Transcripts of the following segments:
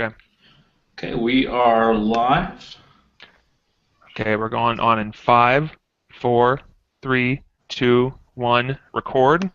Okay. Okay, we are live. Okay, we're going on in 5, 4, 3, 2, 1. Record.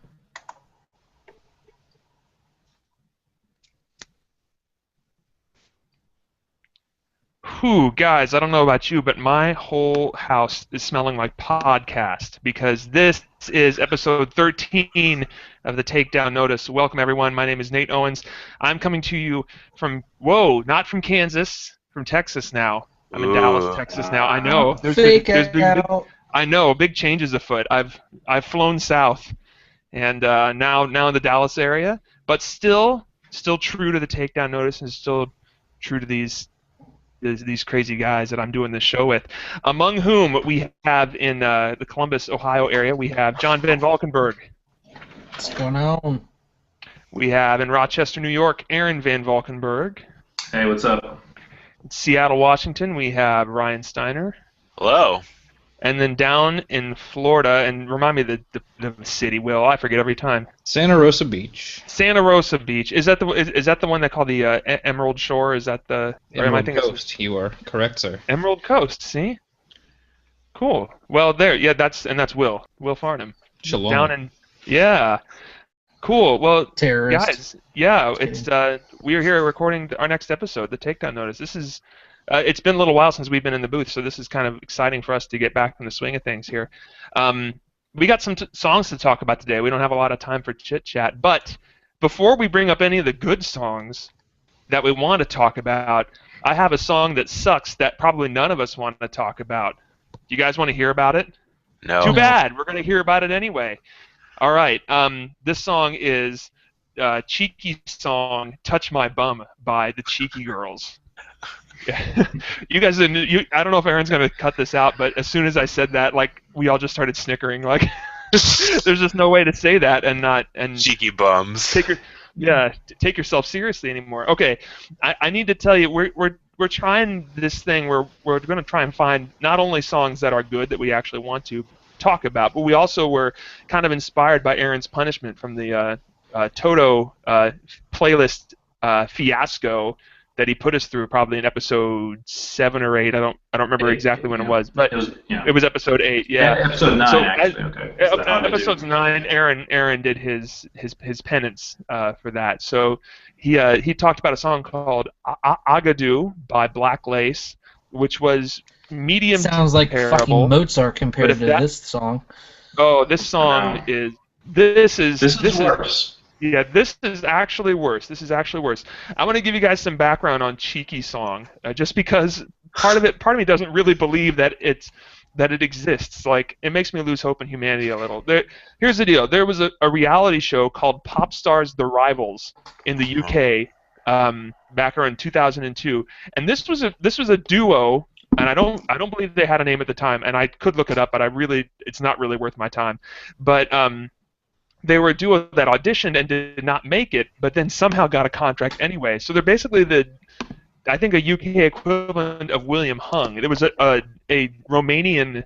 Whew, guys, I don't know about you, but my whole house is smelling like podcast because this is episode 13 of the Takedown Notice. Welcome, everyone. My name is Nate Owens. I'm coming to you not from Kansas, from Texas now. I'm in Dallas, Ooh. Texas now. I know Fake there's been out. I know big changes afoot. I've flown south and now in the Dallas area, but still true to the Takedown Notice and still true to these crazy guys that I'm doing this show with, among whom we have in the Columbus, Ohio area, we have John Van Valkenburg. What's going on? We have in Rochester, New York, Aaron Van Valkenburg. Hey, what's up? In Seattle, Washington, we have Ryan Steiner. Hello. And then down in Florida, and remind me the city, Will, I forget every time. Santa Rosa Beach. Santa Rosa Beach. Is that the one they call the Emerald Shore? Is that the Emerald Coast. You are correct, sir. Emerald Coast? See, cool. Well, that's Will Farnham. Shalom. Yeah, cool. Well, Terrorist. guys, it's we're here recording our next episode, the Takedown Notice. This is. It's been a little while since we've been in the booth, so this is kind of exciting for us to get back in the swing of things here. We got some songs to talk about today. We don't have a lot of time for chit-chat, but before we bring up any of the good songs that we want to talk about, I have a song that sucks that probably none of us want to talk about. Do you guys want to hear about it? No. Too bad. We're going to hear about it anyway. All right. This song is Cheeky song, Touch My Bum by the Cheeky Girls. You guys, I don't know if Aaron's going to cut this out, but as soon as I said that, like, we all just started snickering. Like, there's just no way to say that and not Cheeky bums. Take yourself seriously anymore. Okay, I need to tell you, we're trying this thing where we're going to try and find not only songs that are good that we actually want to talk about, but we also were kind of inspired by Aaron's punishment from the Toto playlist fiasco that he put us through, probably in episode 7 or 8. I don't remember exactly when it was, but it was episode 8. Yeah, episode 9 actually. Okay. Episode 9. Aaron did his penance for that. So he talked about a song called Agadoo by Black Lace, which was medium. Sounds like terrible, fucking Mozart compared to this song. Oh, this song is. This is worse. Yeah, this is actually worse. I want to give you guys some background on Cheeky song, just because part of me doesn't really believe that it exists. Like, it makes me lose hope in humanity a little. Here's the deal. There was a reality show called Pop Stars: The Rivals in the UK back around 2002, and this was a duo. And I don't believe they had a name at the time, and I could look it up, but it's not really worth my time. But they were a duo that auditioned and did not make it, but then somehow got a contract anyway. So they're basically I think a UK equivalent of William Hung. It was a Romanian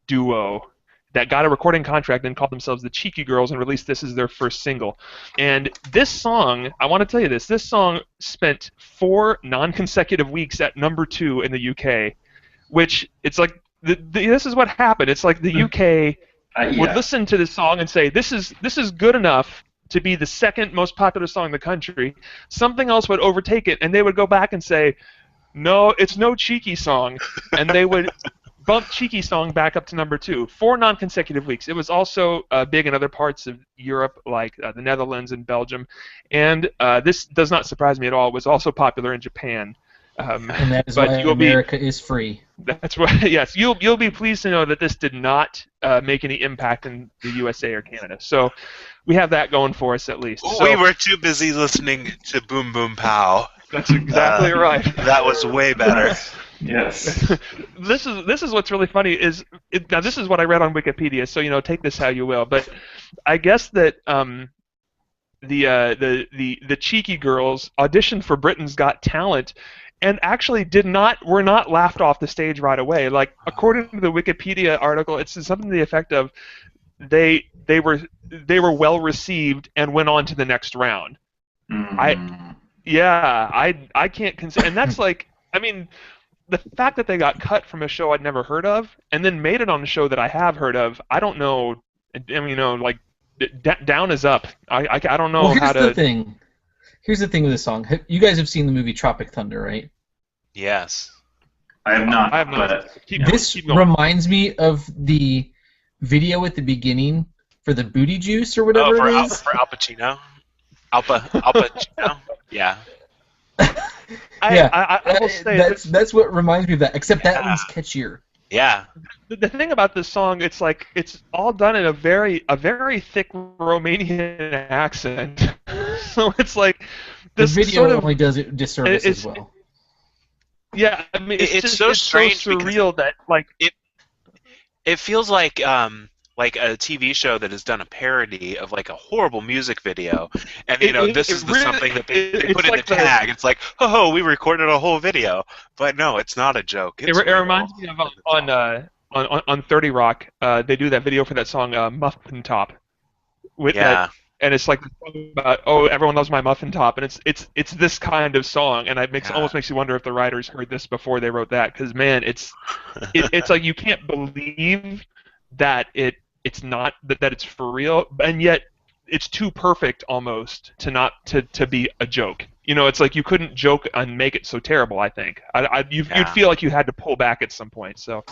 duo that got a recording contract and called themselves the Cheeky Girls and released this as their first single. And this song, I want to tell you this song spent 4 non-consecutive weeks at number 2 in the UK, which it's like, this is what happened. It's like the UK would listen to this song and say, this is good enough to be the second most popular song in the country. Something else would overtake it, and they would go back and say, no, it's no Cheeky song, and they would bump Cheeky song back up to number 2. 4 non-consecutive weeks. It was also big in other parts of Europe, like the Netherlands and Belgium, and this does not surprise me at all. It was also popular in Japan. And that is why America is free. That's right. Yes, you'll be pleased to know that this did not make any impact in the USA or Canada. So we have that going for us at least. So, we were too busy listening to Boom Boom Pow. That's exactly right. That was way better. Yes. This is what's really funny now this is what I read on Wikipedia. So take this how you will. But I guess that the Cheeky Girls auditioned for Britain's Got Talent. And actually were not laughed off the stage right away. Like, according to the Wikipedia article, it's something to the effect of they were well received and went on to the next round. Mm. Yeah, I can't consider, and that's like, I mean, the fact that they got cut from a show I'd never heard of and then made it on a show that I have heard of, I don't know. I mean, like, down is up. I don't know how to. Here's the thing. Here's the thing with this song. You guys have seen the movie Tropic Thunder, right? Yes. I have not. I have not. But, This reminds me of the video at the beginning for the booty juice or whatever it is. For Al Pacino. Al Pacino. Yeah. I will say that's what reminds me of that. Except that one's catchier. Yeah. The thing about this song, it's like it's all done in a very thick Romanian accent. So it's like this the video sort of, only does it disservice as well. Yeah, I mean, it's so it's strange so surreal that like it feels like a TV show that has done a parody of like a horrible music video, and this is something that they put in like the tag. It's like, oh, we recorded a whole video, but no, it's not a joke. It reminds me of on 30 Rock. They do that video for that song Muffin Top. With that, and it's like about everyone loves my muffin top, and it's this kind of song, and it almost makes you wonder if the writers heard this before they wrote that, because man, it's like you can't believe that it's not that it's for real, and yet it's too perfect almost to be a joke. It's like you couldn't joke and make it so terrible. I think you'd feel like you had to pull back at some point. So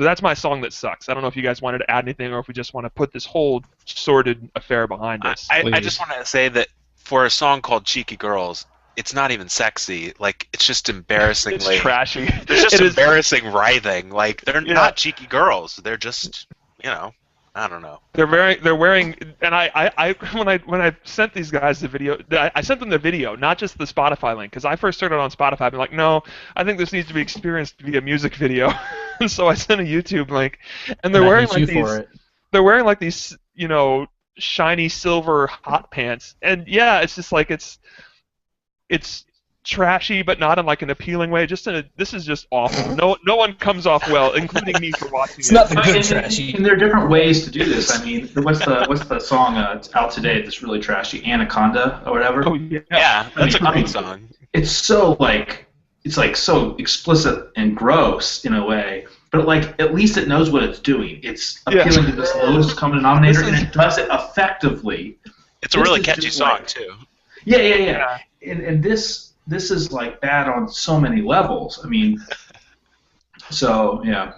that's my song that sucks. I don't know if you guys wanted to add anything or if we just want to put this whole sordid affair behind us. I just want to say that for a song called Cheeky Girls, it's not even sexy. Like, it's just embarrassingly... It's trashy. There's just embarrassing writhing. Like, they're not cheeky girls. They're just, I don't know. They're wearing, and I when I sent these guys the video, I sent them the video, not just the Spotify link, because I first started on Spotify. I've been like, no, I think this needs to be experienced via music video, and so I sent a YouTube link, and they're wearing like these, they're wearing like these, shiny silver hot pants, and yeah, it's just like it's trashy, but not in like an appealing way. This is just awful. No one comes off well, including me, for watching it. It's not the good trashy. And there are different ways to do this. I mean, what's the song out today that's really trashy? Anaconda or whatever. Oh yeah. Yeah, that's a great song. It's so so explicit and gross in a way, but like at least it knows what it's doing. It's appealing to this lowest common denominator, and it does it effectively. It's a really catchy song too. Yeah. And this is like bad on so many levels. I mean, so yeah.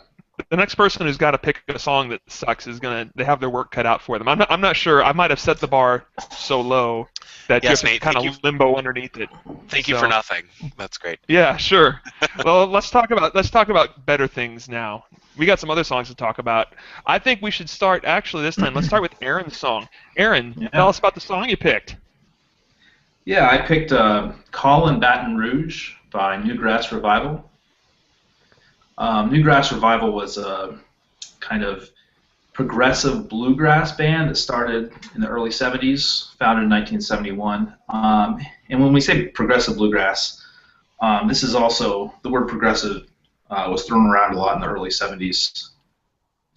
The next person who's got to pick a song that sucks they have their work cut out for them. I'm not sure. I might have set the bar so low that you have to kind of limbo underneath it. Thank you for nothing. That's great. Yeah, sure. Well, let's talk about better things now. We got some other songs to talk about. I think we should start actually this time. Let's start with Aaron's song. Aaron, tell us about the song you picked. Yeah, I picked Call in Baton Rouge by Newgrass Revival. Newgrass Revival was a kind of progressive bluegrass band that started in the early 70s, founded in 1971. And when we say progressive bluegrass, this is also, the word progressive was thrown around a lot in the early 70s,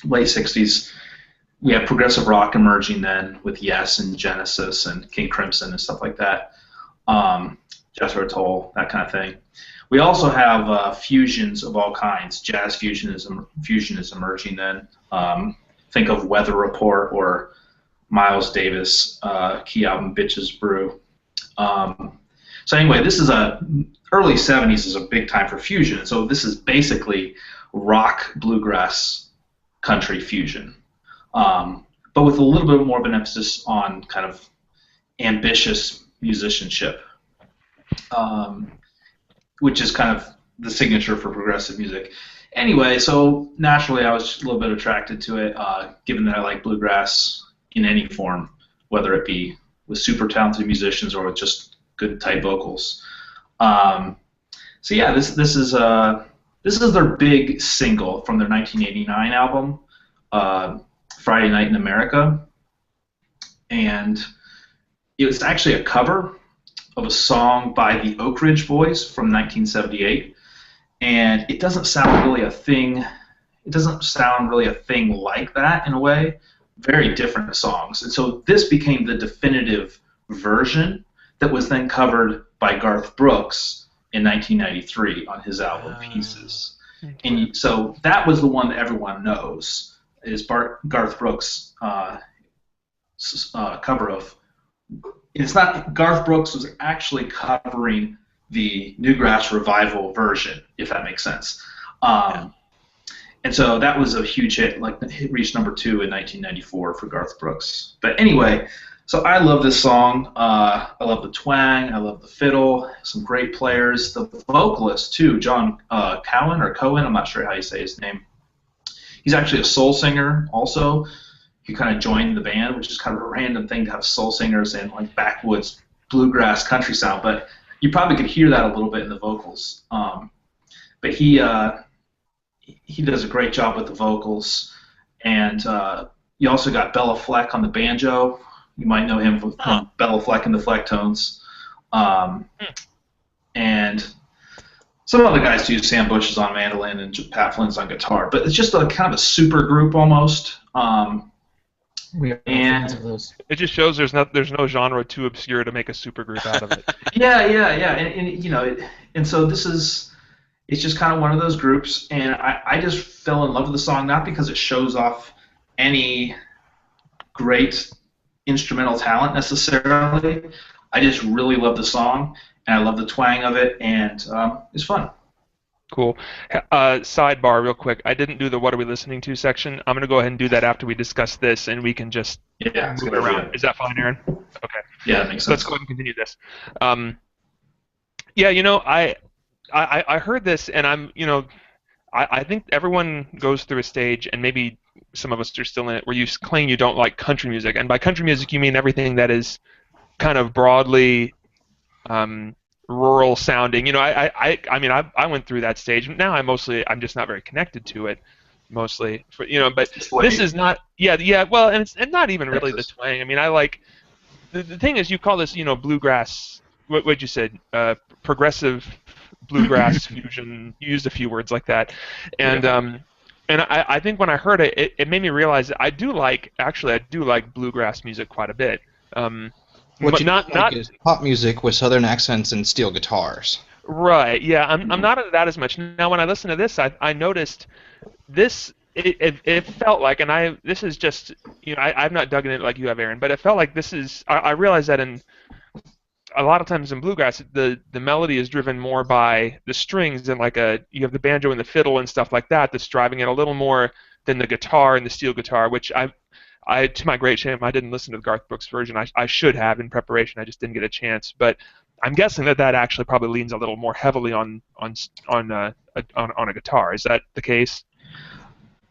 late 60s. We had progressive rock emerging then with Yes and Genesis and King Crimson and stuff like that. Jethro Tull, that kind of thing. We also have fusions of all kinds. Jazz fusion is emerging then. Think of Weather Report or Miles Davis key album Bitches Brew. So anyway, this is early 70s is a big time for fusion. So this is basically rock bluegrass country fusion. But with a little bit more of an emphasis on kind of ambitious musicianship, which is kind of the signature for progressive music. Anyway, so naturally I was a little bit attracted to it, given that I like bluegrass in any form, whether it be with super talented musicians or with just good tight vocals. So yeah, this is their big single from their 1989 album, Friday Night in America, and it was actually a cover of a song by the Oak Ridge Boys from 1978, and it doesn't sound really a thing. It doesn't sound really a thing like that in a way. Very different songs, and so this became the definitive version that was then covered by Garth Brooks in 1993 on his album Pieces. And so that was the one that everyone knows is Garth Brooks' cover of. It's not Garth Brooks was actually covering the Newgrass Revival version, if that makes sense. And so that was a huge hit. Like it reached number 2 in 1994 for Garth Brooks. But anyway, so I love this song. I love the twang. I love the fiddle. Some great players. The vocalist too, John Cohen or Cohen. I'm not sure how you say his name. He's actually a soul singer also. He kind of joined the band, which is kind of a random thing to have soul singers and like backwoods bluegrass country sound. But you probably could hear that a little bit in the vocals. But he does a great job with the vocals. And you also got Bella Fleck on the banjo. You might know him from Bella Fleck and the Flecktones. And some other guys too. Sam Bush is on mandolin and Pat Flynn's on guitar. But it's just a kind of a super group almost. We are fans of those. It just shows there's no genre too obscure to make a supergroup out of it. Yeah, and you know, and so it's just kind of one of those groups, and I just fell in love with the song not because it shows off any great instrumental talent necessarily. I just really love the song, and I love the twang of it, and it's fun. Cool. Sidebar real quick. I didn't do the what are we listening to section. I'm going to go ahead and do that after we discuss this, and we can just move it around. Is that fine, Aaron? Okay. Yeah, that makes sense. Let's go ahead and continue this. Yeah, you know, I heard this, and I think everyone goes through a stage, and maybe some of us are still in it, where you claim you don't like country music. And by country music, you mean everything that is kind of broadly rural sounding. You know, I mean, I went through that stage. Now I'm just not very connected to it, mostly. You know, but this is not. Yeah. Well, and it's not even really the twang. I mean, I like the thing is you call this, you know, bluegrass. What you said? Progressive bluegrass fusion. You used a few words like that, and I think when I heard it, it made me realize that I do like bluegrass music quite a bit. What you like is pop music with southern accents and steel guitars. Right. Yeah. I'm not into that as much. Now, when I listened to this, I noticed this. It felt like, and this is just, you know, I've not dug in it like you have, Aaron, but it felt like this is. I realized that in a lot of times in bluegrass, the melody is driven more by the strings and you have the banjo and the fiddle and stuff like that that's driving it a little more than the guitar and the steel guitar, which I to my great shame, I didn't listen to the Garth Brooks version. I should have in preparation. I just didn't get a chance. But I'm guessing that actually probably leans a little more heavily on a guitar. Is that the case?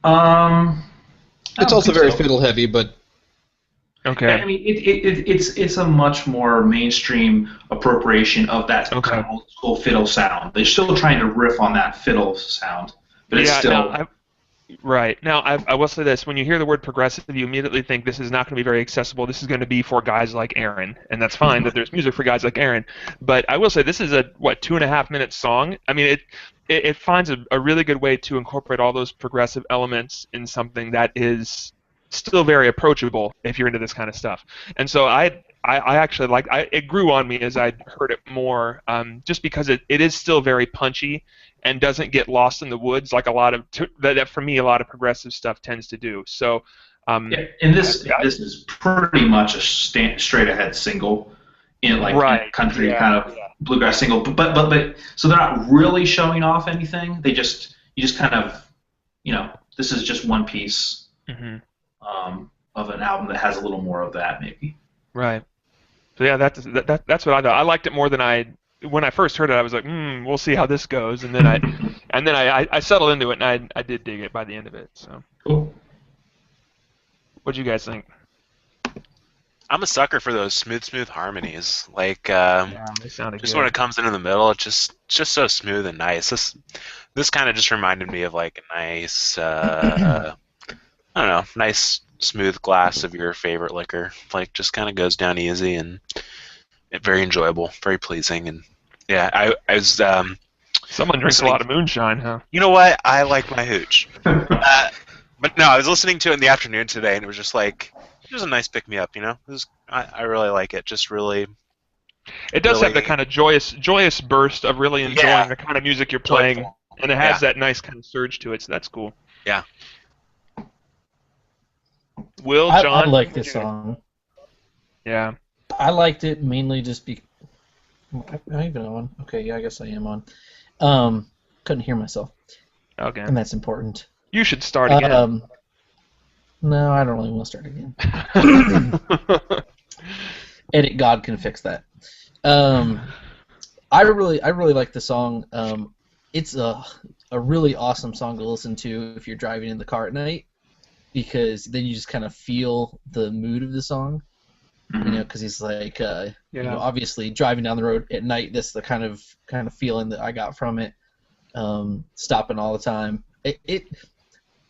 It's also very fiddle heavy, but okay. I mean, it's a much more mainstream appropriation of that kind of old school fiddle sound. They're still trying to riff on that fiddle sound, but it's still. Right. Now, I will say this. When you hear the word progressive, you immediately think this is not going to be very accessible. This is going to be for guys like Aaron, and that's fine that there's music for guys like Aaron. But I will say this is a, 2.5-minute song? I mean, it finds a really good way to incorporate all those progressive elements in something that is still very approachable if you're into this kind of stuff. And so I actually it grew on me as I heard it more, just because it is still very punchy and doesn't get lost in the woods like that for me a lot of progressive stuff tends to do. So and this is pretty much a straight ahead single in country kind of bluegrass single, but so they're not really showing off anything. You just kind of, you know, this is just one piece of an album that has a little more of that maybe. Right. So yeah, that's what I thought. I liked it more than when I first heard it. I was like, we'll see how this goes, and then I settled into it, and I did dig it by the end of it. So cool. What'd you guys think? I'm a sucker for those smooth harmonies. Like they sounded just good. When it comes into the middle, it's just so smooth and nice. This kind of just reminded me of like a nice I don't know, nice smooth glass of your favorite liquor. Like just kind of goes down easy and very enjoyable, very pleasing, and yeah, I was. Someone drinks a lot of moonshine, huh? You know what? I like my hooch. But no, I was listening to it in the afternoon today, and it was just like, it was a nice pick-me-up, you know? I really like it. Just really It does have that kind of joyous burst of really enjoying the kind of music you're playing, joyful. And it has that nice kind of surge to it, so that's cool. Yeah. Will, John? I like this song. Yeah. I liked it mainly just because... Am I even on? Okay, yeah, I guess I am on. Couldn't hear myself. Okay. And that's important. You should start again. No, I don't really want to start again. Edit God can fix that. I really like the song. It's a really awesome song to listen to if you're driving in the car at night, because then you just kind of feel the mood of the song. You know, because he's like, you know, obviously driving down the road at night. That's the kind of feeling that I got from it. Stopping all the time.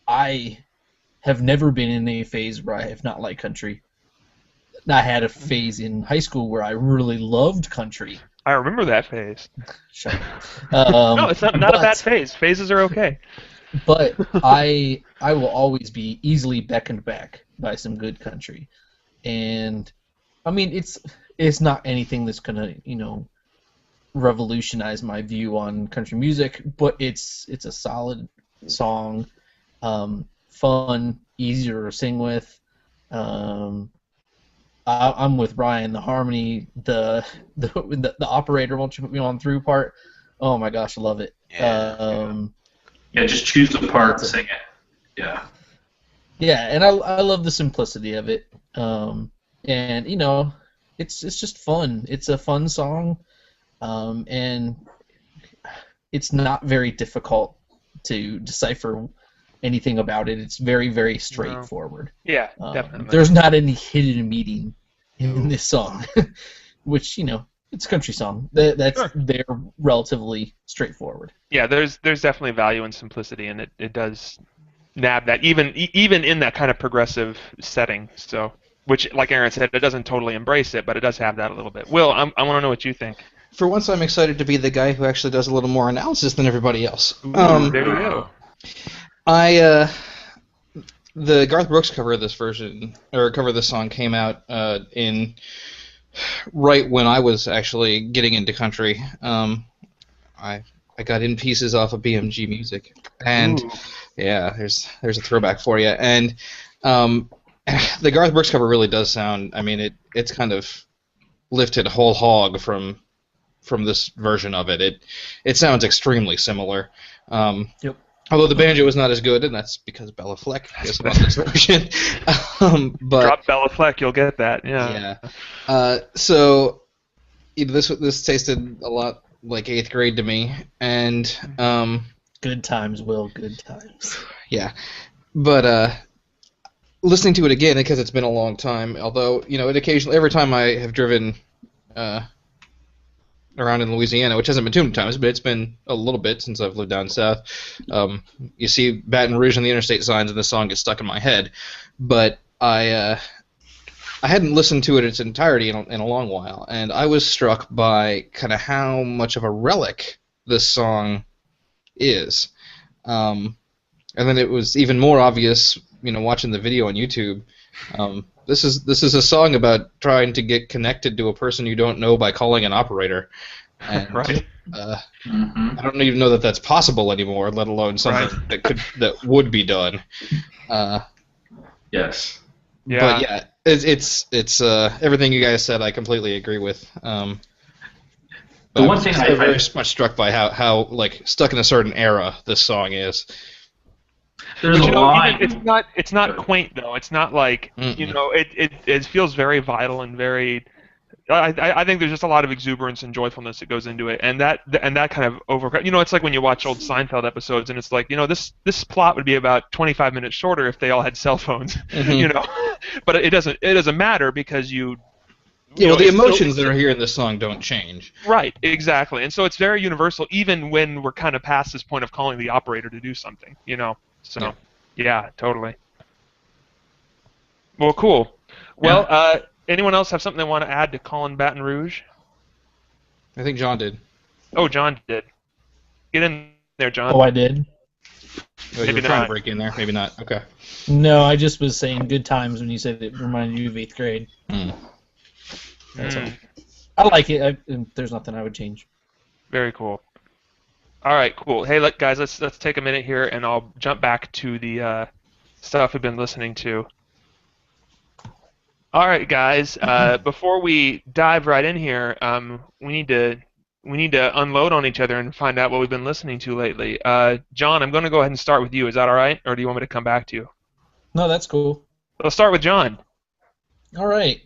I have never been in a phase where I have not liked country. I had a phase in high school where I really loved country. I remember that phase. Shut up. No, it's not a bad phase. Phases are okay. But I will always be easily beckoned back by some good country. And I mean, it's not anything that's gonna, you know, revolutionize my view on country music, but it's a solid song, fun, easier to sing with. I'm with Ryan. The harmony, the operator won't you put me on through part. Oh my gosh, I love it. Yeah, just choose the part to sing it. Yeah. Yeah, and I love the simplicity of it. And you know, it's just fun. It's a fun song, and it's not very difficult to decipher anything about it. It's very, very straightforward. Yeah, definitely. There's not any hidden meaning in this song, which, you know, it's a country song. They're relatively straightforward. Yeah, there's definitely value in simplicity, and it does nab that even in that kind of progressive setting. So, which, like Aaron said, it doesn't totally embrace it, but it does have that a little bit. Will, I want to know what you think. For once, I'm excited to be the guy who actually does a little more analysis than everybody else. There we go. The Garth Brooks cover of this version, or cover of this song, came out in right when I was actually getting into country. I got In Pieces off of BMG Music, and yeah, there's a throwback for you. And the Garth Brooks cover really does sound. I mean, it's kind of lifted whole hog from this version of it. It sounds extremely similar. Yep. Although the banjo is not as good, and that's because Bella Fleck is on this version. But drop Bella Fleck, you'll get that. Yeah. Yeah. So this tasted a lot like 8th grade to me, and good times, Will. Good times. Yeah, but listening to it again, because it's been a long time. Although, you know, it occasionally, every time I have driven around in Louisiana, which hasn't been too many times, but it's been a little bit since I've lived down south. You see Baton Rouge on the interstate signs, and the song gets stuck in my head. But I hadn't listened to it in its entirety in a long while, and I was struck by kind of how much of a relic this song is. And then it was even more obvious, you know, watching the video on YouTube. This is a song about trying to get connected to a person you don't know by calling an operator. And, right. I don't even know that that's possible anymore, let alone something that would be done. Yes. Yeah. But yeah, it's everything you guys said. I completely agree with. The one thing I'm very much struck by how like stuck in a certain era this song is. There's a line. It's not quaint though. It's not like you know. It feels very vital and very. I think there's just a lot of exuberance and joyfulness that goes into it, and that kind of you know, it's like when you watch old Seinfeld episodes, and it's like, you know, this plot would be about 25 minutes shorter if they all had cell phones, you know, but it doesn't matter because you know, the emotions that are here in this song don't change. Right, exactly, and so it's very universal, even when we're kind of past this point of calling the operator to do something, you know. So yeah, totally. Well, cool. Well, anyone else have something they want to add to Calling Baton Rouge? I think John did. Oh, John did. Get in there, John. Oh, I did? Oh, you were trying to break in there. Maybe not. Okay. No, I just was saying good times when you said it reminded you of 8th grade. Mm. That's all. I like it. There's nothing I would change. Very cool. All right, cool. Hey, look, guys, let's take a minute here, and I'll jump back to the stuff we've been listening to. All right, guys. Before we dive right in here, we need to unload on each other and find out what we've been listening to lately. John, I'm going to go ahead and start with you. Is that all right, or do you want me to come back to you? No, that's cool. Let's start with John. All right.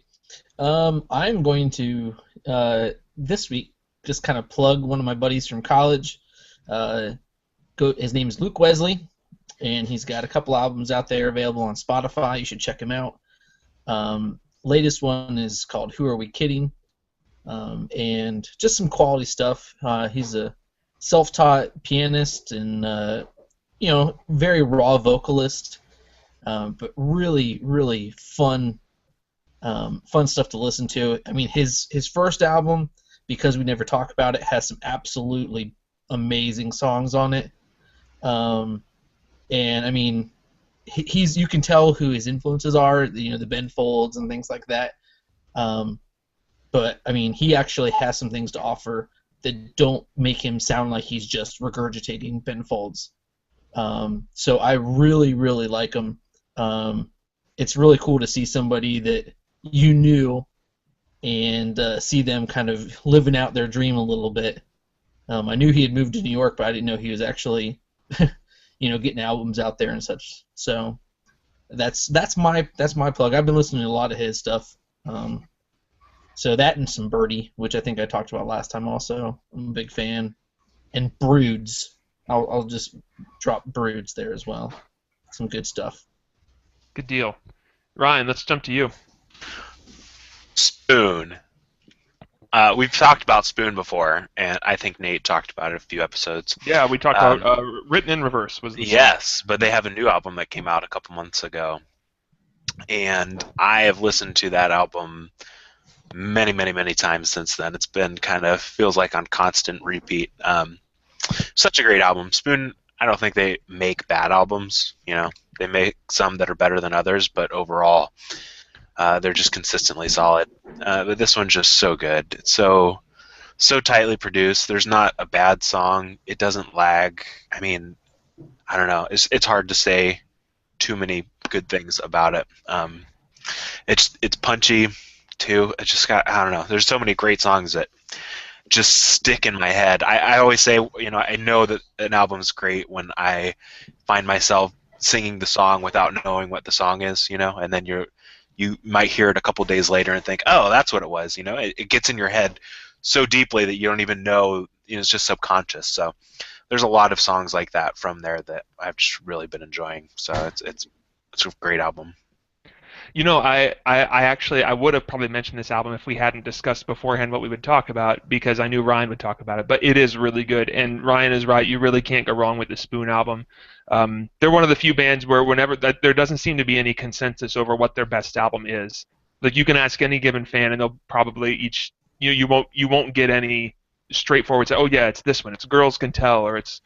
I'm going to this week just kind of plug one of my buddies from college. His name is Luke Wesley, and he's got a couple albums out there available on Spotify. You should check him out. Latest one is called Who Are We Kidding? And just some quality stuff. He's a self-taught pianist and very raw vocalist, but really, really fun stuff to listen to. I mean, his first album, Because We Never Talk About It, has some absolutely amazing songs on it. And I mean, you can tell who his influences are, the Ben Folds and things like that. But I mean, he actually has some things to offer that don't make him sound like he's just regurgitating Ben Folds. So I really, really like him. It's really cool to see somebody that you knew and see them kind of living out their dream a little bit. I knew he had moved to New York, but I didn't know he was actually, getting albums out there and such. So that's my plug. I've been listening to a lot of his stuff. So that and some Birdie, which I think I talked about last time also. I'm a big fan. And Broods. I'll just drop Broods there as well. Some good stuff. Good deal. Ryan, let's jump to you. Spoon. We've talked about Spoon before, and I think Nate talked about it a few episodes. Yeah, we talked about Written in Reverse. Was the song. Yes, but they have a new album that came out a couple months ago, and I have listened to that album many, many, many times since then. It's been feels like on constant repeat. Such a great album. Spoon, I don't think they make bad albums. They make some that are better than others, but overall, they're just consistently solid. But this one's just so good. It's so tightly produced. There's not a bad song. It doesn't lag. I mean, I don't know. It's hard to say too many good things about it. It's punchy too. It just got, I don't know. There's so many great songs that just stick in my head. I always say, I know that an album's great when I find myself singing the song without knowing what the song is, and then you might hear it a couple days later and think, oh, that's what it was. It gets in your head so deeply that you don't even know. It's just subconscious. So there's a lot of songs like that from there that I've just really been enjoying. So it's a great album. I actually would have probably mentioned this album if we hadn't discussed beforehand what we would talk about, because I knew Ryan would talk about it. But it is really good, and Ryan is right. You really can't go wrong with the Spoon album. They're one of the few bands where there doesn't seem to be any consensus over what their best album is. Like, you can ask any given fan, and they'll probably each you won't get any straightforward say, oh yeah, it's this one. It's Girls Can Tell, or it's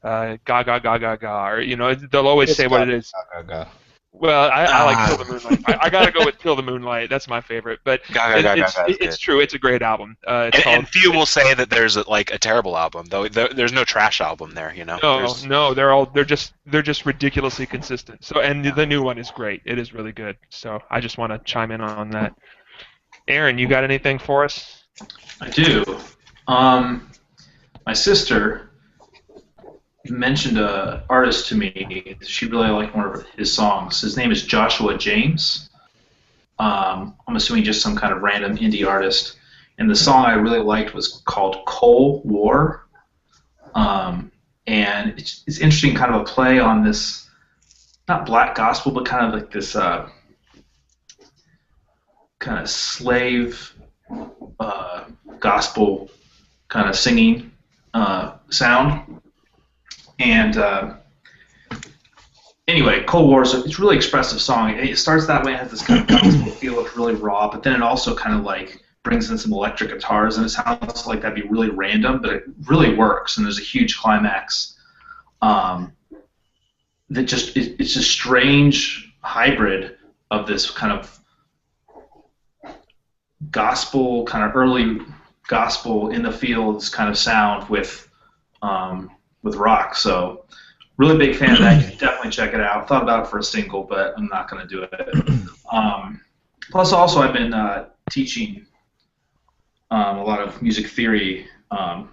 Ga Ga Ga Ga Ga, or they'll always say what it is. Ga, ga, ga. Well, I like Till the Moonlight. I gotta go with Till the Moonlight. That's my favorite. But it's true. It's a great album. And few will say that there's a terrible album, though. There's no trash album there. No, they're just ridiculously consistent. So, and the new one is great. It is really good. So I just want to chime in on that. Aaron, you got anything for us? I do. My sister mentioned an artist to me. She really liked one of his songs. His name is Joshua James. I'm assuming just some kind of random indie artist. And the song I really liked was called Coal War. And it's interesting, kind of a play on this, not black gospel, but kind of like this kind of slave gospel kind of singing sound. And anyway, Cold War, so it's a really expressive song. It starts that way, it has this kind of gospel feel, it's really raw, but then it also kind of like brings in some electric guitars, and it sounds like that'd be really random, but it really works, and there's a huge climax that it's a strange hybrid of this kind of gospel, kind of early gospel in the fields kind of sound with rock. So really big fan of that. You should definitely check it out. Thought about it for a single, but I'm not going to do it. Plus, also I've been teaching a lot of music theory, kind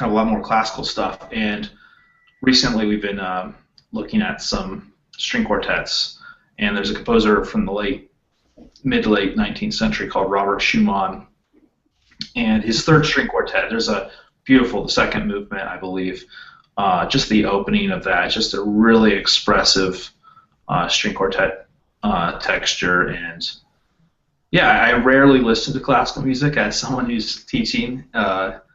of a lot more classical stuff, and recently we've been looking at some string quartets. And there's a composer from the mid to late 19th century called Robert Schumann, and his third string quartet. There's a beautiful, the second movement, I believe. Just the opening of that, just a really expressive string quartet texture. And yeah, I rarely listen to classical music as someone who's teaching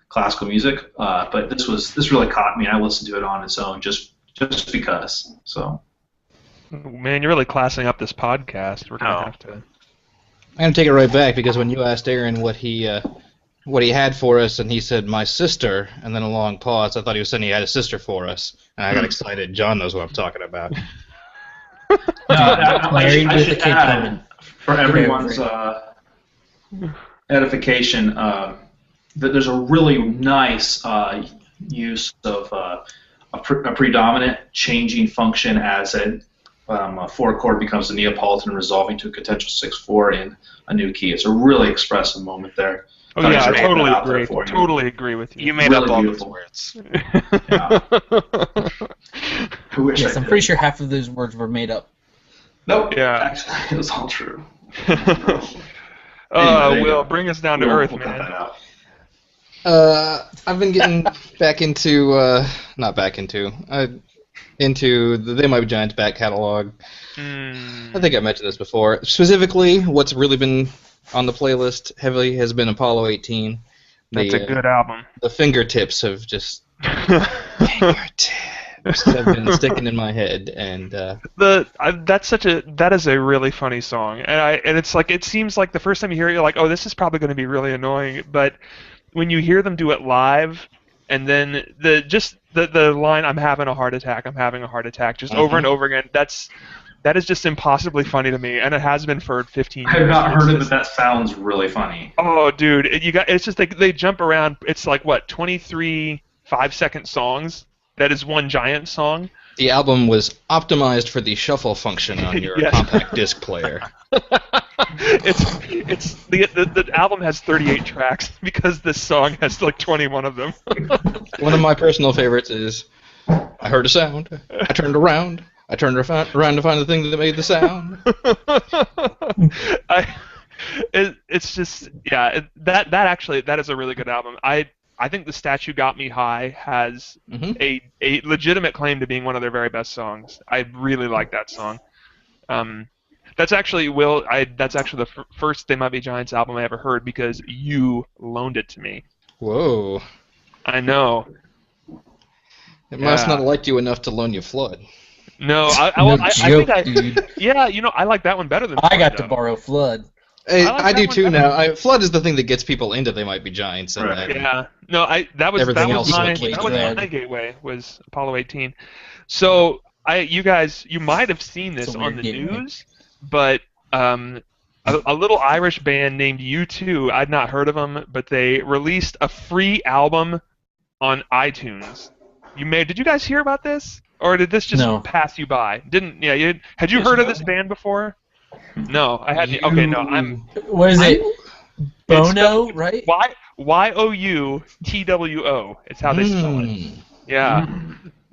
classical music, but this really caught me. I listened to it on its own just because. So. Man, you're really classing up this podcast. We're gonna have to. I'm gonna take it right back, because when you asked Aaron what he had for us, and he said my sister, and then a long pause, I thought he was saying he had a sister for for us, and I got excited. John knows what I'm talking about. I should add, for everyone's edification, that there's a really nice use of a predominant changing function as a 4 chord becomes a Neapolitan resolving to a potential 6/4 in a new key. It's a really expressive moment there. Oh yeah, I totally agree. Totally agree with you. You made really up all beautiful. those words. Yeah. I wish Yes, I I'm did. pretty sure half of those words were made up. Nope. Yeah. Actually, it was all true. Will, bring us down to earth, we'll cut man. that out. I've been getting back into into the They Might Be Giants back catalog. I think I mentioned this before. Specifically, what's really been on the playlist heavily has been Apollo 18. That's a good album. The fingertips have just have been sticking in my head, and that is a really funny song, and it's like, it seems like the first time you hear it, you're like, oh, this is probably going to be really annoying, but when you hear them do it live, and then the line, I'm having a heart attack, just over and over again, that is just impossibly funny to me, and it has been for 15 years. I have not heard it, but that sounds really funny. Oh, dude, it's just like they jump around. It's like, what, 23 5-second songs? That is one giant song. the album was optimized for the shuffle function on your Yes. compact disc player. The album has 38 tracks because this song has like 21 of them. One of my personal favorites is, I heard a sound, I turned around to find the thing that made the sound. It's just, yeah, that is a really good album. I think The Statue Got Me High has a legitimate claim to being one of their very best songs. I really like that song. That's actually the first They Might Be Giants album I ever heard because you loaned it to me. Whoa. I know. It must not have liked you enough to loan you Flood. No, I think dude. yeah, I like that one better than I Flood, got to though. borrow Flood. Hey, I like I that do one too better. now. Flood is the thing that gets people into They Might Be Giants. And Right. Yeah, no, that was Everything else is my what keeps gateway was Apollo 18. So you guys, you might have seen this It's a on weird the gateway. news, but a little Irish band named U2, I'd not heard of them, but they released a free album on iTunes. Did you guys hear about this, or did this just No. pass you by? Had you heard of this band before? No, I hadn't. Okay, no, I'm. What is it? Bono, right? YOUTWO. It's how they spell it. Yeah.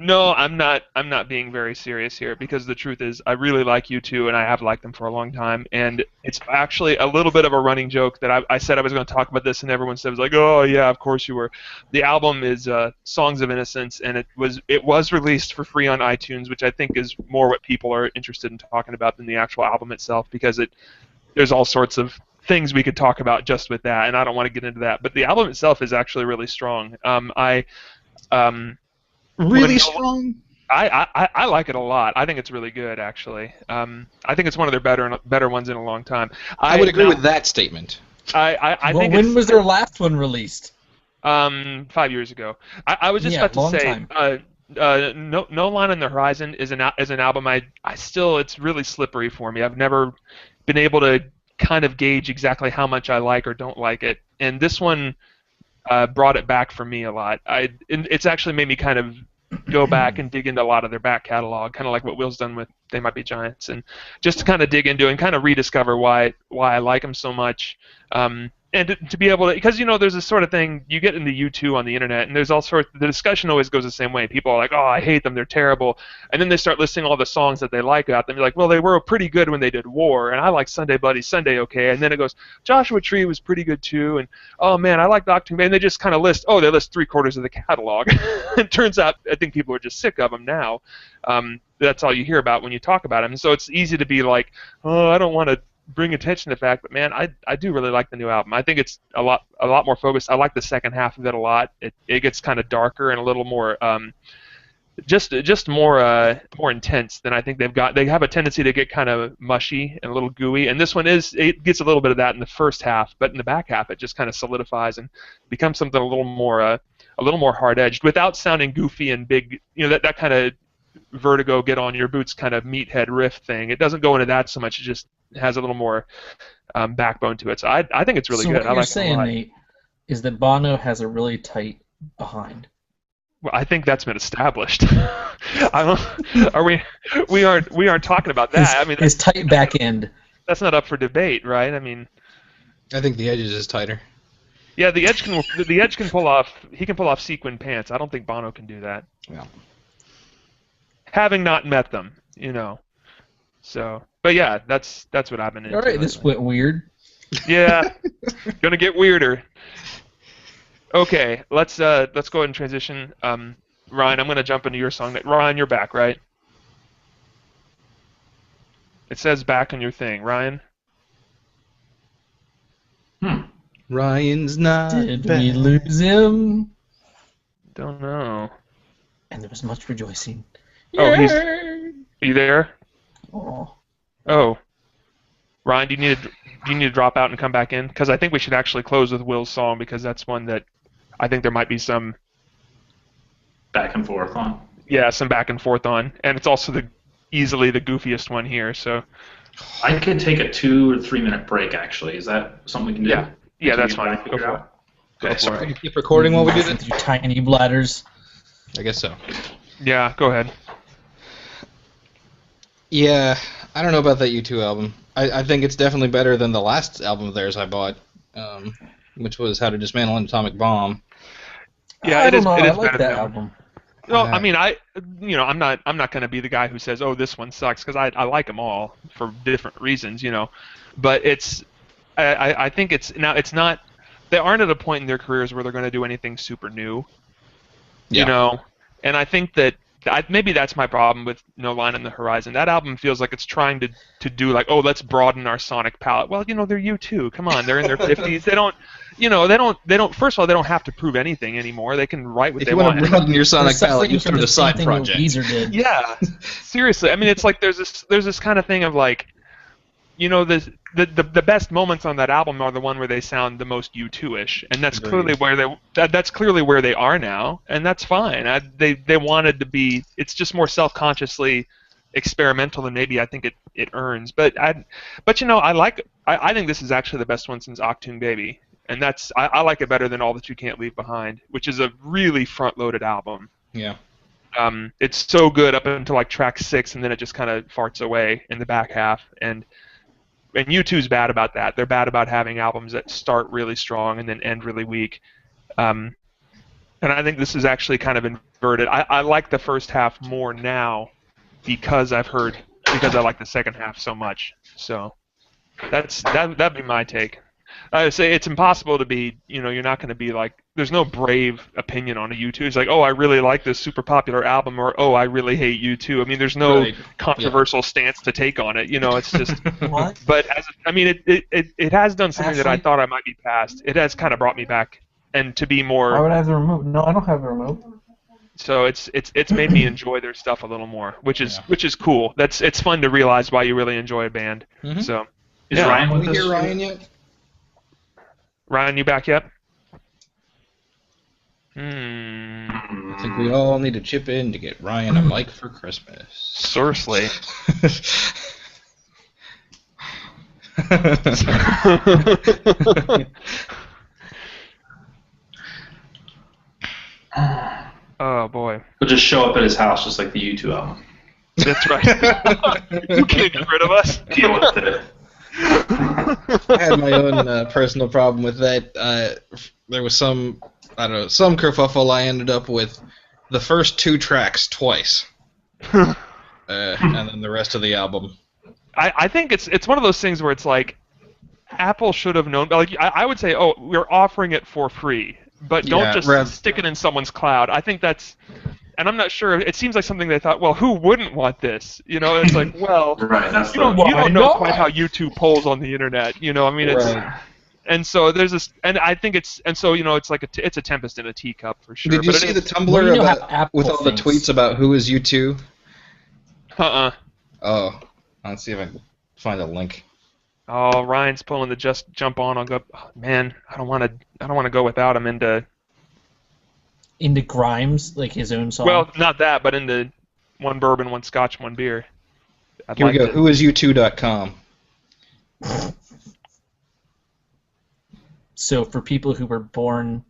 No, I'm not being very serious here because the truth is I really like U2 and I have liked them for a long time, and it's actually a little bit of a running joke that I said I was going to talk about this and everyone said, like, oh yeah, of course you were. The album is Songs of Innocence, and it was released for free on iTunes, which I think is more what people are interested in talking about than the actual album itself, because there's all sorts of things we could talk about just with that, and I don't want to get into that. But the album itself is actually really strong. Really strong? I like it a lot. I think it's really good, actually. I think it's one of their better ones in a long time. I would agree with that statement. I Well, think when was their last one released? 5 years ago. I was just Yeah, about to long say, time. No Line on the Horizon is an album it's really slippery for me. I've never been able to kind of gauge exactly how much I like or don't like it. And this one brought it back for me a lot. It's actually made me kind of go back and dig into a lot of their back catalog, kind of like what Will's done with They Might Be Giants, and just to kind of dig into and kind of rediscover why I like them so much. And to be able to, because there's this sort of thing you get into U2 on the internet, and there's all sorts. The discussion always goes the same way. People are like, "Oh, I hate them; they're terrible," and then they start listing all the songs that they like about them. You're like, "Well, they were pretty good when they did War, and I like Sunday Bloody Sunday, okay." And then it goes, "Joshua Tree was pretty good too," and "Oh man, I like Octung Bay." And they just kind of list. They list 3/4 of the catalog. It turns out, I think people are just sick of them now. That's all you hear about when you talk about them. And so it's easy to be like, "Oh, I don't want to bring attention to the fact," but man, I do really like the new album. I think it's a lot more focused. I like the second half of it a lot. It gets kind of darker and a little more just more intense than I think they've got. They have a tendency to get kind of mushy and a little gooey, and this one it gets a little bit of that in the first half, but in the back half it just kind of solidifies and becomes something a little more hard-edged without sounding goofy and big. That kind of Vertigo, get on your boots kind of meathead riff thing. It doesn't go into that so much. It just has a little more backbone to it. So I think it's really good. What I you're like saying, it a lot. Nate, is that Bono has a really tight behind. Well, I think that's been established. We aren't talking about that. His tight back end. That's not up for debate, right? I think the edges is tighter. Yeah, the edge can pull off. He can pull off sequin pants. I don't think Bono can do that. Yeah. Having not met them, So, but yeah, that's what I've been into. All right, this went weird. Yeah, gonna get weirder. Okay, let's go ahead and transition. Ryan, I'm gonna jump into your song. Ryan, you're back, right? It says back on your thing, Ryan. Ryan's not Did back. we lose him? Don't know. And there was much rejoicing. Oh, are you there? Oh. Oh, Ryan, do you need to drop out and come back in? Because I think we should actually close with Will's song, because that's one that I think there might be some back and forth on. Yeah, some back and forth on, and it's also easily the goofiest one here. So I could take a 2 or 3 minute break. Actually, is that something we can do? Yeah, that's Until you fine. figure Go for out? Go Okay, for sorry. Can you keep recording while we do With this? your tiny bladders. I guess so. Yeah, go ahead. Yeah, I don't know about that U2 album. I think it's definitely better than the last album of theirs I bought, which was How to Dismantle an Atomic Bomb. Yeah, I don't know. it is I like better that than- album. Well, I'm not going to be the guy who says, "Oh, this one sucks," because I like them all for different reasons, But I think it's not. They aren't at a point in their careers where they're going to do anything super new, And I think that maybe that's my problem with No Line on the Horizon. That album feels like it's trying to do like, oh, let's broaden our sonic palette. Well, they're U2. Come on, they're in their 50s. They don't. First of all, they don't have to prove anything anymore. They can write what If they you want want. to broaden your sonic They're palette, you suffering from start the a side same thing that project. Weezer did. Yeah, seriously. It's like there's this kind of thing of like, the best moments on that album are the one where they sound the most U2-ish, and that's clearly where they are now, and that's fine. They wanted to be. It's just more self-consciously experimental than maybe I think it earns. But I think this is actually the best one since Octung Baby, and I like it better than All That You Can't Leave Behind, which is a really front-loaded album. Yeah. It's so good up until like track 6, and then it just kind of farts away in the back half. And U2's bad about that. They're bad about having albums that start really strong and then end really weak. And I think this is actually kind of inverted. I like the first half more now because I like the second half so much. So that'd be my take. I would say it's impossible to be, you're not going to be like, there's no brave opinion on a U2. It's like, oh, I really like this super popular album, or oh, I really hate U2. There's no controversial stance to take on it. It's just. What? But it has done something that I thought I might be past. It has kind of brought me back, and to be more. Why would I have the remote? No, I don't have the remote. So it's made me enjoy their stuff a little more, which is cool. It's fun to realize why you really enjoy a band. Mhm. So. Is Ryan Can with we us? hear Ryan yet? Ryan, you back yet? I think we all need to chip in to get Ryan a mic for Christmas. Seriously. Oh boy. He'll just show up at his house just like the U2 album. That's right. You can't get rid of us. Deal with it. I had my own personal problem with that. There was some kerfuffle. I ended up with the first 2 tracks twice, and then the rest of the album. I think it's one of those things where it's like Apple should have known. Like I would say, oh, we're offering it for free, but don't just stick it in someone's cloud. I think that's, and I'm not sure. It seems like something they thought, well, who wouldn't want this? You know, it's like, well, right, that's you don't know quite how YouTube polls on the internet. You know, I mean, it's. Right. And so there's this, and I think it's like it's a tempest in a teacup for sure. Did you see the Tumblr about, with all the tweets about who is U2? Oh, let's see if I can find a link. Oh, Ryan's pulling the just jump on. I'll go. Oh, man, I don't want to go without him into Grimes, like his own song. Well, not that, but into one bourbon, one scotch, one beer. Here we go. Whoisu2.com. So for people who were born.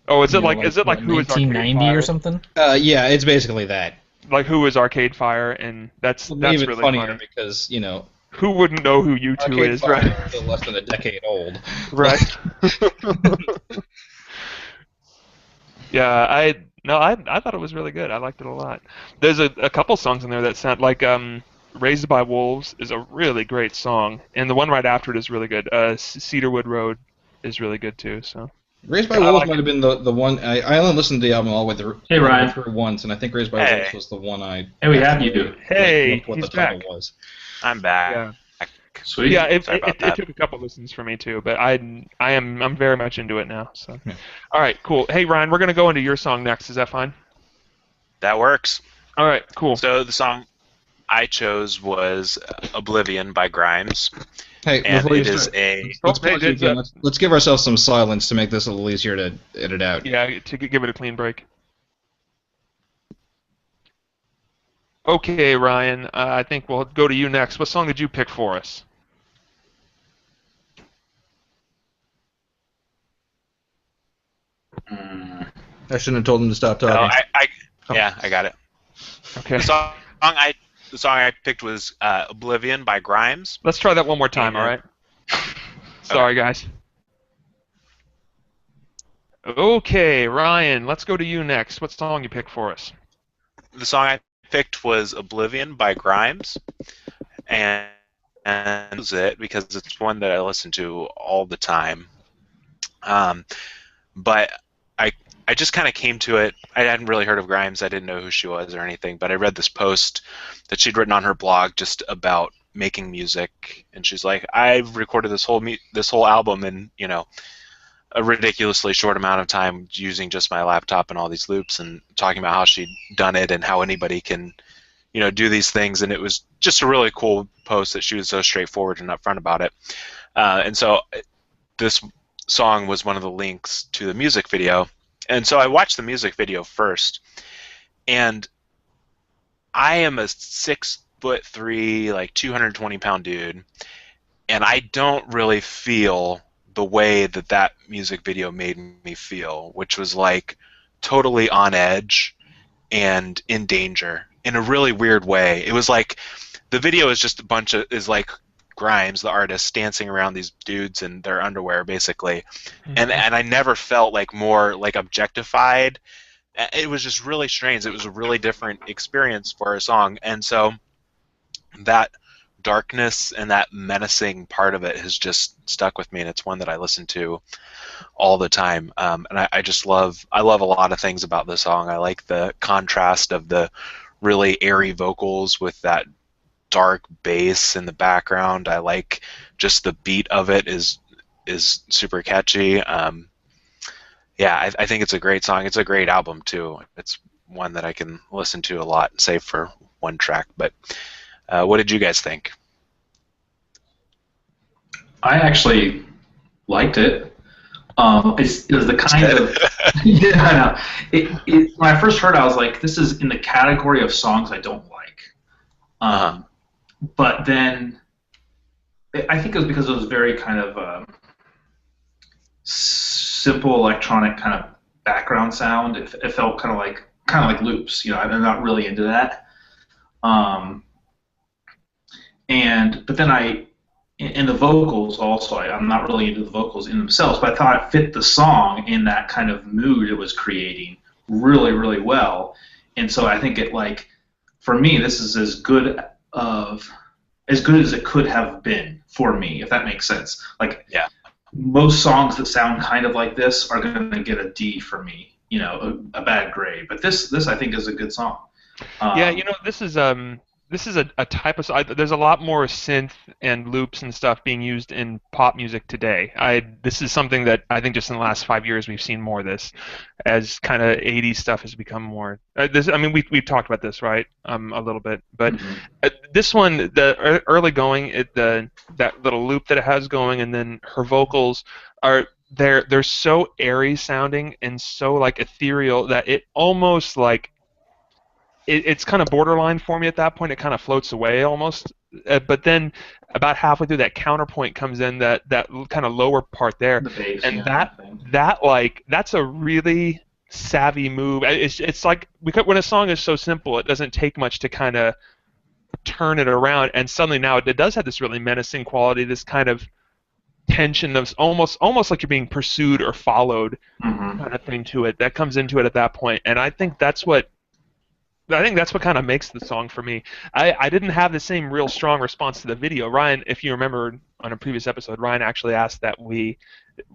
Oh, is it like who is 1990 or something? Yeah, it's basically that. Like who is Arcade Fire, and that's really funnier funny because who wouldn't know who U2 Arcade is, Fire right? is still less than a decade old. Right. Yeah, I thought it was really good. I liked it a lot. There's a couple songs in there that sound like Raised by Wolves is a really great song, and the one right after it is really good. Cedarwood Road is really good too. So Raised by Wolves might have been the one. I only listened to the album all the way through. Hey, Ryan. Through once, and I think Raised by Wolves was the one I. Hey, we have you. Hey, what he's the title back. was. I'm back. Yeah. Sweet. Yeah, it that. took a couple listens for me too, but I'm very much into it now. So, Yeah. All right, cool. Hey Ryan, we're gonna go into your song next. Is that fine? That works. All right, cool. So the song I chose was Oblivion by Grimes. Hey, and before you it is start, a. let's give ourselves some silence to make this a little easier to edit out. Yeah, to give it a clean break. Okay, Ryan, I think we'll go to you next. What song did you pick for us? I shouldn't have told him to stop talking. Yeah, I got it. Okay. The song I picked was Oblivion by Grimes. Let's try that one more time, all right? Sorry, guys. Okay, Ryan, let's go to you next. What song you picked for us? The song I picked was Oblivion by Grimes, and use it because it's one that I listen to all the time. But I just kind of came to it. I hadn't really heard of Grimes. I didn't know who she was or anything, but I read this post that she'd written on her blog just about making music, and she's like, I've recorded this whole album in a ridiculously short amount of time using just my laptop and all these loops, and talking about how she'd done it and how anybody can do these things. And it was just a really cool post that she was so straightforward and upfront about it. And so this song was one of the links to the music video. And so I watched the music video first, and I am a 6'3", like 220-pound dude, and I don't really feel the way that music video made me feel, which was like totally on edge and in danger in a really weird way. It was like the video is just is like Grimes, the artist, dancing around these dudes in their underwear, basically, and I never felt like more like objectified. It was just really strange. It was a really different experience for a song, and so that darkness and that menacing part of it has just stuck with me, and it's one that I listen to all the time. And I love a lot of things about this song. I like the contrast of the really airy vocals with that dark bass in the background. I like just the beat of it is super catchy. Yeah, I think it's a great song. It's a great album too. It's one that I can listen to a lot, save for one track. But what did you guys think? I actually liked it. It was the kind of yeah, I know. When I first heard it, I was like, this is in the category of songs I don't like. But then I think it was because it was very kind of simple electronic kind of background sound. It felt kind of like loops. You know, I'm not really into that. But then in the vocals also, I'm not really into the vocals in themselves, but I thought it fit the song in that kind of mood it was creating really, really well. And so I think it, like, for me, this is as good as it could have been for me, if that makes sense. Like, Yeah. most songs that sound kind of like this are going to get a D for me, you know, a bad grade. But this I think is a good song. Yeah, you know, this is a type of there's a lot more synth and loops and stuff being used in pop music today. This is something that I think just in the last 5 years we've seen more of this, as kind of 80s stuff has become more. I mean, we've talked about this, right? A little bit, but this one, the early going, that little loop that it has going, and then her vocals are. They're so airy sounding and so like ethereal that it almost like it's kind of borderline for me at that point. It kind of floats away almost. But then about halfway through, that counterpoint comes in, that kind of lower part there, The bass, and yeah, that's a really savvy move. It's like when a song is so simple, it doesn't take much to kind of turn it around, and suddenly now it does have this really menacing quality, this kind of tension of almost like you're being pursued or followed kind of thing to it that comes into it at that point. And I think that's what kind of makes the song for me. I didn't have the same real strong response to the video. Ryan, if you remember on a previous episode, Ryan actually asked that we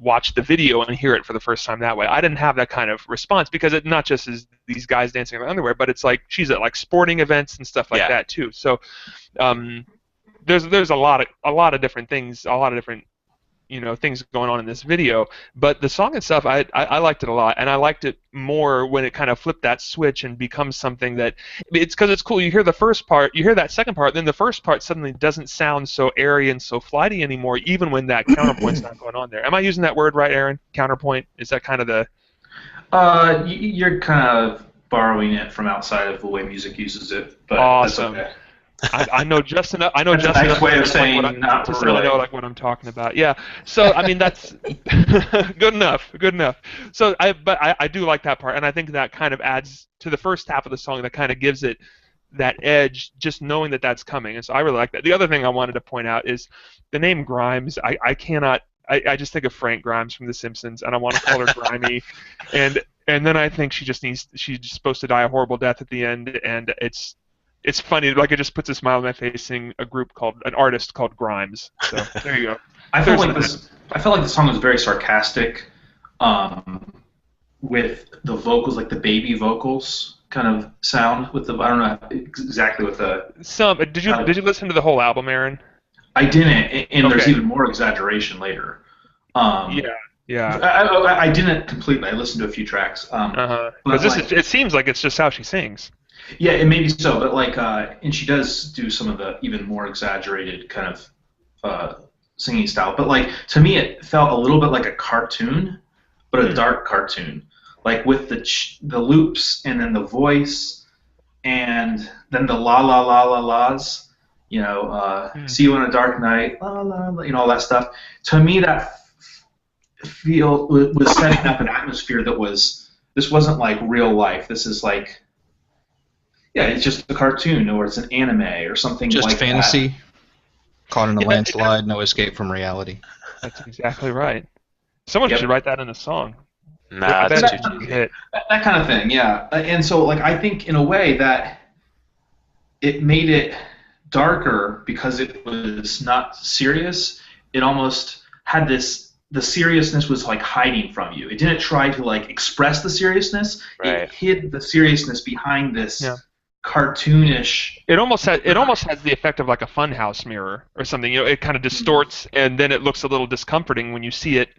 watch the video and hear it for the first time that way. I didn't have that kind of response because it not just is these guys dancing in their underwear, but it's like she's at like sporting events and stuff like that too. So there's a lot of different things, a lot of different things going on in this video, but the song itself, I liked it a lot, and I liked it more when it kind of flipped that switch and becomes something that it's because it's cool. You hear the first part, you hear that second part, then the first part suddenly doesn't sound so airy and so flighty anymore, even when that counterpoint's not going on there. Am I using that word right, Aaron? Counterpoint? Is that kind of the? You're kind of borrowing it from outside of the way music uses it, but awesome. That's okay. I know just enough. I know that's just a nice enough way of saying not to really. know like what I'm talking about. Yeah. So I mean that's good enough. Good enough. So I do like that part, and I think that kind of adds to the first half of the song. That kind of gives it that edge, just knowing that that's coming. And so I really like that. The other thing I wanted to point out is the name Grimes. I cannot. I just think of Frank Grimes from The Simpsons, and I want to call her Grimy, and then I think she's just supposed to die a horrible death at the end, and it's funny, like it just puts a smile on my face seeing an artist called Grimes. So there you go. I felt like the song was very sarcastic, with the vocals, like the baby vocals kind of sound with the, I don't know exactly what the. Did you listen to the whole album, Aaron? I didn't, and there's even more exaggeration later. Yeah. I didn't completely. I listened to a few tracks. Because it seems like it's just how she sings. Yeah, it may be so, but like, and she does do some of the even more exaggerated kind of singing style. But like, to me, it felt a little bit like a cartoon, but a dark cartoon, like with the loops and then the voice, and then the la la la la la's. See you on a dark night, la la la, all that stuff. To me, that was setting up an atmosphere that this wasn't like real life. This is like. Yeah, it's just a cartoon, or it's an anime, or something just like fantasy. that. Caught in a landslide, no escape from reality. That's exactly right. Someone should write that in a song. Nah, that's too cheesy. That kind of thing, yeah. And so, like, I think in a way that it made it darker because it was not serious. It almost had the seriousness was like hiding from you. It didn't try to like express the seriousness. Right. It hid the seriousness behind this. Yeah. Cartoonish. It almost has the effect of like a funhouse mirror or something. It kind of distorts, and then it looks a little discomforting when you see it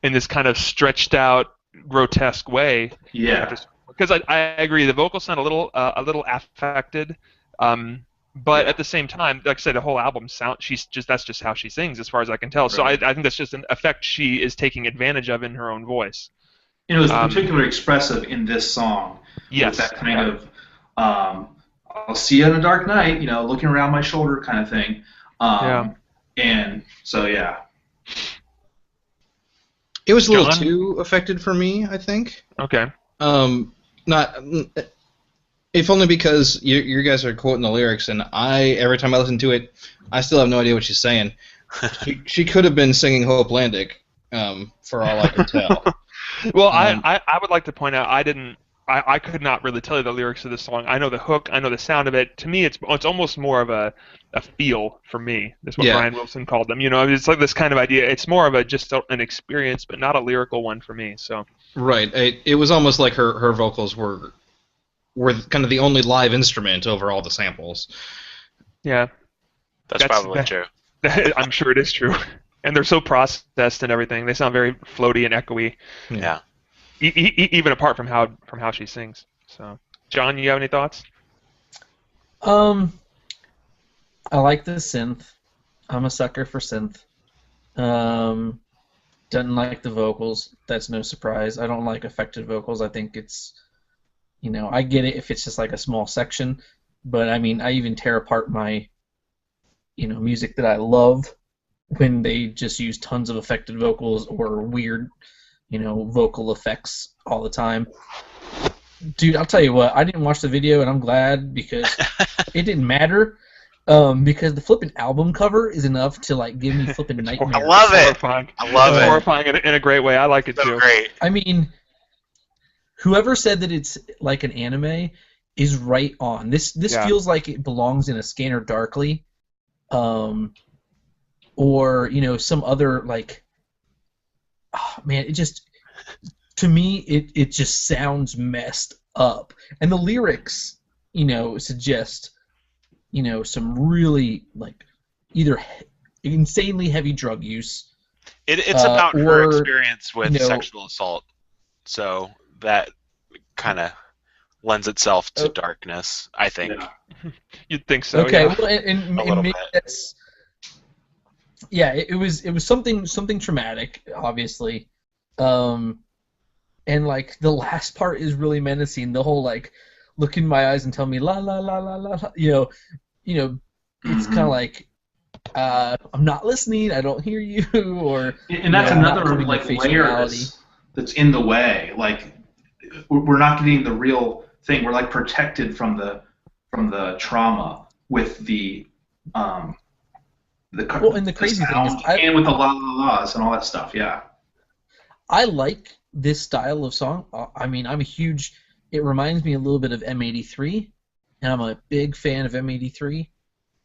in this kind of stretched out, grotesque way. Yeah. Because I agree, the vocals sound a little affected, but at the same time, like I said, the whole album that's just how she sings, as far as I can tell. Right. So I think that's just an effect she is taking advantage of in her own voice. And it was particularly expressive in this song. Yes. With that kind of. I'll see you on a dark night, looking around my shoulder kind of thing. And so yeah. It was a little John? too affected for me, I think. Okay. Not if only because you guys are quoting the lyrics, and every time I listen to it, I still have no idea what she's saying. She could have been singing Hope Landic, for all I can tell. Well, I would like to point out I could not really tell you the lyrics of this song. I know the hook, I know the sound of it. To me, it's almost more of a feel for me. That's what Brian Wilson called them. You know, it's like this kind of idea. It's more of an experience, but not a lyrical one for me. So. Right. It was almost like her vocals were kind of the only live instrument over all the samples. Yeah. That's probably true. I'm sure it is true. And they're so processed and everything. They sound very floaty and echoey. Yeah. Even apart from how she sings. So, John, you have any thoughts? I like the synth. I'm a sucker for synth. Doesn't like the vocals. That's no surprise. I don't like affected vocals. I think it's, I get it if it's just like a small section, but I mean, I even tear apart my, music that I love when they just use tons of affected vocals or weird, vocal effects all the time. Dude, I'll tell you what, I didn't watch the video, and I'm glad because it didn't matter. Because the flipping album cover is enough to like give me flipping nightmares. I love it. Horrifying. I love it. Horrifying in a great way. I like it So too. great. I mean, whoever said that it's like an anime is right on. This feels like it belongs in a Scanner Darkly, or some other like. Oh, man, it just to me it just sounds messed up, and the lyrics suggest some really like either insanely heavy drug use. It's about her experience with sexual assault, so that kind of lends itself to darkness, I think. Yeah. You'd think so. Okay, Yeah. well, and maybe that's it was something traumatic, obviously, and like the last part is really menacing. The whole like look in my eyes and tell me la la la la la, it's kind of like I'm not listening, I don't hear you, or and that's another like layer that's in the way. Like we're not getting the real thing. We're like protected from the trauma with the and the crazy thing is, and with the la la la's and all that stuff. Yeah, I like this style of song. I mean, it reminds me a little bit of M83, and I'm a big fan of M83,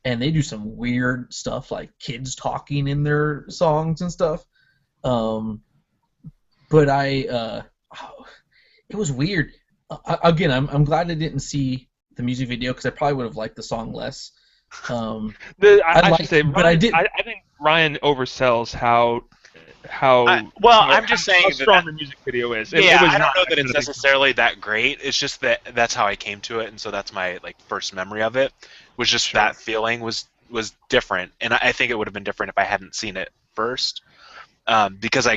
and they do some weird stuff like kids talking in their songs and stuff. But it was weird. Again, I'm glad I didn't see the music video because I probably would have liked the song less. I should say, I think Ryan oversells how I'm just saying how strong the music video is. I don't know that it's necessarily that great. It's just that that's how I came to it, and so that's my like first memory of it. Was just that feeling was different, and I think it would have been different if I hadn't seen it first, because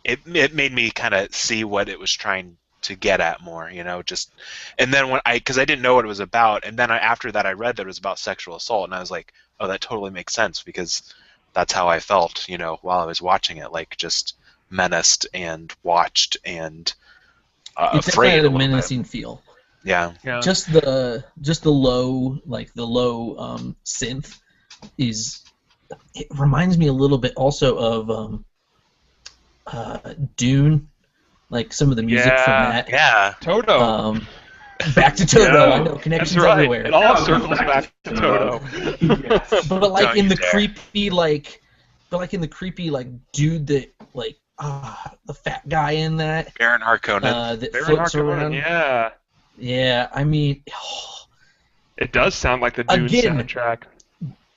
it made me kind of see what it was trying to get at more, and then because I didn't know what it was about, and then after that I read that it was about sexual assault, and I was like, oh, that totally makes sense because that's how I felt, while I was watching it, like just menaced and watched and afraid. It's a menacing feel. Yeah. Just the low synth it reminds me a little bit also of Dune, like some of the music from that. Yeah. Toto. Back to Toto. I know connections That's right. everywhere. It all circles back to Toto. But like in the creepy dude that like the fat guy in that. Baron Harkonnen. That floats around. Yeah. Yeah, I mean, it does sound like the Dune soundtrack.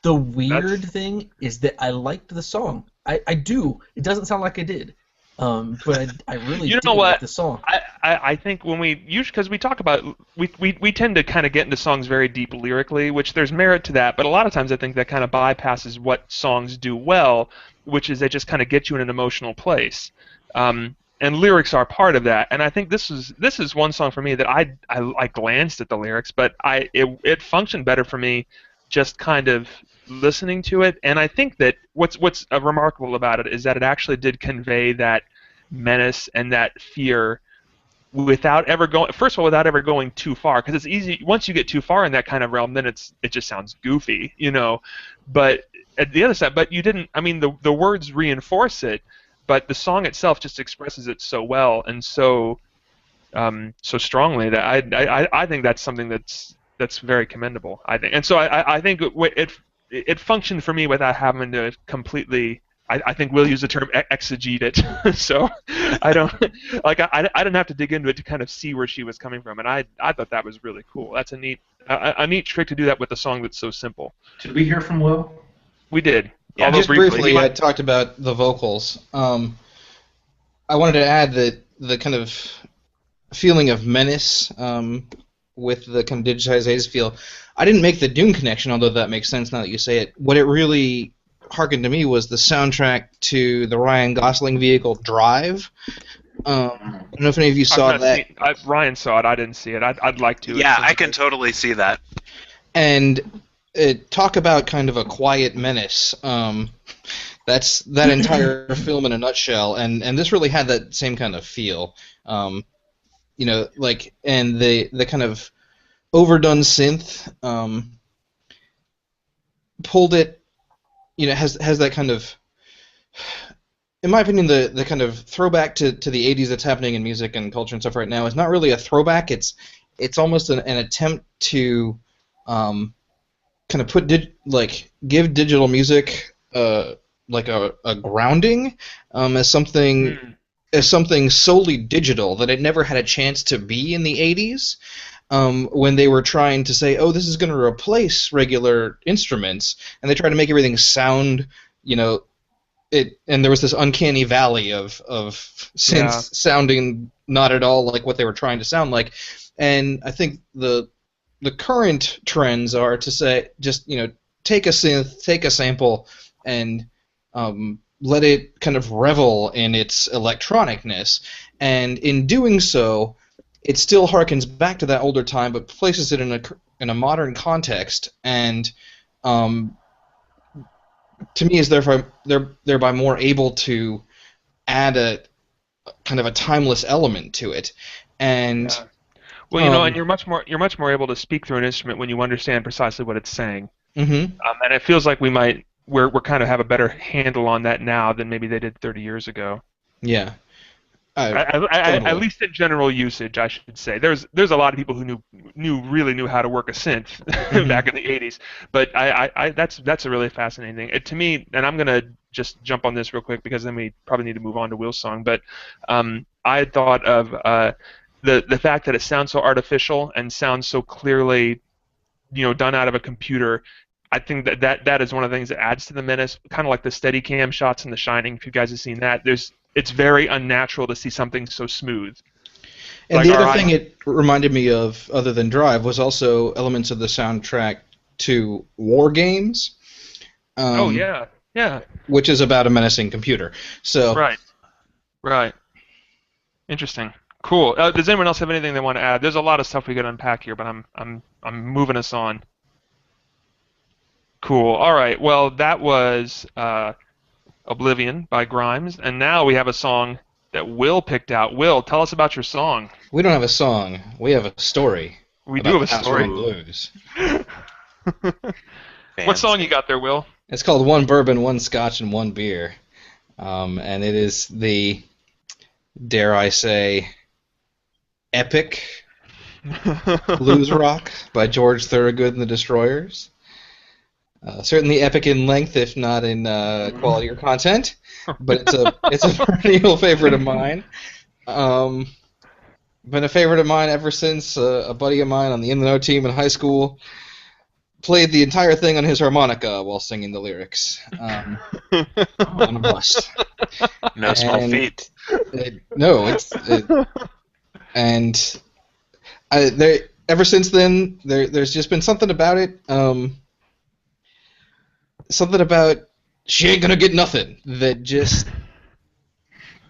The weird thing is that I liked the song. I do. It doesn't sound like I did. But I really did like the song. I think when because we talk about we tend to kind of get into songs very deep lyrically, which there's merit to that, but a lot of times I think that kind of bypasses what songs do well, which is they just kind of get you in an emotional place. And lyrics are part of that, and I think this is one song for me that I glanced at the lyrics, but it functioned better for me, just kind of listening to it, and I think that what's remarkable about it is that it actually did convey that menace and that fear without ever going. First of all, without ever going too far, because it's easy once you get too far in that kind of realm, then it just sounds goofy, you know. But at the other side, but you didn't. I mean, the words reinforce it, but the song itself just expresses it so well and so strongly that I think that's something that's very commendable. I think, and so I think it functioned for me without having to completely. I think we'll use the term exegete it. So I don't I didn't have to dig into it to kind of see where she was coming from, and I thought that was really cool. That's a neat trick to do that with a song that's so simple. Did we hear from Will? We did. Yeah, just briefly, I talked about the vocals. I wanted to add that the kind of feeling of menace with the kind of digitized 80s feel. I didn't make the Dune connection, although that makes sense now that you say it. What it really harkened to me was the soundtrack to the Ryan Gosling vehicle Drive. I don't know if any of you saw that. Ryan saw it. I didn't see it. I'd like to. Yeah, I can totally see that. And talk about kind of a quiet menace. That's that entire film in a nutshell, and this really had that same kind of feel. You know, like, and the kind of overdone synth pulled it. You know, has that kind of, in my opinion, the kind of throwback to the 80s that's happening in music and culture and stuff right now is not really a throwback. It's almost an attempt to kind of give digital music like a grounding as something solely digital that it never had a chance to be in the 80s. When they were trying to say, oh, this is going to replace regular instruments, and they tried to make everything sound, you know, and there was this uncanny valley of synths sounding not at all like what they were trying to sound like. And I think the current trends are to say, just, you know, take a synth, take a sample, and let it kind of revel in its electronicness, and in doing so, it still harkens back to that older time, but places it in a modern context, and to me is thereby more able to add a kind of a timeless element to it. And well, you know, and you're much more able to speak through an instrument when you understand precisely what it's saying. Mm-hmm. And it feels like we're kind of have a better handle on that now than maybe they did 30 years ago. Yeah. At least in general usage, I should say. There's a lot of people who really knew how to work a synth back in the 80s, but that's a really fascinating thing. To me, and I'm gonna just jump on this real quick because then we probably need to move on to Will's song. But I thought of the fact that it sounds so artificial and sounds so clearly, you know, done out of a computer. I think that is one of the things that adds to the menace, kind of like the Steadicam shots in The Shining. If you guys have seen that, it's very unnatural to see something so smooth. And like the other thing it reminded me of, other than Drive, was also elements of the soundtrack to War Games. Oh yeah, yeah. Which is about a menacing computer. So right. Interesting. Cool. Does anyone else have anything they want to add? There's a lot of stuff we could unpack here, but I'm moving us on. Cool. All right. Well, that was Oblivion by Grimes, and now we have a song that Will picked out. Will, tell us about your song. We don't have a song. We have a story. We do have a story. Blues. What song you got there, Will? It's called One Bourbon, One Scotch, and One Beer. And it is the, dare I say, epic blues rock by George Thorogood and the Destroyers. Certainly epic in length, if not in quality or content, but it's a perennial favorite of mine. Been a favorite of mine ever since a buddy of mine on the In the Know team in high school played the entire thing on his harmonica while singing the lyrics on a bus. No small feat. Ever since then, there's just been something about it. Something about she ain't gonna get nothing that just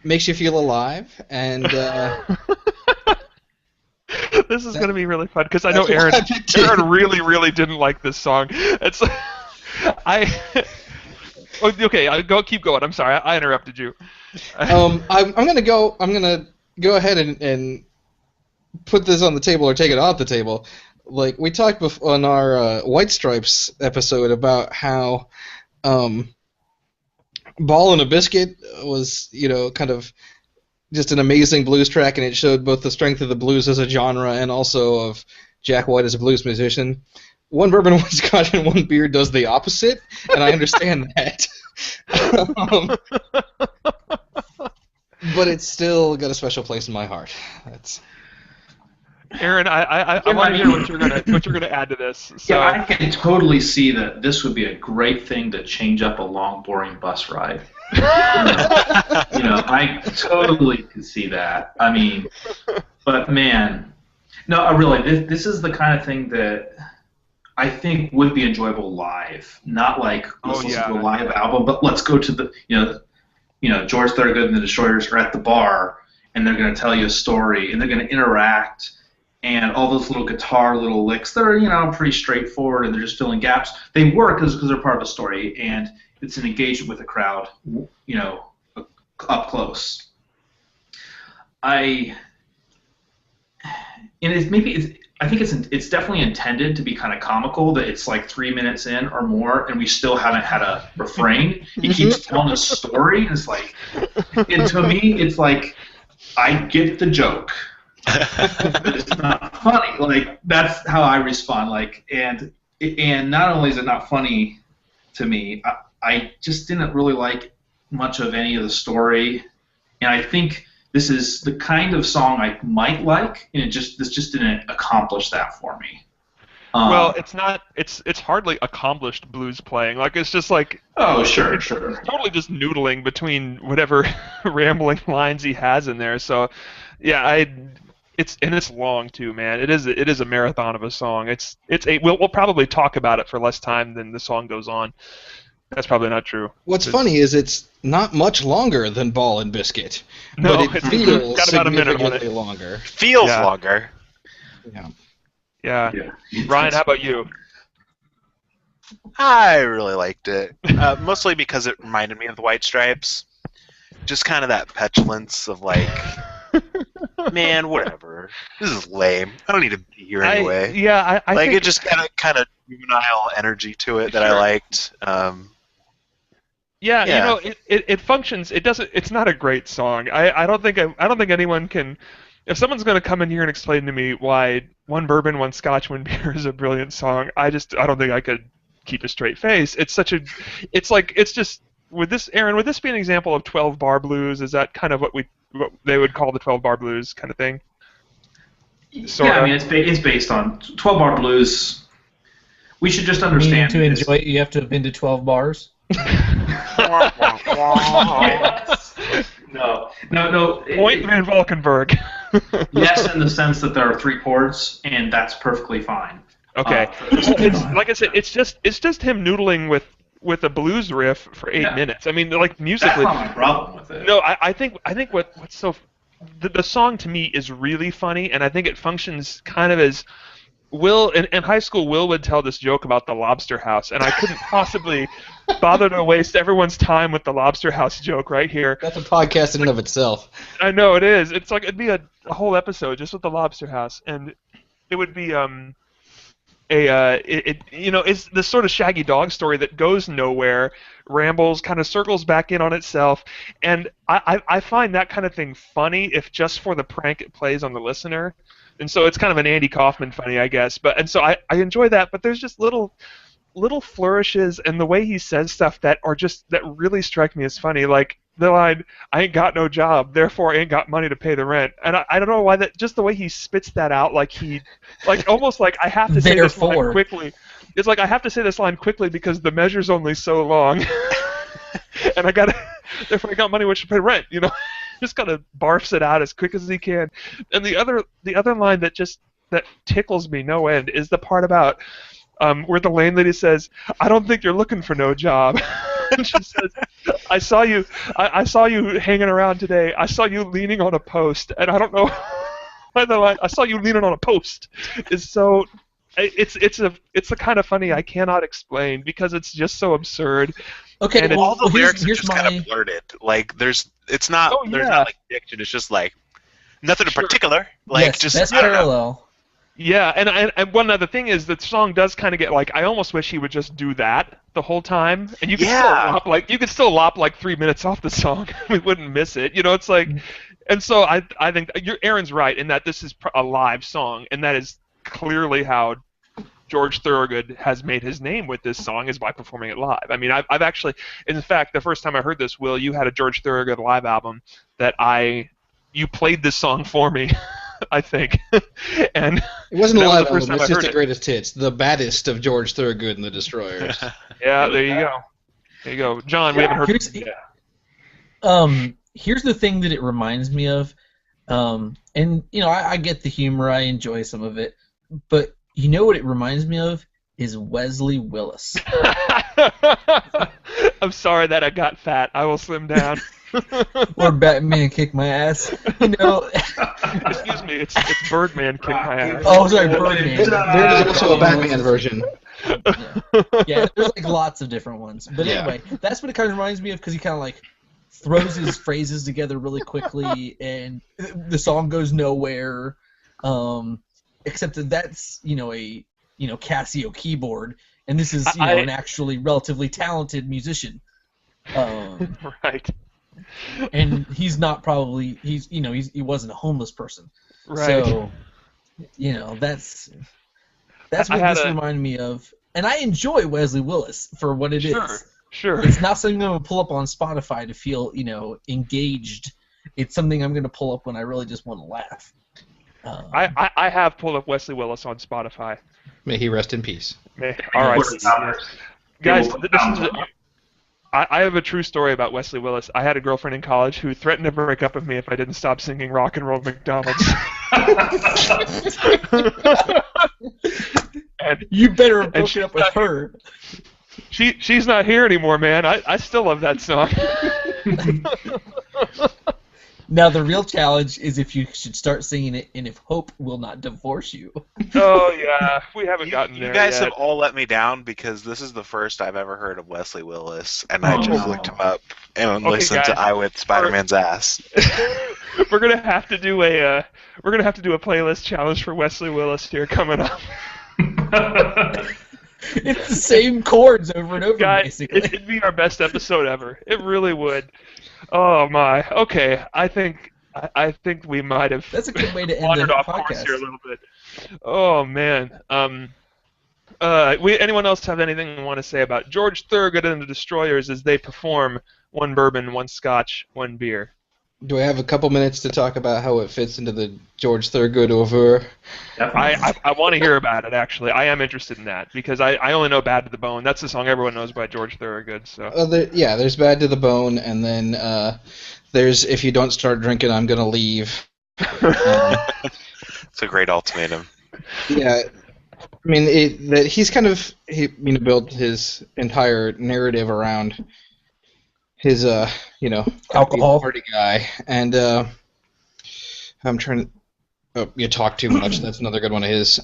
makes you feel alive, and this is gonna be really fun because I know Aaron really didn't like this song. Okay, keep going. I'm sorry, I interrupted you. I'm gonna go ahead and put this on the table or take it off the table. Like we talked on our White Stripes episode about how Ball and a Biscuit was, kind of just an amazing blues track, and it showed both the strength of the blues as a genre and also of Jack White as a blues musician. One bourbon, one scotch, and one beer does the opposite, and I understand that. But it's still got a special place in my heart. That's. Aaron, I want to hear what you're gonna add to this. So. Yeah, I can totally see that this would be a great thing to change up a long, boring bus ride. I totally could see that. I mean, but man, no, really, this is the kind of thing that I think would be enjoyable live. Not like let's listen to a live album, but let's go to the George Thorogood and the Destroyers are at the bar, and they're going to tell you a story, and they're going to interact. And all those little guitar little licks that are, pretty straightforward, and they're just filling gaps. They work because they're part of a story, and it's an engagement with the crowd, up close. I think it's definitely intended to be kind of comical. That it's like 3 minutes in or more, and we still haven't had a refrain. He keeps telling a story, and it's like, and to me, it's like, I get the joke. But it's not funny. Like that's how I respond. Like and not only is it not funny to me, I just didn't really like much of any of the story, and I think this is the kind of song I might like, and this just didn't accomplish that for me. Well, it's not. It's hardly accomplished blues playing. Like it's just like. Oh, sure. It's totally just noodling between whatever rambling lines he has in there. So, yeah, it's long too, man. It is a marathon of a song. We'll probably talk about it for less time than the song goes on. That's probably not true. What's funny is it's not much longer than Ball and Biscuit, no, but it feels got about a minute significantly longer. Feels longer. Yeah. Ryan, how about you? I really liked it, mostly because it reminded me of the White Stripes. Just kind of that petulance of like. Man, whatever. This is lame. I don't need to be here anyway. I like think it just kind of juvenile energy to it that I liked. It functions. It's not a great song. I don't think anyone can. If someone's going to come in here and explain to me why One Bourbon, One Scotch, One Beer is a brilliant song, I don't think I could keep a straight face. It's just. Would this be an example of 12-bar blues? Is that kind of what they would call the 12-bar blues kind of thing? I mean, it's based on 12-bar blues. We should just understand. To enjoy it, you have to have been to 12 bars. No. Point Van Valkenburg. Yes, in the sense that there are 3 chords, and that's perfectly fine. Okay. Like I said, it's just him noodling with a blues riff for 8 minutes. I mean, like musically. That's not my problem with it. No, I think what's so the song to me is really funny, and I think it functions kind of as Will in high school. Will would tell this joke about the Lobster House, and I couldn't possibly bother to waste everyone's time with the Lobster House joke right here. That's a podcast in and of itself. I know it is. It's like it'd be a whole episode just with the Lobster House, and it would be it's this sort of Shaggy Dog story that goes nowhere, rambles, kind of circles back in on itself, and I find that kind of thing funny if just for the prank it plays on the listener, and so it's kind of an Andy Kaufman funny, I guess. And so I enjoy that, but there's just little flourishes and the way he says stuff that really strike me as funny, like the line, "I ain't got no job, therefore I ain't got money to pay the rent." And I don't know why just the way he spits that out, almost like I have to say this line quickly. It's like I have to say this line quickly because the measure's only so long, and therefore I got money which to pay rent. Just kind of barfs it out as quick as he can. And the other line that tickles me no end is the part about where the landlady says, "I don't think you're looking for no job." And she says, I saw you hanging around today. I saw you leaning on a post, and I don't know why the line, "I saw you leaning on a post," is so it's a kind of funny I cannot explain because it's just so absurd. Okay, And all the lyrics are here's just kind of blurted. Like there's not like diction. It's just like nothing in particular. Like yes, just that's I don't know. Yeah, parallel. and one other thing is the song does kind of get like I almost wish he would just do that the whole time, and you could still lop like 3 minutes off the song. We wouldn't miss it. You know, it's like, and so I think Aaron's right in that this is a live song, and that is clearly how George Thorogood has made his name with this song is by performing it live. I mean, I've actually, in fact, the first time I heard this, Will, you had a George Thorogood live album that you played this song for me. I think, and it wasn't a live album. It's just the greatest hits, the baddest of George Thorogood and the Destroyers. Yeah, there you go. There you go, John. We haven't heard. Here's the thing that it reminds me of, and you know, I get the humor, I enjoy some of it, but you know what it reminds me of is Wesley Willis. I'm sorry that I got fat. I will slim down. Or Batman kick my ass. You know. Excuse me, it's Birdman kick my ass. Oh, sorry, Birdman. There's also a Batman version. Yeah, there's like lots of different ones. But anyway, that's what it kind of reminds me of because he kind of like throws his phrases together really quickly, and the song goes nowhere. Except that that's a Casio keyboard, and this is an actually relatively talented musician. Right. And he's not probably he wasn't a homeless person. Right. So that's what this reminded me of. And I enjoy Wesley Willis for what it is. Sure. It's not something I'm going to pull up on Spotify to feel, engaged. It's something I'm going to pull up when I really just want to laugh. I have pulled up Wesley Willis on Spotify. May he rest in peace. All right. Guys, I have a true story about Wesley Willis. I had a girlfriend in college who threatened to break up with me if I didn't stop singing Rock and Roll McDonald's. And you better have broken up with her. She's not here anymore, man. I still love that song. Now the real challenge is if you should start singing it, and if Hope will not divorce you. Oh yeah, we haven't gotten there. You guys yet. have all let me down because this is the first I've ever heard of Wesley Willis, and I just looked him up and listened to "I Whipped Spider-Man's Ass." We're gonna have to do a playlist challenge for Wesley Willis here coming up. It's the same chords over and over, Guys, basically. It'd be our best episode ever. It really would. Oh my. Okay, I think we might have. That's a good way to end wandered the off podcast course here a little bit. Oh man. Anyone else have anything they want to say about George Thorogood and the Destroyers as they perform one bourbon, one scotch, one beer? Do I have a couple minutes to talk about how it fits into the George Thorogood oeuvre? I want to hear about it, actually. I am interested in that, because I only know Bad to the Bone. That's the song everyone knows by George Thorogood. So. There's Bad to the Bone, and then there's If You Don't Start Drinking, I'm Gonna Leave. It's a great ultimatum. Yeah. I mean, he's kind of built his entire narrative around his alcohol party guy, and I'm trying to. Oh, you talk too much. That's another good one of his.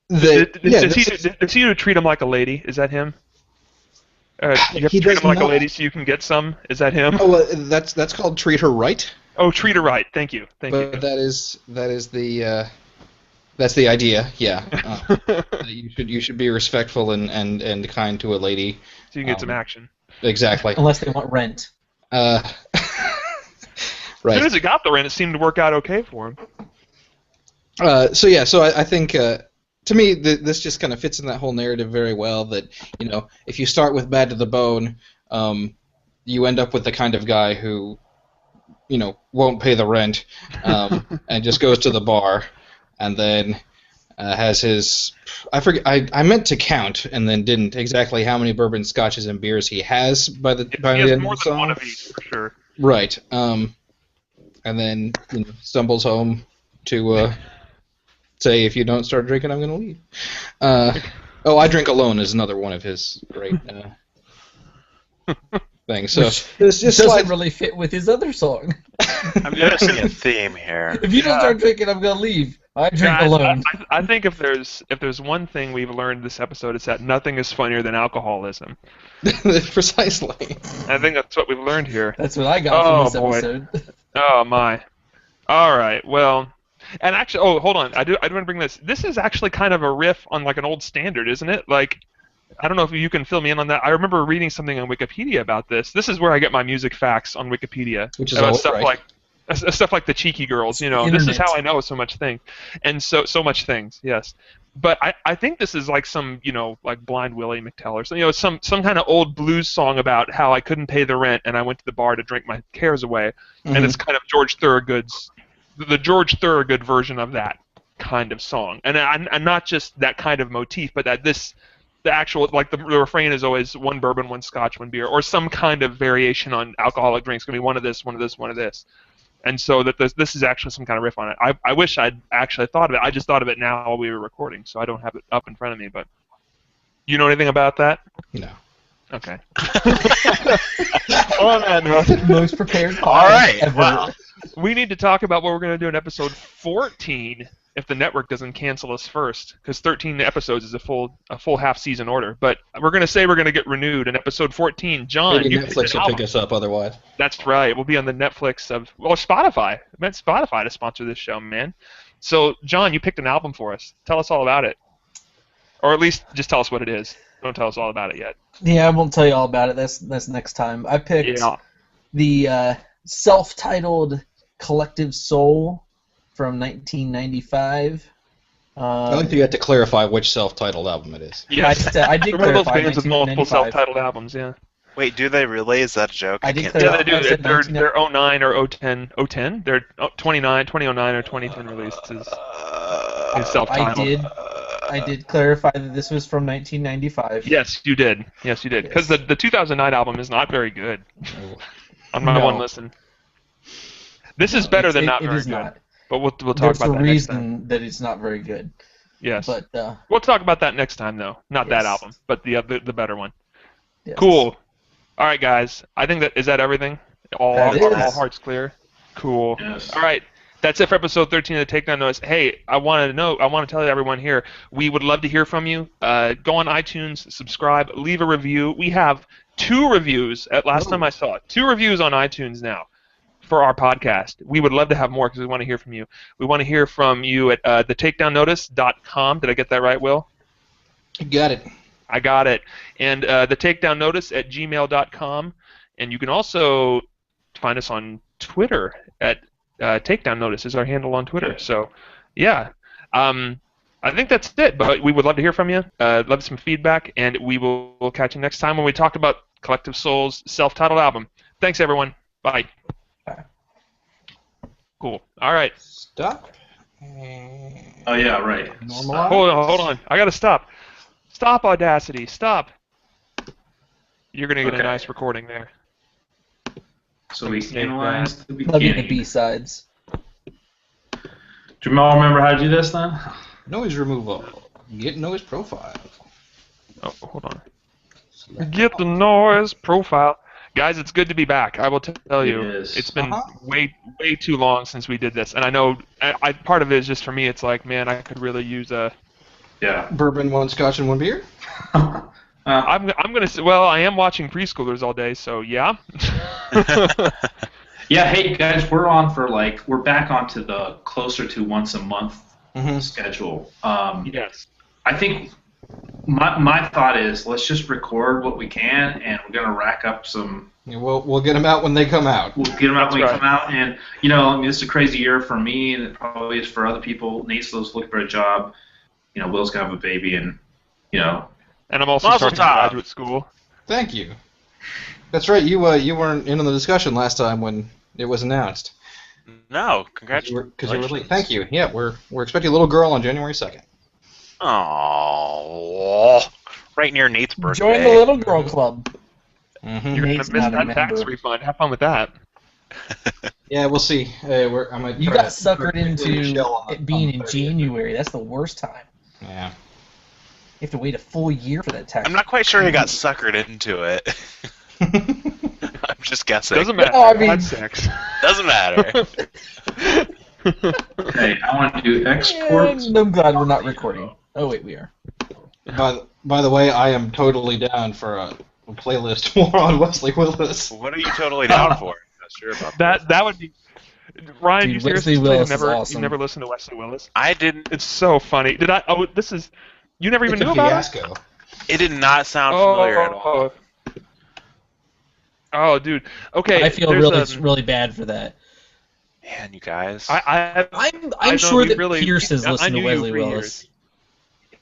Does he treat him like a lady? Is that him? You have to treat him like a lady so you can get some. Is that him? Oh, that's called Treat Her Right. Oh, Treat Her Right. Thank you. But that is the. That's the idea, yeah. You should be respectful and kind to a lady. So you can get some action. Exactly. Unless they want rent. Right. As soon as he got the rent, it seemed to work out okay for him. So I think to me this just kind of fits in that whole narrative very well. That if you start with Bad to the Bone, you end up with the kind of guy who won't pay the rent and just goes to the bar. And then has his... I forget. I meant to count and then didn't exactly how many bourbon, scotches, and beers he has by the end of the song. More than one of each, for sure. Right. And then stumbles home to say, if you don't start drinking, I'm going to leave. I Drink Alone is another one of his great things. So this just doesn't really fit with his other song. I'm noticing a theme here. If you don't start drinking, I'm going to leave. I drink Guys, alone. I think if there's one thing we've learned this episode, it's that nothing is funnier than alcoholism. Precisely. I think that's what we've learned here. That's what I got from this boy. episode. Oh my. All right. Well, and actually, hold on. I do want to bring this. This is actually kind of a riff on like an old standard, isn't it? Like, I don't know if you can fill me in on that. I remember reading something on Wikipedia about this. This is where I get my music facts on Wikipedia. Which is about always stuff right. like stuff like the Cheeky Girls. You know, this is Internet. how I know so much things, and so much things. Yes. But I think this is like some, like Blind Willie McTell or something, some kind of old blues song about how I couldn't pay the rent and I went to the bar to drink my cares away, and it's kind of George Thorogood's, the George Thorogood version of that kind of song, and not just that kind of motif, but that the actual, like the refrain is always one bourbon, one scotch, one beer, or some kind of variation on alcoholic drinks. It's gonna be one of this, one of this, one of this. And so that this is actually some kind of riff on it. I wish I'd actually thought of it. I just thought of it now while we were recording, so I don't have it up in front of me. But you know anything about that? No. Okay. On that note, Most prepared All right. ever. Well, we need to talk about what we're going to do in episode 14 if the network doesn't cancel us first, because 13 episodes is a full half season order. But we're going to say we're going to get renewed in episode 14. John, Maybe you picked Netflix an will pick album. us up otherwise. That's right. We'll be on the Netflix of Spotify. I meant Spotify to sponsor this show, man. So, John, you picked an album for us. Tell us all about it, or at least just tell us what it is. Don't tell us all about it yet. Yeah, I won't tell you all about it. That's next time. I picked the self-titled Collective Soul from 1995. I like that you had to clarify which self-titled album it is. Yes. I did You're one of those clarify bands with multiple 1995. self-titled albums, yeah. wait, do they really? Is that a joke? I did can't clear tell. Yeah, they I do. said They're 19 09 or 010. They're 2009 or 2010 releases. Is self-titled. I did clarify that this was from 1995. Yes, you did. Yes, you did. Because the 2009 album is not very good. On my one listen. This is better than not it very is good. not. But we'll talk There's about a that next time. reason that it's not very good. Yes. But We'll talk about that next time, though. Not that Yes. album, but the better one. yes. Cool. All right, guys. I think is that everything? All That is. hearts clear. Cool. Yes. All right. That's it for episode 13 of the Takedown Notice. Hey, I want to tell everyone here, we would love to hear from you. Go on iTunes, subscribe, leave a review. We have 2 reviews at last time I saw it. 2 reviews on iTunes now for our podcast. We would love to have more because we want to hear from you. We want to hear from you at thetakedownnotice.com. Did I get that right, Will? You got it. I got it. And thetakedownnotice@gmail.com. And you can also find us on Twitter at Takedown Notice is our handle on Twitter. So, yeah. I think that's it, but we would love to hear from you. Love some feedback, and we'll catch you next time when we talk about Collective Soul's self-titled album. Thanks, everyone. Bye. Bye. Cool. All right. Stop. Oh yeah, right. Normalize? Hold on. I gotta stop. Stop, Audacity. Stop. You're gonna get a Okay. nice recording there. So we Save analyze the That'll be the beginning. B-sides. Do you all remember how to do this then? Noise removal. Get noise profile. Oh, hold on. Get the noise profile. Guys, it's good to be back. I will tell you, It is. it's been way too long since we did this, and I know part of it is just for me. It's like, man, I could really use a. Yeah. Bourbon, 1 scotch, and 1 beer. I'm gonna say, well, I am watching preschoolers all day, so yeah. Yeah, hey guys, we're back onto the closer to once a month schedule. Yes. I think my thought is let's just record what we can, and we're gonna rack up some. Yeah, we'll get them out when they come out. We'll get them out when That's we come out, and this is a crazy year for me, and it probably is for other people. Nate's looking for a job. Will's gonna have a baby, and And I'm also Mazel starting tov. graduate school. Thank you. That's right. You weren't in on the discussion last time when it was announced. No, Because you were congratulations. late. Thank you. Yeah, we're expecting a little girl on January 2nd. Oh, right near Nate's birthday. Join the Little Girl Club. Mm-hmm. You're Nate's gonna miss not a that tax member. refund. Have fun with that. Yeah, we'll see. I might You try got to- suckered into Michelle on the- it being on in the 30th. January. That's the worst time. Yeah. You have to wait a full year for that tax. I'm not quite sure he got suckered into it. I'm just guessing. Doesn't matter. No, I mean- Had sex. Doesn't matter. Okay, I want to do export. And I'm glad we're not recording. Oh wait, we are. By the way, I am totally down for a playlist more on Wesley Willis. What are you totally down for? I'm not sure about that would be. Ryan, Dude, you seriously Wesley Willis have is never awesome. you've never listened to Wesley Willis? I didn't. It's so funny. Did I? Oh, this is. You never even It's knew a about it? fiasco. It did not sound familiar at all. Oh, dude. Okay. I feel really bad for that. Man, you guys. I'm sure that Pierce has listened to Wesley Willis.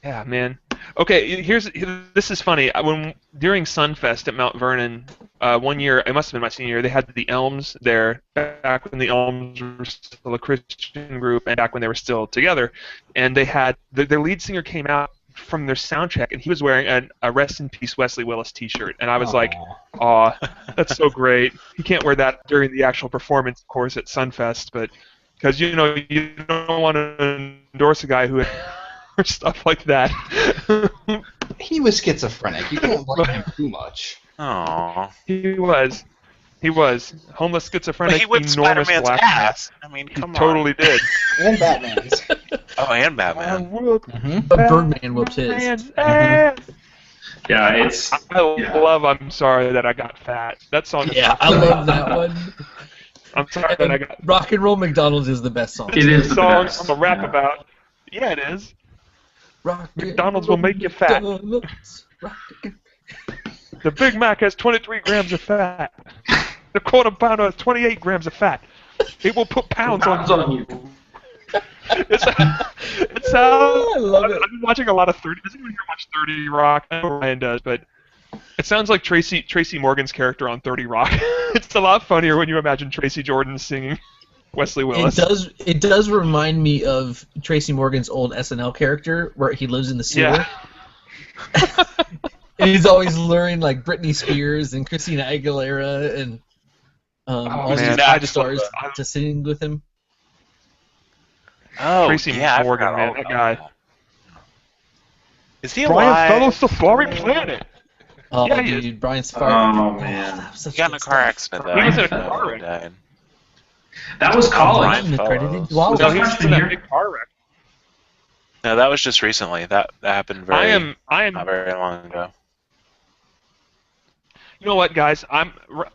Yeah, man. Okay, this is funny. During Sunfest at Mount Vernon, one year, it must have been my senior year, they had the Elms there, back when the Elms were still a Christian group and back when they were still together. And they had, their lead singer came out from their sound check, and he was wearing a Rest in Peace Wesley Willis t-shirt. And I was like, aw, that's so great. He can't wear that during the actual performance, of course, at Sunfest, but because, you don't want to endorse a guy who... or stuff like that. He was schizophrenic. You can't blame him too much. Aww. He was homeless, schizophrenic, But he whipped enormous Spider-Man's black ass. I mean, He come on. totally did. And Batman's. Oh, and Batman. But Birdman whooped his. Batman's ass. Yeah, it's. I love I'm Sorry That I Got Fat. That song is Yeah, I love that one. I'm sorry that I got Rock and Roll McDonald's is the best song. It is the song best. I'm gonna rap Yeah. about. Yeah, it is. Rock McDonald's will make you fat. McDonald's, rock and- The Big Mac has 23 grams of fat. The quarter pounder has 28 grams of fat. It will put pounds on you. It sounds. I love it. I've been watching a lot of 30. Does anyone here watch 30 Rock? I know Ryan does, but it sounds like Tracy Morgan's character on 30 Rock. It's a lot funnier when you imagine Tracy Jordan singing Wesley Willis. It does remind me of Tracy Morgan's old SNL character where he lives in the sewer. Yeah. And he's always luring like Britney Spears and Christina Aguilera and all man, these I pop just stars love to sing with him. Oh, Tracy yeah, Morgan, I forgot man, all that about guy. that. Is he Brian alive? Fellow Safari Planet. Oh, Yeah, he is. dude, Brian Safari. Oh, man. that was such He got in good a car stuff. accident, though. He was in a No, car he wreck. died. That was college. Brian Unaccredited Fellows. duologist. No, he was in freshman that year. big car wreck. No, that was just recently. That happened I am. not very long ago. You know what, guys?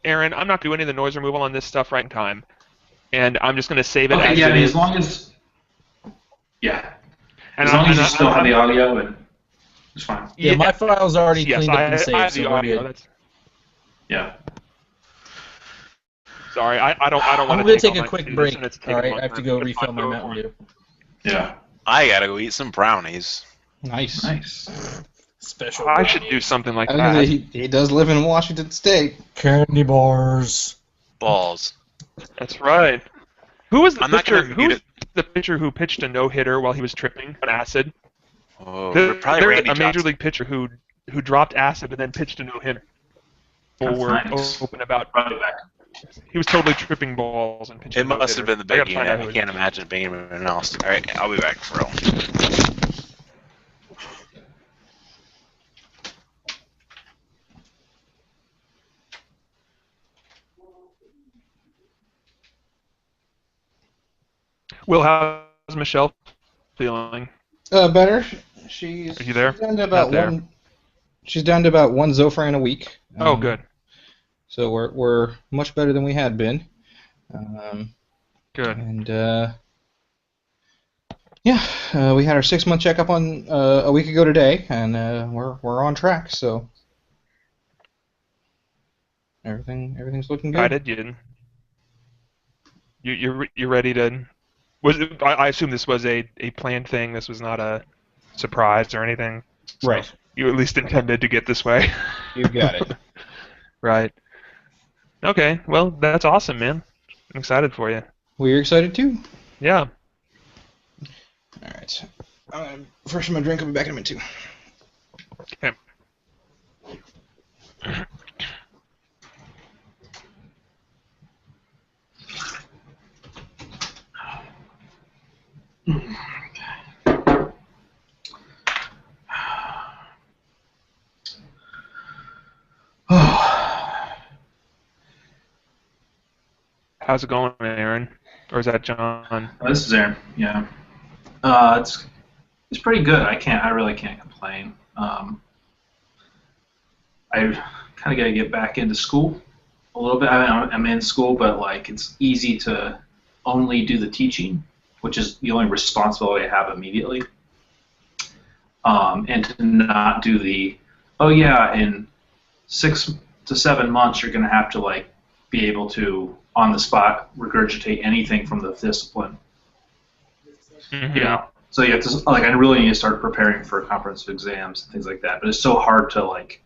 Aaron. I'm not doing any of the noise removal on this stuff right in time, and I'm just gonna save it Okay, as yeah, it as is. long as. Yeah. And As long as you I'm- still have the audio, and it's fine. Yeah, my file's already yes, cleaned up and I saved, have so the we're audio. good. That's, Yeah. sorry, I don't I'm want to gonna take all a my quick food, break. and it's taking All right, long I have to time go to refill find my out Mountain for. Dew. Yeah. I gotta go eat some brownies. Nice. Nice. Special. I should do something like I was gonna that. say, he does live in Washington State. Candy bars. Balls. That's right. Who was the I'm not pitcher? gonna Who eat was the pitcher who pitched a no-hitter while he was tripping on acid? Oh, There's probably Randy a major Johnson. league pitcher who dropped acid and then pitched a no-hitter. That's Or nice. open about. Right back. He was totally tripping balls and pitching. It must have been the I big gotta find out unit. who I it can't imagine being anyone else. All right, I'll be back for real. Will, how's Michelle feeling? Better. She's. Are you there? She's down to about Not there. one. She's down to about one Zofran a week. Oh, good. So we're much better than we had been. Good. And yeah, we had our 6-month checkup on a week ago today, and we're on track. So everything's looking good. Excited? You're ready to? I assume this was a planned thing. This was not a surprise or anything. So Right. You at least intended to get this way. You got it. Right. Okay. Well, that's awesome, man. I'm excited for you. We're excited too. Yeah. All right. First, I'm gonna drink. I'll be back in a minute too. Okay. How's it going, Aaron? Or is that John? This is Aaron. Yeah. It's pretty good. I really can't complain. I kind of got to get back into school a little bit. I'm in school, but like it's easy to only do the teaching, which is the only responsibility I have immediately, and to not do the, oh yeah, in 6 to 7 months you're going to have to like be able to on the spot regurgitate anything from the discipline. Mm-hmm. You know, so you have to like I really need to start preparing for comprehensive exams and things like that. But it's so hard to like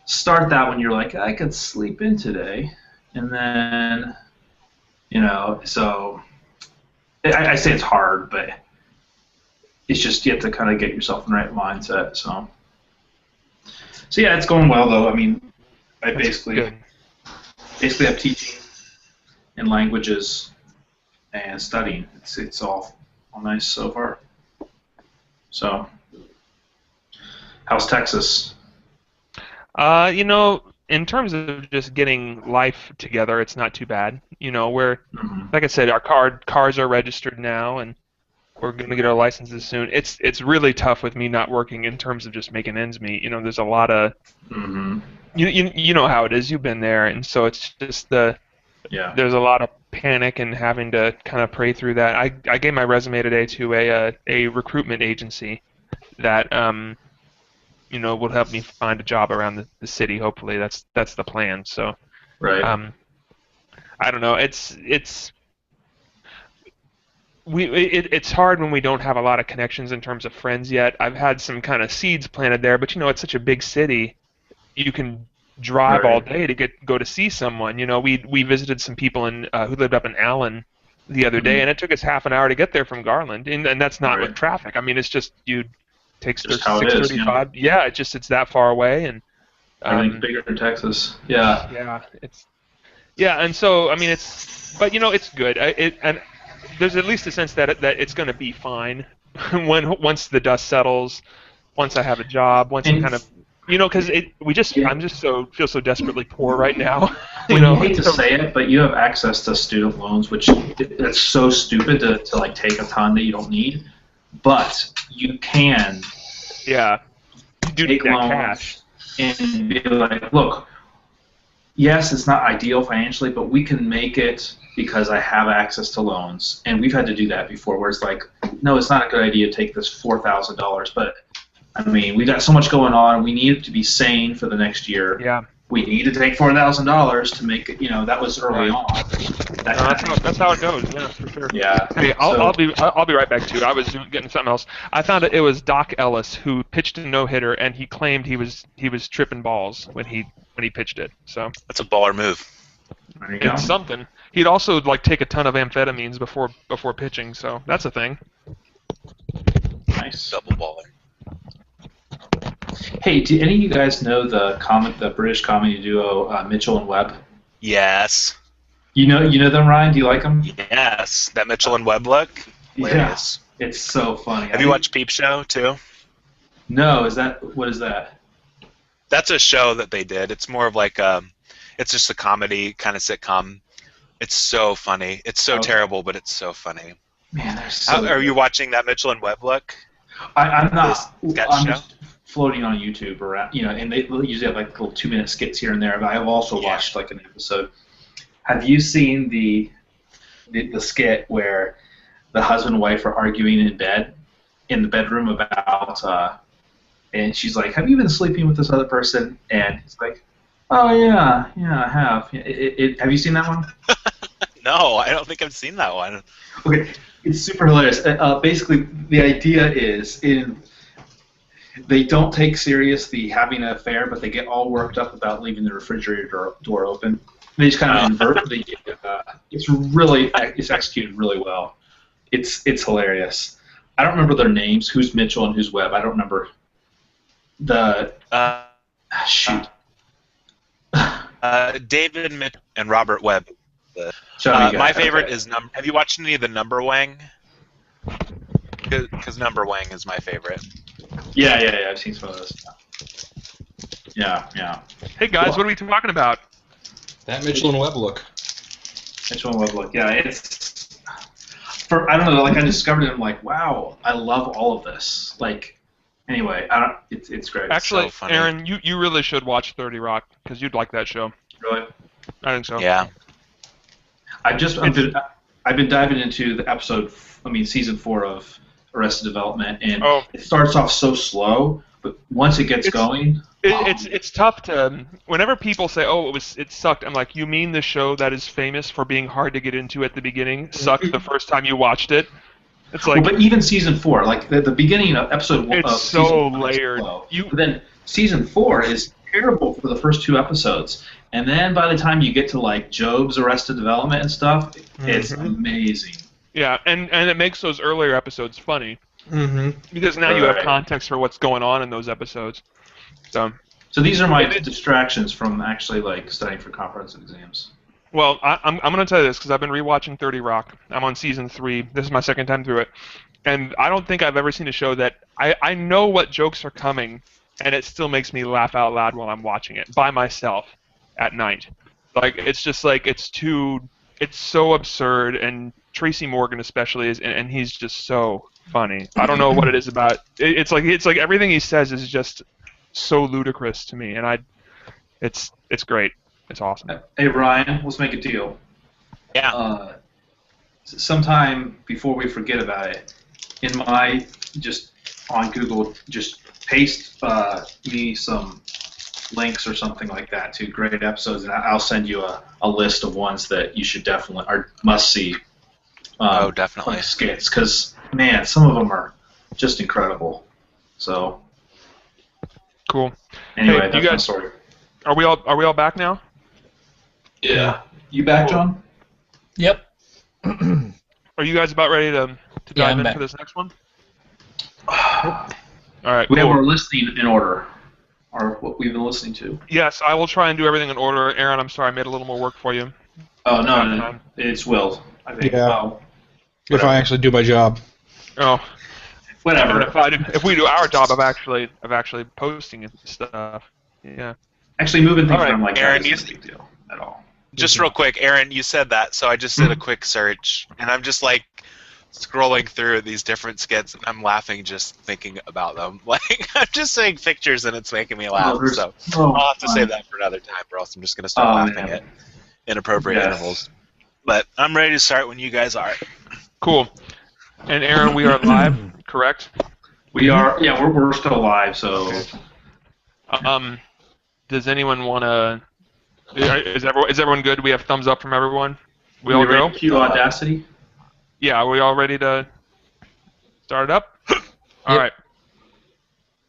start that when you're like I could sleep in today, and then so I say it's hard, but it's just you have to kind of get yourself in the right mindset. So yeah, it's going well though. I mean, I basically have teaching in languages and studying. It's all nice so far. So, how's Texas? In terms of just getting life together, it's not too bad. We're, like I said, our cars are registered now, and we're going to get our licenses soon. It's really tough with me not working in terms of just making ends meet. There's a lot of, you know how it is. You've been there, and so it's just there's a lot of panic and having to kind of pray through that. I gave my resume today to a recruitment agency that will help me find a job around the city. Hopefully, that's the plan. So, right. I don't know. It's hard when we don't have a lot of connections in terms of friends yet. I've had some kind of seeds planted there, but it's such a big city. You can drive all day to go to see someone. We visited some people who lived up in Allen the other day, and it took us half an hour to get there from Garland, and that's not with traffic. I mean, it's just takes 6:35. Yeah, it's that far away, and everything's bigger in Texas. Yeah. Yeah, and so I mean it's good. And there's at least a sense that it's going to be fine once the dust settles, once I have a job, once it kind of because I'm just feel so desperately poor right now. You hate to say it, but you have access to student loans, which it's so stupid to like take a ton that you don't need, but you can take loans cash and be like, look, yes, it's not ideal financially, but we can make it because I have access to loans, and we've had to do that before. Where it's like, no, it's not a good idea to take this $4,000, but I mean, we got so much going on. We need it to be sane for the next year. Yeah. We need to take $4,000 to make it. That was early on. That's how it goes. Yeah, for sure. Yeah. Hey, I'll be right back too. I was getting something else. I found it was Doc Ellis who pitched a no-hitter, and he claimed he was tripping balls when he pitched it. So that's a baller move. There you go. It's something. He'd also take a ton of amphetamines before pitching. So that's a thing. Nice. Double baller. Hey, do any of you guys know the British comedy duo Mitchell and Webb? Yes. You know them, Ryan? Do you like them? Yes. That Mitchell and Webb look? Hilarious. Yeah. It's so funny. Have you watched Peep Show, too? No. What is that? That's a show that they did. It's more of like it's just a comedy kind of sitcom. It's so funny. It's so terrible, but it's so funny. Man, they're so Are you watching that Mitchell and Webb look? I'm not. I'm show? just floating on YouTube around, and they usually have like little 2-minute skits here and there. But I've also watched like an episode. Have you seen the skit where the husband and wife are arguing in the bedroom about, and she's like, "Have you been sleeping with this other person?" And he's like, "Oh yeah, I have." Have you seen that one? No, I don't think I've seen that one. Okay, it's super hilarious. Basically, the idea is they don't take serious the having an affair, but they get all worked up about leaving the refrigerator door open. They just kind of invert the. It's executed really well. It's hilarious. I don't remember their names. Who's Mitchell and who's Webb? I don't remember. Shoot. David Mitchell and Robert Webb. My favorite is Have you watched any of the Number Wang? Because Number Wang is my favorite. Yeah. I've seen some of those. Yeah. Hey guys, What are we talking about? That Mitchell and Webb look. Mitchell and Webb look. Yeah, it's I don't know, like I discovered it. I'm like, wow, I love all of this. Like, anyway, it's great. Actually, so funny. Aaron, you really should watch 30 Rock because you'd like that show. Really, I think so. Yeah. I've been diving into season 4 of Arrested Development, and it starts off so slow, but once it gets going, it's tough to. Whenever people say, "Oh, it sucked," I'm like, "You mean the show that is famous for being hard to get into at the beginning sucked the first time you watched it?" It's like, but even season 4, like the beginning of episode 1, it's so layered. But then season 4 is terrible for the first 2 episodes, and then by the time you get to like Job's Arrested Development and stuff, it's amazing. Yeah, and it makes those earlier episodes funny because now you Right. have context for what's going on in those episodes. So these are my distractions from actually like studying for comprehensive exams. Well, I'm going to tell you this because I've been rewatching 30 Rock. I'm on season 3. This is my second time through it. And I don't think I've ever seen a show that I know what jokes are coming, and it still makes me laugh out loud while I'm watching it by myself at night. Like, it's just like, it's so absurd, and Tracy Morgan especially is, and he's just so funny. I don't know what it is about. It's like everything he says is just so ludicrous to me, and it's great. It's awesome. Hey Ryan, let's make a deal. Yeah. Sometime before we forget about it, in my just on Google, just paste me some links or something like that to great episodes, and I'll send you a list of ones that you should definitely or must see. Definitely. Skits, because man, some of them are just incredible. So. Cool. Anyway, hey, that's my story. Are we all back now? Yeah. You back, John? Yep. Are you guys about ready to Yeah, dive I'm into back. this next one? All right. We have cool. our listening in order, or what we've been listening to. Yes, I will try and do everything in order. Aaron, I'm sorry I made a little more work for you. Oh no, it's Will. I think. Yeah. Oh, If I actually do my job. Oh, whatever. if we do our job of actually posting stuff, yeah. Actually, moving things All right, around like Aaron, that you- isn't a big deal at all. Just real quick, Aaron, you said that, so I just did a quick search, and I'm just like scrolling through these different skits, and I'm laughing just thinking about them. Like, I'm just seeing pictures, and it's making me laugh. So I'll have to save that for another time, or else I'm just going to start laughing at inappropriate intervals. But I'm ready to start when you guys are. Cool. And Aaron, we are live, correct? We are. Yeah, we're still alive. So. Does anyone want to? Is everyone good? We have thumbs up from everyone. We all go. Cue Audacity. Yeah, are we all ready to start it up? All right.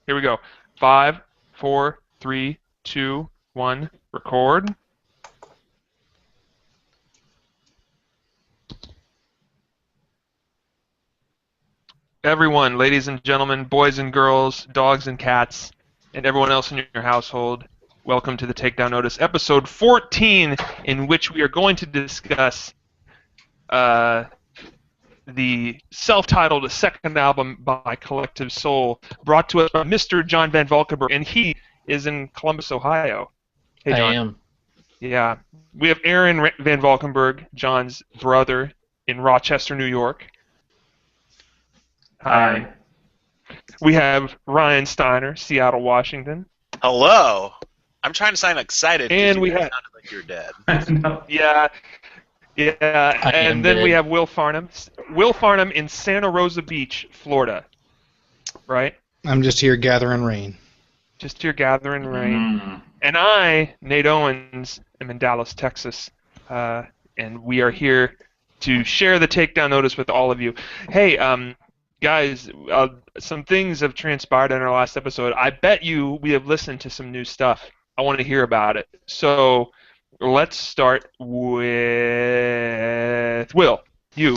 Here we go. 5, 4, 3, 2, 1. Record. Everyone, ladies and gentlemen, boys and girls, dogs and cats, and everyone else in your household, welcome to the Takedown Notice, episode 14, in which we are going to discuss the self-titled second album by Collective Soul, brought to us by Mr. John Van Valkenburg, and he is in Columbus, Ohio. Hey, John. I am. Yeah. We have Aaron Van Valkenburg, John's brother, in Rochester, New York. Hi. We have Ryan Steiner, Seattle, Washington. Hello. I'm trying to sound excited. 'cause And you we guys have- sounded like you're dead. No. Yeah. I am And then we dead. have Will Farnham. Will Farnham in Santa Rosa Beach, Florida. Right? I'm just here gathering rain. Just here gathering rain. Mm. And I, Nate Owens, am in Dallas, Texas. And we are here to share the Takedown Notice with all of you. Hey, guys, some things have transpired in our last episode. I bet you we have listened to some new stuff. I want to hear about it. So let's start with Will. You.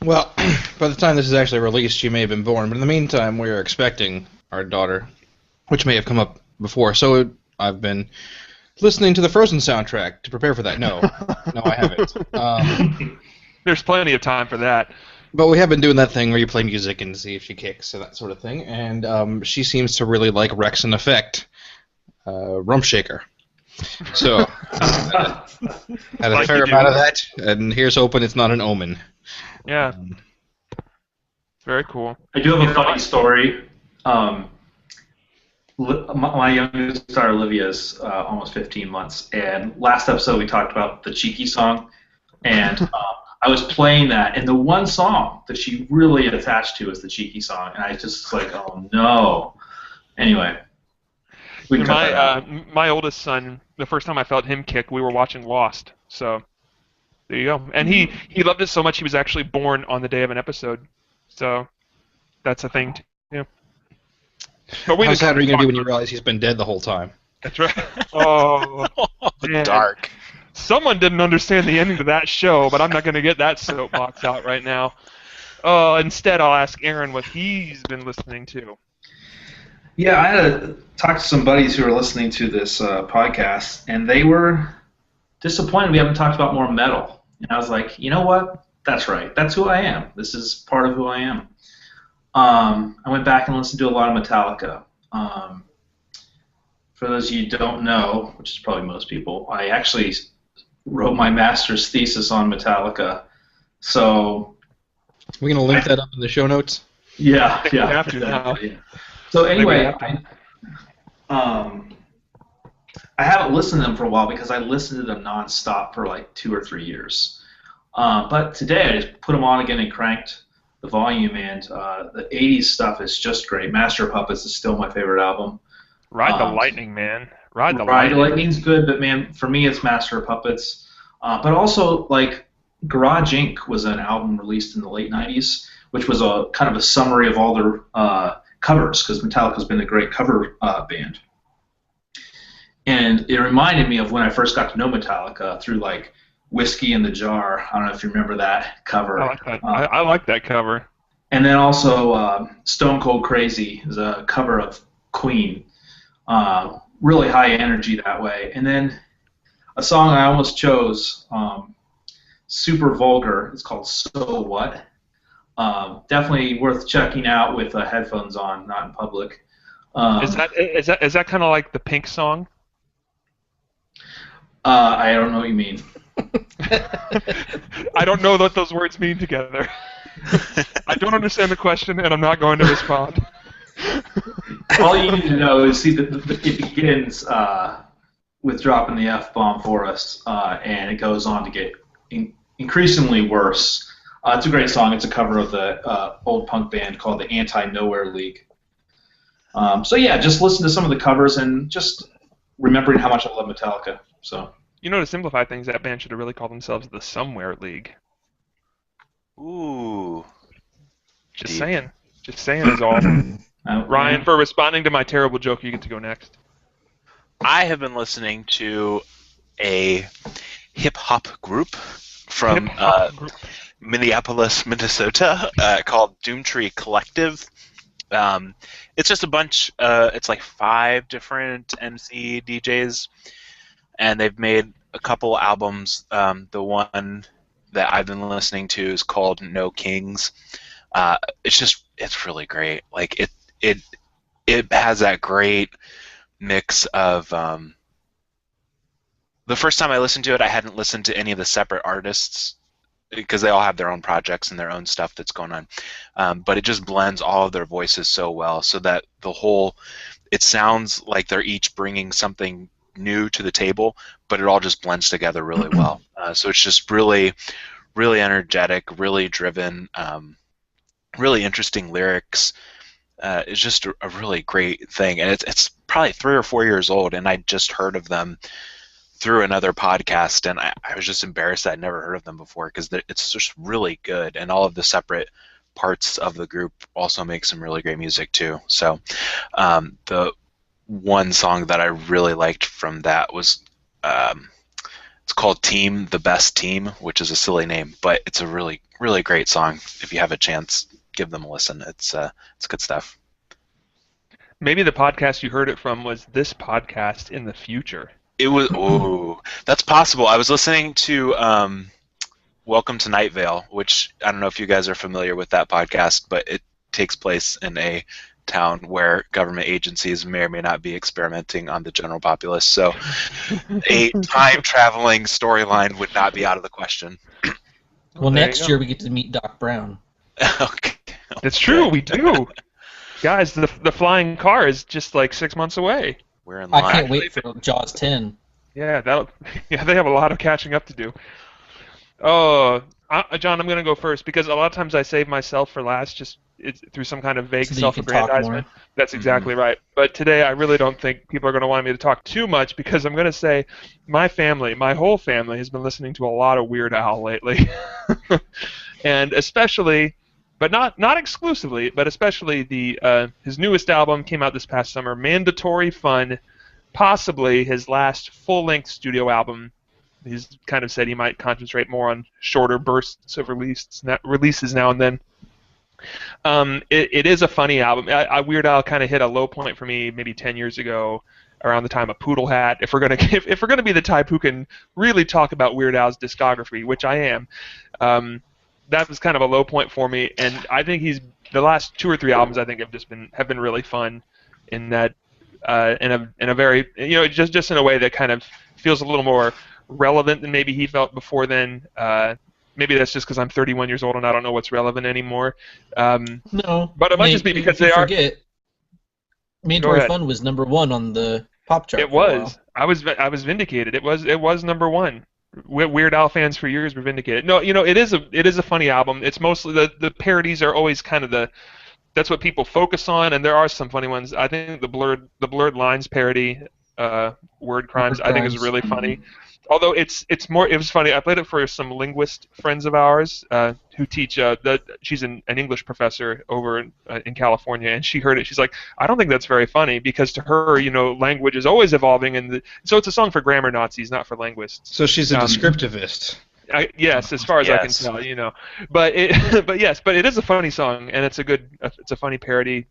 Well, by the time this is actually released, she may have been born. But in the meantime, we are expecting our daughter, which may have come up before. So I've been listening to the Frozen soundtrack to prepare for that. No, I haven't. There's plenty of time for that. But we have been doing that thing where you play music and see if she kicks and that sort of thing. And she seems to really like Rex and Effect, Rump Shaker. So had a Like fair you do. amount of that, and here's hoping it's not an omen. Yeah. Very cool. I do have a funny story. My youngest daughter Olivia is almost 15 months, and last episode we talked about the Cheeky song, and I was playing that, and the one song that she really attached to is the Cheeky song, and I just like, oh no. Anyway, we can cut that out. My oldest son, the first time I felt him kick, we were watching Lost. So there you go. And he loved it so much he was actually born on the day of an episode. So that's a thing too. But how sad are you going to be when you realize he's been dead the whole time? That's right. Oh, man. Dark. Someone didn't understand the ending to that show, but I'm not going to get that soapbox out right now. Instead, I'll ask Aaron what he's been listening to. Yeah, I had to talk to some buddies who were listening to this podcast, and they were disappointed we haven't talked about more metal. And I was like, you know what? That's right. That's who I am. This is part of who I am. I went back and listened to a lot of Metallica. For those of you who don't know, which is probably most people, I actually wrote my master's thesis on Metallica. So we're going to link that up in the show notes? Yeah. We have to now. Yeah. So anyway, I haven't listened to them for a while because I listened to them nonstop for like 2 or 3 years. But today I just put them on again and cranked the volume, and the 80s stuff is just great. Master of Puppets is still my favorite album. Ride the Lightning, man. Ride the Lightning's good, but man, for me it's Master of Puppets. But also, like, Garage Inc. was an album released in the late 90s, which was a kind of a summary of all their covers, because Metallica's been a great cover band. And it reminded me of when I first got to know Metallica through, like, Whiskey in the Jar. I don't know if you remember that cover. I like that. I like that cover. And then also Stone Cold Crazy is a cover of Queen. Really high energy that way. And then a song I almost chose, super vulgar. It's called So What. Definitely worth checking out with headphones on, not in public. Is that kind of like the Pink song? I don't know what you mean. I don't know what those words mean together. I don't understand the question, and I'm not going to respond. All you need to know is it begins with dropping the F-bomb for us, and it goes on to get increasingly worse. It's a great song. It's a cover of the old punk band called the Anti-Nowhere League. So yeah, just listen to some of the covers and just remembering how much I love Metallica. So. You know, to simplify things, that band should have really called themselves the Somewhere League. Ooh. Just saying. Just saying is all. Ryan, for responding to my terrible joke, you get to go next. I have been listening to a hip-hop group from Minneapolis, Minnesota, called Doomtree Collective. It's just a bunch, it's like 5 different MC DJs, and they've made a couple albums. The one that I've been listening to is called No Kings. It's really great. Like it has that great mix of. The first time I listened to it, I hadn't listened to any of the separate artists because they all have their own projects and their own stuff that's going on. But it just blends all of their voices so well, so that it sounds like they're each bringing something new to the table, but it all just blends together really well. So it's just really, really energetic, really driven, really interesting lyrics. It's just a really great thing, and it's probably 3 or 4 years old, and I just heard of them through another podcast, and I was just embarrassed that I'd never heard of them before, because it's just really good, and all of the separate parts of the group also make some really great music too. So the one song that I really liked from that was it's called Team the Best Team, which is a silly name, but it's a really, really great song. If you have a chance, give them a listen. It's good stuff. Maybe the podcast you heard it from was this podcast in the future. It was. Oh, that's possible. I was listening to Welcome to Night Vale, which I don't know if you guys are familiar with that podcast, but it takes place in a town where government agencies may or may not be experimenting on the general populace. So a time-traveling storyline would not be out of the question. Well, there next you go. year we get to meet Doc Brown. Okay. It's true, we do. Guys, the flying car is just like 6 months away. We're in line. I can't wait for Jaws 10. Yeah, they have a lot of catching up to do. Oh, John, I'm going to go first because a lot of times I save myself for last just through some kind of vague So that you can talk self-aggrandizement. more. That's exactly right. But today I really don't think people are going to want me to talk too much because I'm going to say my whole family has been listening to a lot of Weird Al lately. And especially, but not exclusively, but especially his newest album came out this past summer, Mandatory Fun, possibly his last full-length studio album. He's kind of said he might concentrate more on shorter bursts of releases now and then. It is a funny album. Weird Al kind of hit a low point for me maybe 10 years ago, around the time of Poodle Hat. If we're gonna be the type who can really talk about Weird Al's discography, which I am, that was kind of a low point for me. And I think the last 2 or 3 albums I think have been really fun, in that in a very just in a way that kind of feels a little more relevant than maybe he felt before then. Maybe that's just because I'm 31 years old and I don't know what's relevant anymore. No. But it might just be because they are. Mandatory Fun was #1 on the pop chart. It was. I was vindicated. It was #1. Weird Al fans for years were vindicated. No, it is a funny album. It's mostly the parodies are always kind of that's what people focus on, and there are some funny ones. I think the Blurred Lines parody, Word Crimes, I think is really funny. Although it was funny. I played it for some linguist friends of ours who teach. She's an English professor over in California, and she heard it. She's like, I don't think that's very funny because to her, language is always evolving, and so it's a song for grammar Nazis, not for linguists. So she's a descriptivist. Yes, as far as I can tell, but it is a funny song, and it's a funny parody.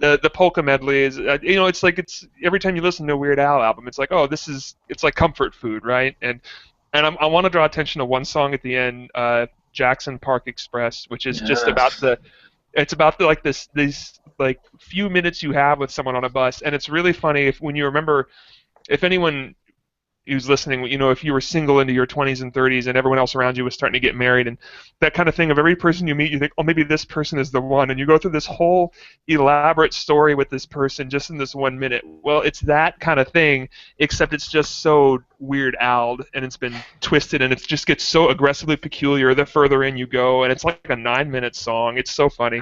The polka medley is, it's every time you listen to a Weird Al album, it's like, oh, it's like comfort food, right? And I want to draw attention to one song at the end, Jackson Park Express, which is just about these like few minutes you have with someone on a bus, and it's really funny when you remember, if anyone who's listening, if you were single into your 20s and 30s and everyone else around you was starting to get married and that kind of thing, of every person you meet, you think, oh, maybe this person is the one, and you go through this whole elaborate story with this person just in this 1 minute. Well, it's that kind of thing, except it's just so Weird Al'd, and it's been twisted, and it just gets so aggressively peculiar the further in you go, and it's like a 9-minute song. It's so funny.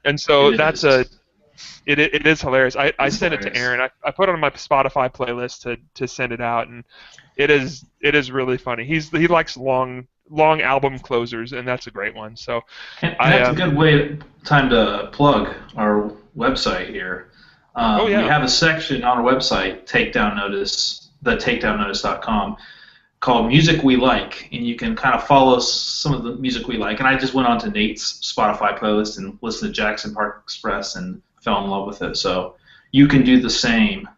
And so it is hilarious. I sent it to Aaron. I put it on my Spotify playlist to send it out, and it is really funny. He likes long album closers, and that's a great one. So that's a good time to plug our website here. We have a section on our website, takedownnotice.com, called Music We Like, and you can kind of follow some of the music we like. And I just went on to Nate's Spotify playlist and listened to Jackson Park Express and fell in love with it. So you can do the same.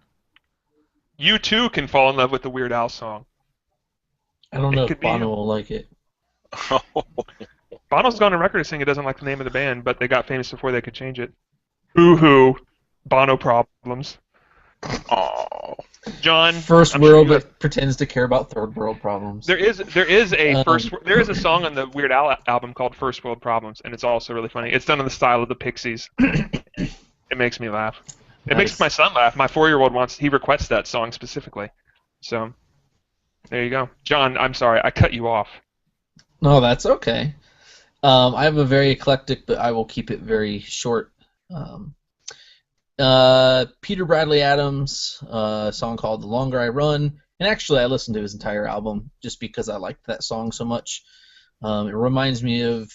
You too can fall in love with the Weird Al song. I don't know if Bono will like it. Bono's gone on record as saying he doesn't like the name of the band, but they got famous before they could change it. Boo-hoo. Bono problems. Oh, John. First world that pretends to care about third world problems. There is a song on the Weird Al album called First World Problems, and it's also really funny. It's done in the style of the Pixies. It makes me laugh. It makes my son laugh. My 4-year-old he requests that song specifically. So there you go. John, I'm sorry, I cut you off. No, that's okay. I have a very eclectic, but I will keep it very short. Peter Bradley Adams, a song called The Longer I Run, and actually I listened to his entire album just because I liked that song so much. It reminds me of,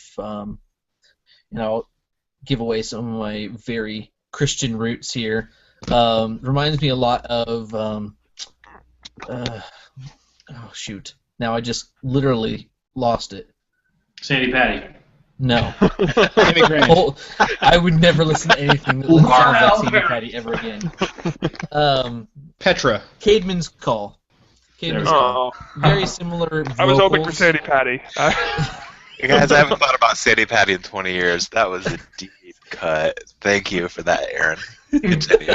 give away some of my very Christian roots here. Reminds me a lot of, now I just literally lost it. Sandy Patty. No. I would never listen to anything that sounds like Sandy Patty ever again. Petra. Caedmon's Call. Call. Very similar vocals. I was hoping for Sandy Patty. You guys, I haven't thought about Sandy Patty in 20 years. That was a deep. cut. Thank you for that, Aaron. Continue.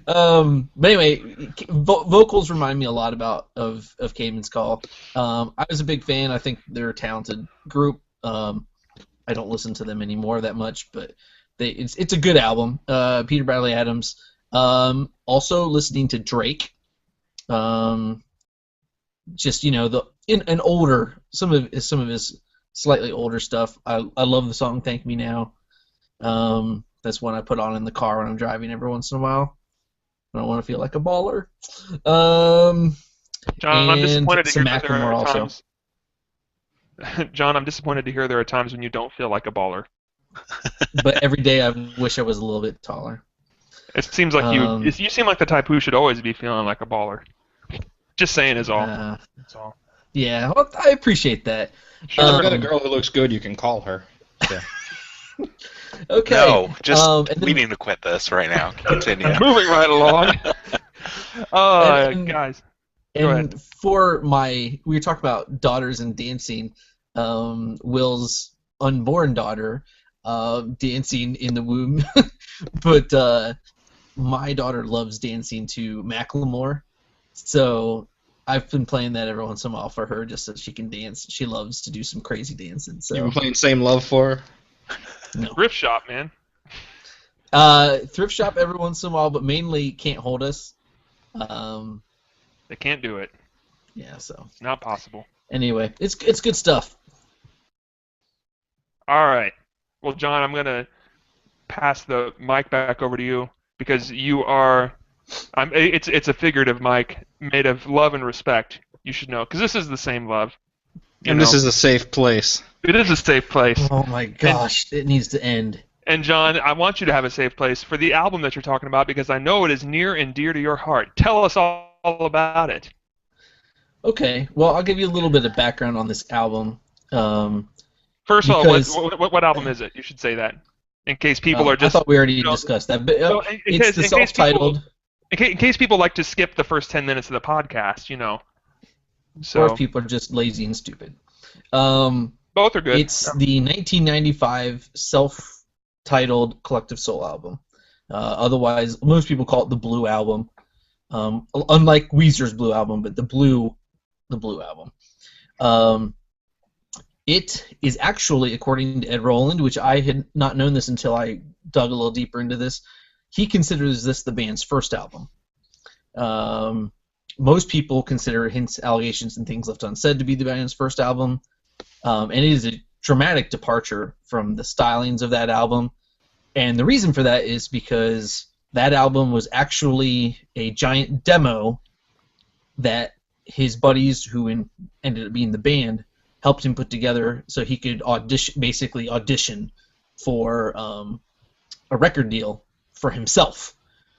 But anyway, vocals remind me a lot of Caedmon's Call. I was a big fan. I think they're a talented group. I don't listen to them anymore that much, but it's a good album. Peter Bradley Adams. Also listening to Drake. Just an older some of his slightly older stuff. I love the song "Thank Me Now." That's one I put on in the car when I'm driving every once in a while. I don't want to feel like a baller. John, I'm disappointed to hear that there are also. times. John, I'm disappointed to hear there are times when you don't feel like a baller. But every day I wish I was a little bit taller. It seems like you seem like the type who should always be feeling like a baller. Just saying is all. That's all. Yeah, well, I appreciate that. Sure, I've got a girl who looks good. You can call her. Yeah. Okay. No, we need to quit this right now. Continue. Moving right along. Guys. Go ahead. For we were talking about daughters and dancing. Will's unborn daughter dancing in the womb, but my daughter loves dancing to Macklemore, so I've been playing that every once in a while for her just so she can dance. She loves to do some crazy dancing. So you've been playing Same Love for her? No. Thrift Shop, man. Thrift Shop every once in a while, but mainly Can't Hold Us. They can't do it. Yeah, so it's not possible. Anyway, it's good stuff. All right. Well, John, I'm gonna pass the mic back over to you because you are. It's a figurative mic made of love and respect. You should know because this is the same love. This is a safe place. It is a safe place. Oh my gosh, it needs to end. And John, I want you to have a safe place for the album that you're talking about because I know it is near and dear to your heart. Tell us all about it. Okay, well, I'll give you a little bit of background on this album. First of all, what album is it? You should say that, in case people are just. I thought we already discussed that, but it's the self-titled. In case people like to skip the first 10 minutes of the podcast, So. Or if people are just lazy and stupid. Both are good. It's the 1995 self-titled Collective Soul album. Otherwise, most people call it the Blue Album. Unlike Weezer's Blue Album, but the Blue Album. It is actually, according to Ed Roland, which I had not known this until I dug a little deeper into this, he considers this the band's first album. Most people consider Hints, Allegations, and Things Left Unsaid to be the band's first album, and it is a dramatic departure from the stylings of that album. And the reason for that is because that album was actually a giant demo that his buddies, who ended up being the band, helped him put together so he could audition for a record deal for himself.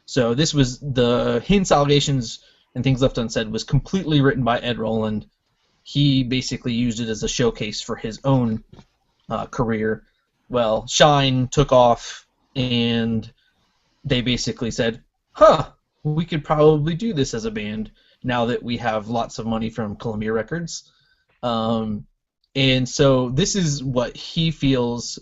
So this was the Hints, Allegations, and Things Left Unsaid was completely written by Ed Roland. He basically used it as a showcase for his own career. Well, Shine took off, and they basically said, we could probably do this as a band now that we have lots of money from Columbia Records. And so this is what he feels,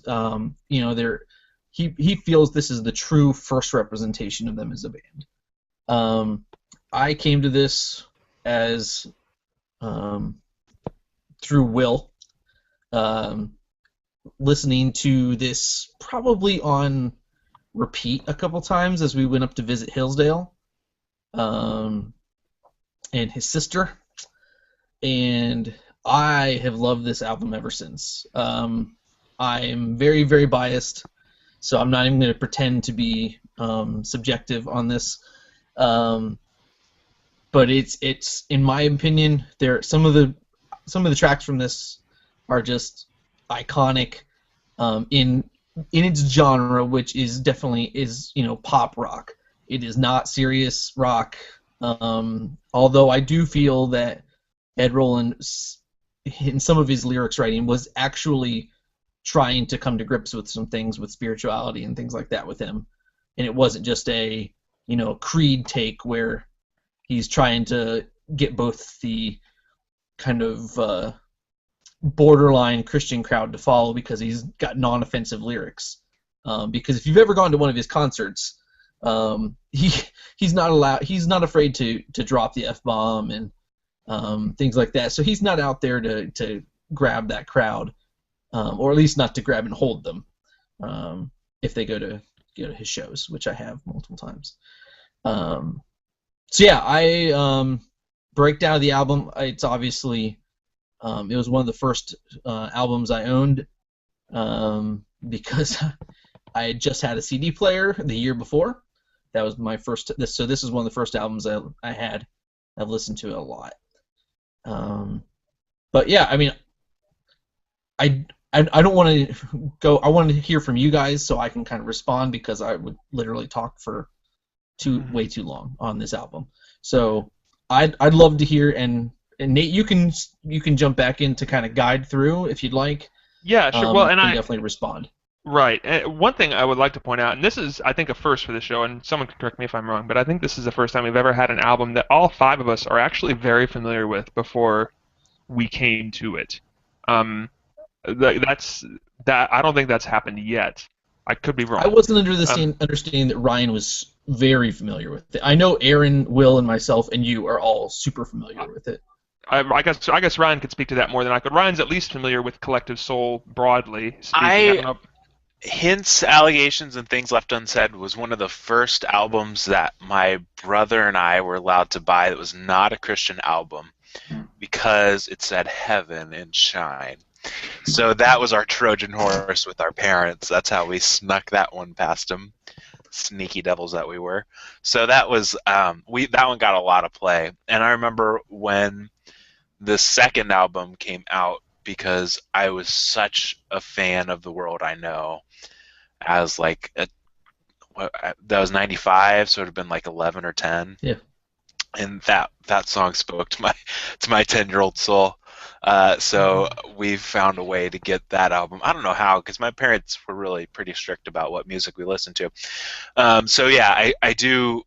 he feels this is the true first representation of them as a band. I came to this as through Will, listening to this probably on repeat a couple times as we went up to visit Hillsdale and his sister, and I have loved this album ever since. I am very, very biased, so I'm not even going to pretend to be subjective on this. But it's in my opinion, some of the tracks from this are just iconic in its genre, which is definitely pop rock. It is not serious rock. Although I do feel that Ed Roland, in some of his lyrics writing, was actually trying to come to grips with some things with spirituality and things like that with him, and it wasn't just a Creed take where he's trying to get both the kind of borderline Christian crowd to follow because he's got non-offensive lyrics. because if you've ever gone to one of his concerts, he's not afraid to drop the F-bomb and things like that. So he's not out there to grab that crowd, or at least not to grab and hold them if they go to his shows, which I have multiple times. So yeah, I breakdown of the album. It's obviously it was one of the first albums I owned because I had just had a CD player the year before. That was my first. So this is one of the first albums I had. I've listened to it a lot. But yeah, I mean, I don't want to go. I want to hear from you guys so I can kind of respond, because I would literally talk for way too long on this album. So I'd love to hear, and Nate, you can jump back in to kind of guide through if you'd like. Yeah, sure. Well, and I I can definitely respond. Right. And one thing I would like to point out, and this is, I think, a first for the show, and someone can correct me if I'm wrong, but I think this is the first time we've ever had an album that all five of us are actually very familiar with before we came to it. I don't think that's happened yet. I could be wrong. I wasn't under the same understanding that Ryan was very familiar with it. I know Aaron, Will, and myself, and you are all super familiar with it. I guess Ryan could speak to that more than I could. Ryan's at least familiar with Collective Soul broadly speaking. Hints, Allegations, and Things Left Unsaid was one of the first albums that my brother and I were allowed to buy that was not a Christian album because it said Heaven and Shine. So that was our Trojan horse with our parents. That's how we snuck that one past them. Sneaky devils that we were. So that was that one got a lot of play. And I remember when the second album came out, because I was such a fan of The World I Know. As like that was 95, so it would have been like 11 or 10. Yeah. And that song spoke to my 10-year-old soul. So we found a way to get that album. I don't know how, because my parents were really pretty strict about what music we listened to. So yeah, I do.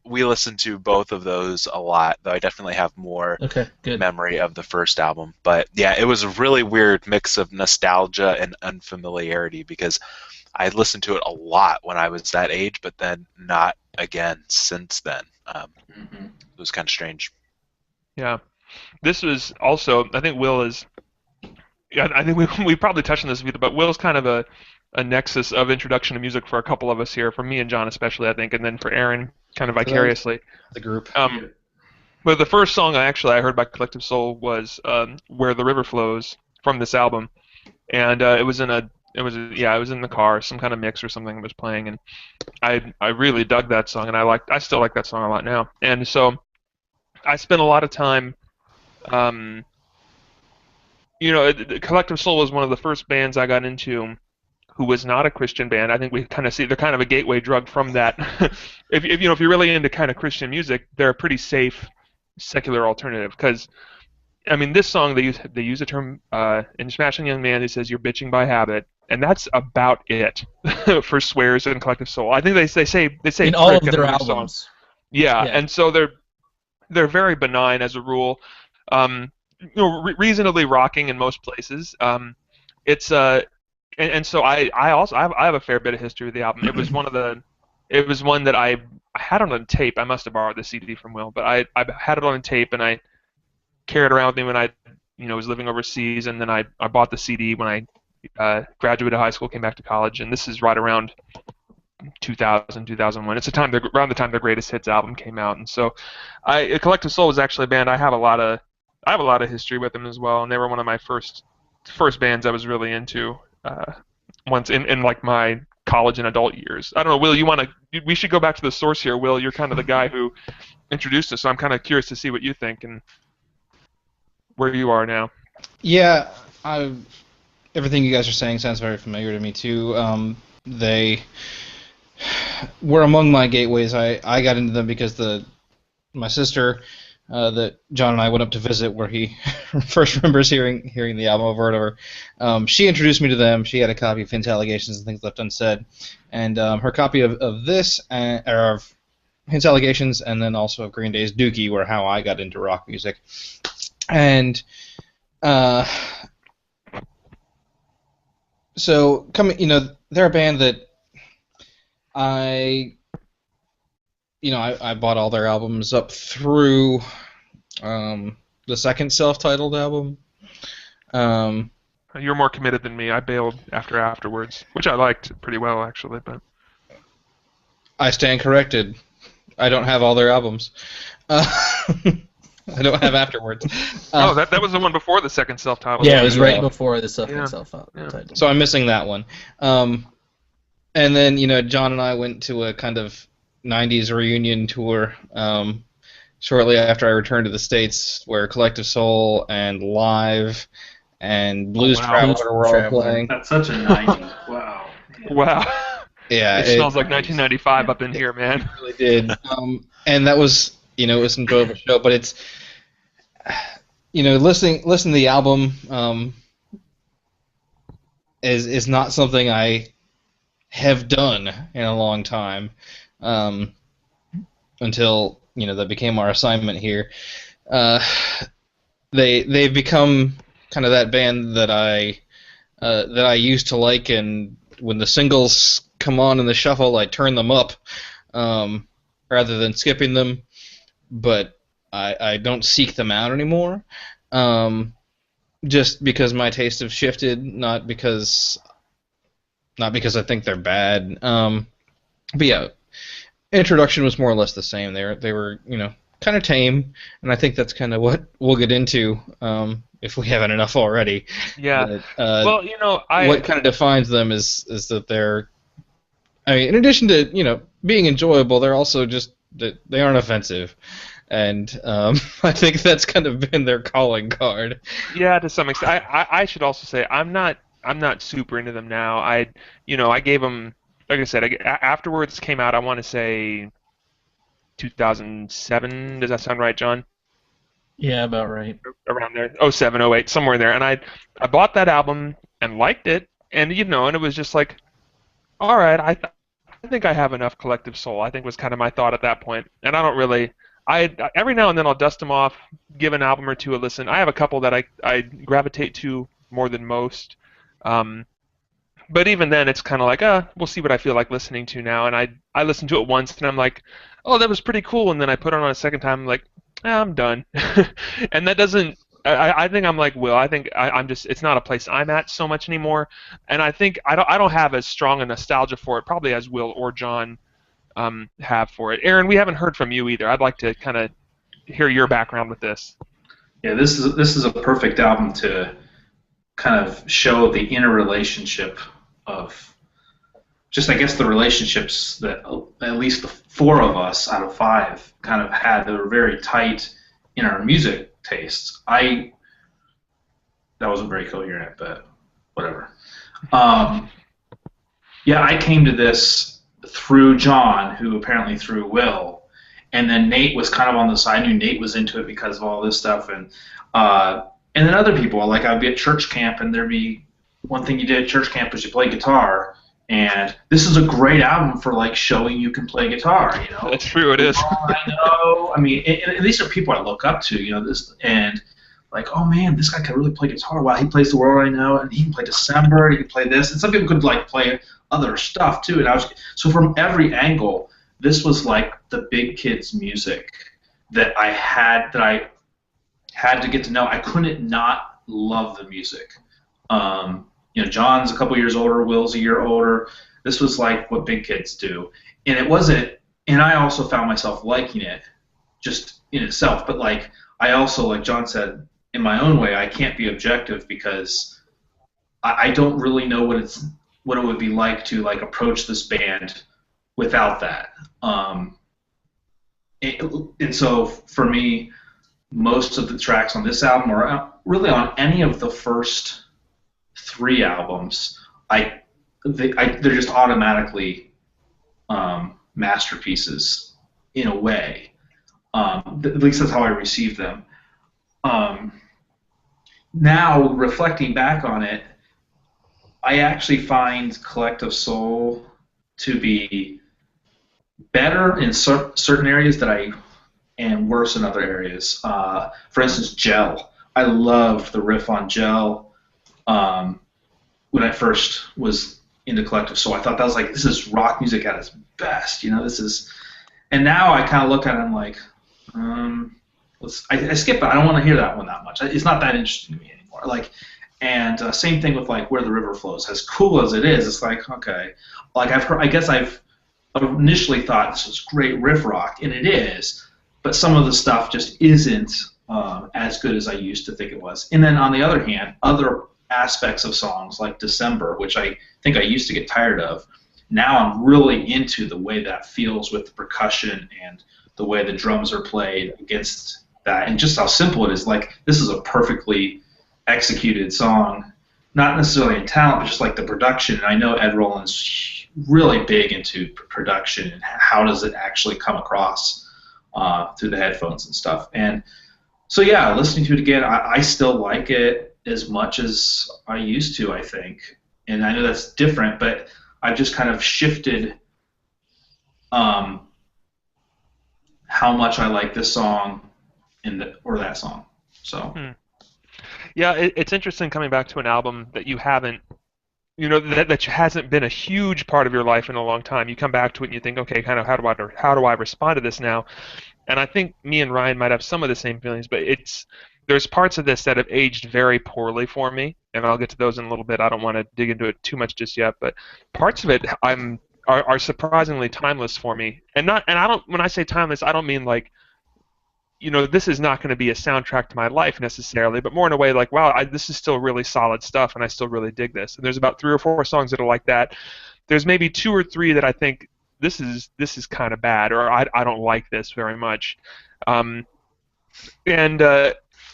We listened to both of those a lot, though I definitely have more memory of the first album. But yeah, it was a really weird mix of nostalgia and unfamiliarity, because I listened to it a lot when I was that age, but then not again since then. It was kind of strange. Yeah. This was also, I think Will is, I think we probably touched on this a bit, but Will's kind of a nexus of introduction to music for a couple of us here, for me and John especially, I think, and then for Aaron kind of vicariously. The group. But the first song I heard by Collective Soul was Where the River Flows from this album, and it was in the car, some kind of mix or something was playing, and I really dug that song, and I still like that song a lot now. And so I spent a lot of time, Collective Soul was one of the first bands I got into who was not a Christian band. I think we kind of see they're kind of a gateway drug from that. if you're really into kind of Christian music, they're a pretty safe secular alternative, because I mean, this song they use the term in Smashing Young Man. It says you're bitching by habit, and that's about it for swears in Collective Soul. I think they say in all of their albums. Songs. Yeah, and so they're very benign as a rule. Reasonably rocking in most places. It's and so I have a fair bit of history with the album. It was one that I had it on tape. I must have borrowed the CD from Will, but I had it on tape, and I carried it around with me when I was living overseas, and then I bought the CD when I graduated high school, came back to college, and this is right around 2000, 2001. It's around the time their Greatest Hits album came out, and so Collective Soul was actually a band I have a lot of history with them as well, and they were one of my first bands I was really into once in like my college and adult years. I don't know, Will, we should go back to the source here. Will, you're kind of the guy who introduced us, so I'm kind of curious to see what you think and where you are now. Yeah, everything you guys are saying sounds very familiar to me too. They were among my gateways. I got into them because my sister that John and I went up to visit, where he first remembers hearing the album over and over. She introduced me to them. She had a copy of Hints, Allegations, and Things Left Unsaid, and her copy of this, or of Hints, Allegations, and then also of Green Day's Dookie, were how I got into rock music. And so they're a band that I bought all their albums up through the second self-titled album. You're more committed than me. I bailed afterwards, which I liked pretty well actually, but I stand corrected. I don't have all their albums. I don't have afterwards. That was the one before the second self-titled. Yeah, it was right before the second self-titled. So I'm missing that one. And then John and I went to a kind of 90s reunion tour shortly after I returned to the States, where Collective Soul and Live and Blues Traveler were all playing. That's such a 90s. Wow. Wow. Yeah, it smells like 1995 up in here, man. It really did. And that was, it was an enjoyable show, but it's, listening to the album is not something I have done in a long time until that became our assignment here. They've become kind of that band that I used to like, and when the singles come on in the shuffle, I turn them up rather than skipping them. But I don't seek them out anymore, just because my tastes have shifted, not because I think they're bad. But yeah, Introduction was more or less the same. They were kind of tame, and I think that's kind of what we'll get into if we haven't enough already. Yeah. But, what kind of defines them is that they're, in addition to being enjoyable, they're also just they aren't offensive. And I think that's kind of been their calling card. Yeah, to some extent. I should also say I'm not super into them now. I gave them, like I said, afterwards came out. I want to say 2007. Does that sound right, John? Yeah, about right. Around there, 07, 08, somewhere there. And I bought that album and liked it, and and it was just like, all right, I think I have enough Collective Soul. I think was kind of my thought at that point, and I don't really. Every now and then I'll dust them off, give an album or two a listen. I have a couple that I gravitate to more than most, but even then it's kind of like, we'll see what I feel like listening to now. And I listened to it once and I'm like, oh, that was pretty cool. And then I put it on a second time, I'm like, I'm done. And that doesn't. I think I'm like Will. I think I'm just. It's not a place I'm at so much anymore. And I think I don't have as strong a nostalgia for it, probably as Will or John have for it. Aaron, we haven't heard from you either. I'd like to kind of hear your background with this. Yeah, this is a perfect album to kind of show the inner relationship of just, I guess, the relationships that at least the four of us out of five kind of had that were very tight in our music tastes. That wasn't very coherent, but whatever. Yeah, I came to this through John, who apparently through Will, and then Nate was kind of on the side. I knew Nate was into it because of all this stuff, and then other people, like I'd be at church camp, and there'd be one thing you did at church camp was you play guitar, and this is a great album for like showing you can play guitar. That's true. It is. I know. I mean, and these are people I look up to. This and. Like, oh man, this guy can really play guitar. Wow, he plays The World I Know, and he can play December, and he can play this. And some people could like play other stuff too. And so from every angle, this was like the big kids' music that I had to get to know. I couldn't not love the music. John's a couple years older, Will's a year older. This was like what big kids do, and it wasn't. And I also found myself liking it, just in itself. But like I also, like John said, in my own way, I can't be objective because I don't really know what it would be like to like approach this band without that. And so for me, most of the tracks on this album, or really on any of the first three albums, they're just automatically masterpieces in a way. At least that's how I receive them. Now, reflecting back on it, I actually find Collective Soul to be better in certain areas and worse in other areas. For instance, Gel. I love the riff on Gel. When I first was into Collective Soul. I thought that was like, this is rock music at its best. This is, and now I kind of look at it and I'm like, I skip it. I don't want to hear that one that much. It's not that interesting to me anymore. Like, and same thing with like Where the River Flows. As cool as it is, it's like, okay, like I've initially thought this was great riff rock, and it is, but some of the stuff just isn't as good as I used to think it was. And then on the other hand, other aspects of songs like December, which I think I used to get tired of, now I'm really into the way that feels with the percussion and the way the drums are played against that, and just how simple it is. Like, this is a perfectly executed song, not necessarily in talent, but just like the production. And I know Ed Roland's really big into production and how does it actually come across through the headphones and stuff. And so, yeah, listening to it again, I still like it as much as I used to, I think. And I know that's different, but I've just kind of shifted how much I like this song or that song. So. Yeah, it's interesting coming back to an album that you haven't, that hasn't been a huge part of your life in a long time. You come back to it and you think, okay, kind of how do I respond to this now? And I think me and Ryan might have some of the same feelings, but there's parts of this that have aged very poorly for me, and I'll get to those in a little bit. I don't want to dig into it too much just yet, but parts of it are surprisingly timeless for me. And I don't, when I say timeless, I don't mean like, this is not going to be a soundtrack to my life necessarily, but more in a way like, wow, this is still really solid stuff, and I still really dig this. And there's about 3 or 4 songs that are like that. There's maybe 2 or 3 that I think this is kind of bad, or I don't like this very much. And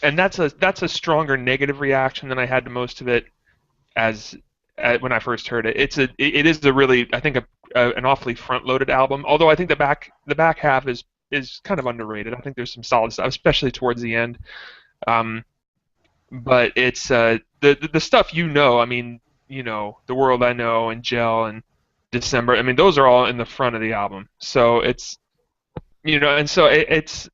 that's a stronger negative reaction than I had to most of it when I first heard it. It is a really, I think, an awfully front-loaded album. Although I think the back half is kind of underrated. I think there's some solid stuff, especially towards the end. But it's the stuff I mean, The World I Know and Gel and December. I mean, those are all in the front of the album. So it's, and so it's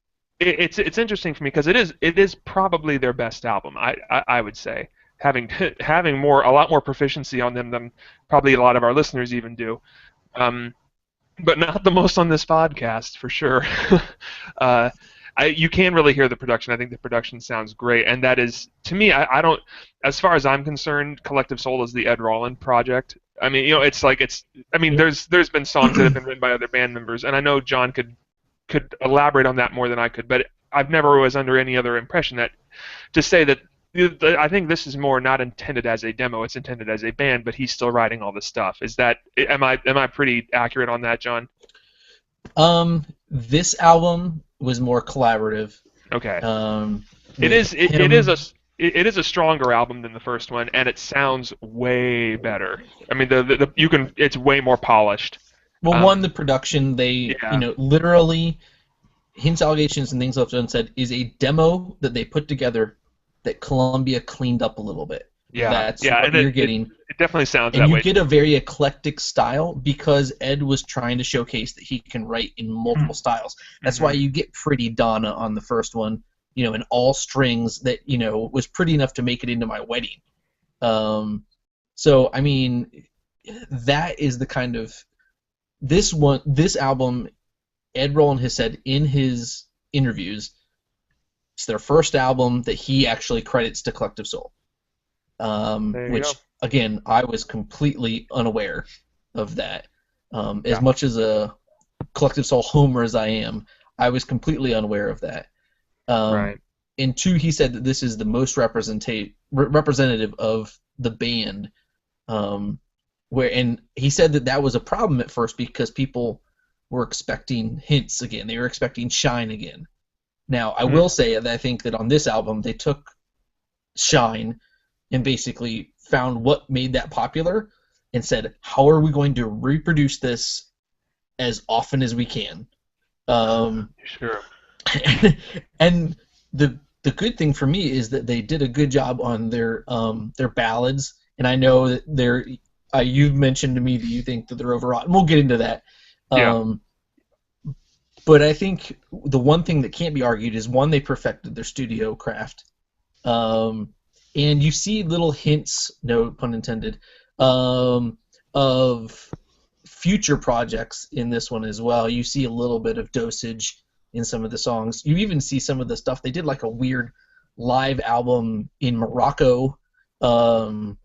interesting for me because it is probably their best album. I would say, having a lot more proficiency on them than probably a lot of our listeners even do. But not the most on this podcast, for sure. You can really hear the production. I think the production sounds great, and that is, to me, I don't, as far as I'm concerned, Collective Soul is the Ed Roland project. I mean, there's been songs that have been written by other band members, and I know John could elaborate on that more than I could, but I've never was under any other impression that to say that I think this is more not intended as a demo, it's intended as a band, but he's still writing all the stuff. Am I pretty accurate on that, John? This album was more collaborative. Okay. It is a stronger album than the first one, and it sounds way better. I mean, it's way more polished. Well, the production, literally, Hints, Allegations, and Things Left Unsaid is a demo that they put together that Columbia cleaned up a little bit. Yeah, that's what you're getting. It definitely sounds that way. And you get a very eclectic style because Ed was trying to showcase that he can write in multiple styles. That's why you get Pretty Donna on the first one, in all strings that, was pretty enough to make it into my wedding. So, I mean, that is the kind of... This album, Ed Roland has said in his interviews, it's their first album that he actually credits to Collective Soul. Which, again, I was completely unaware of that. As much as a Collective Soul homer as I am, I was completely unaware of that. Right. And 2, he said that this is the most representative of the band. And he said that was a problem at first because people were expecting Hints again. They were expecting Shine again. Now, I will say that I think that on this album, they took Shine and basically found what made that popular and said, how are we going to reproduce this as often as we can? Sure. And the good thing for me is that they did a good job on their ballads, and I know that you've mentioned to me that you think that they're overwrought, and we'll get into that. Yeah. But I think the one thing that can't be argued is, one, they perfected their studio craft. And you see little hints, no pun intended, of future projects in this one as well. You see a little bit of Dosage in some of the songs. You even see some of the stuff. They did like a weird live album in Morocco, and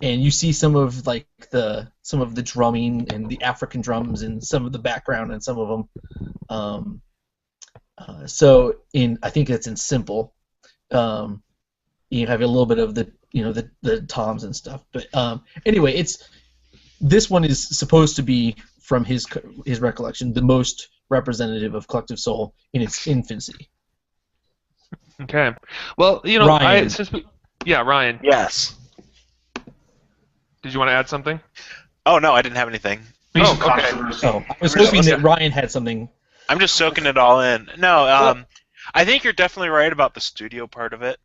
you see some of the drumming and the African drums and some of the background and some of them. I think it's in Simple. You have a little bit of the toms and stuff. But anyway, this one is supposed to be, from his recollection, the most representative of Collective Soul in its infancy. Okay. Well, Ryan. Ryan. Yes. Did you want to add something? Oh no, I didn't have anything. Maybe some okay. controversy. I was hoping that Ryan had something. I'm just soaking it all in. No, I think you're definitely right about the studio part of it.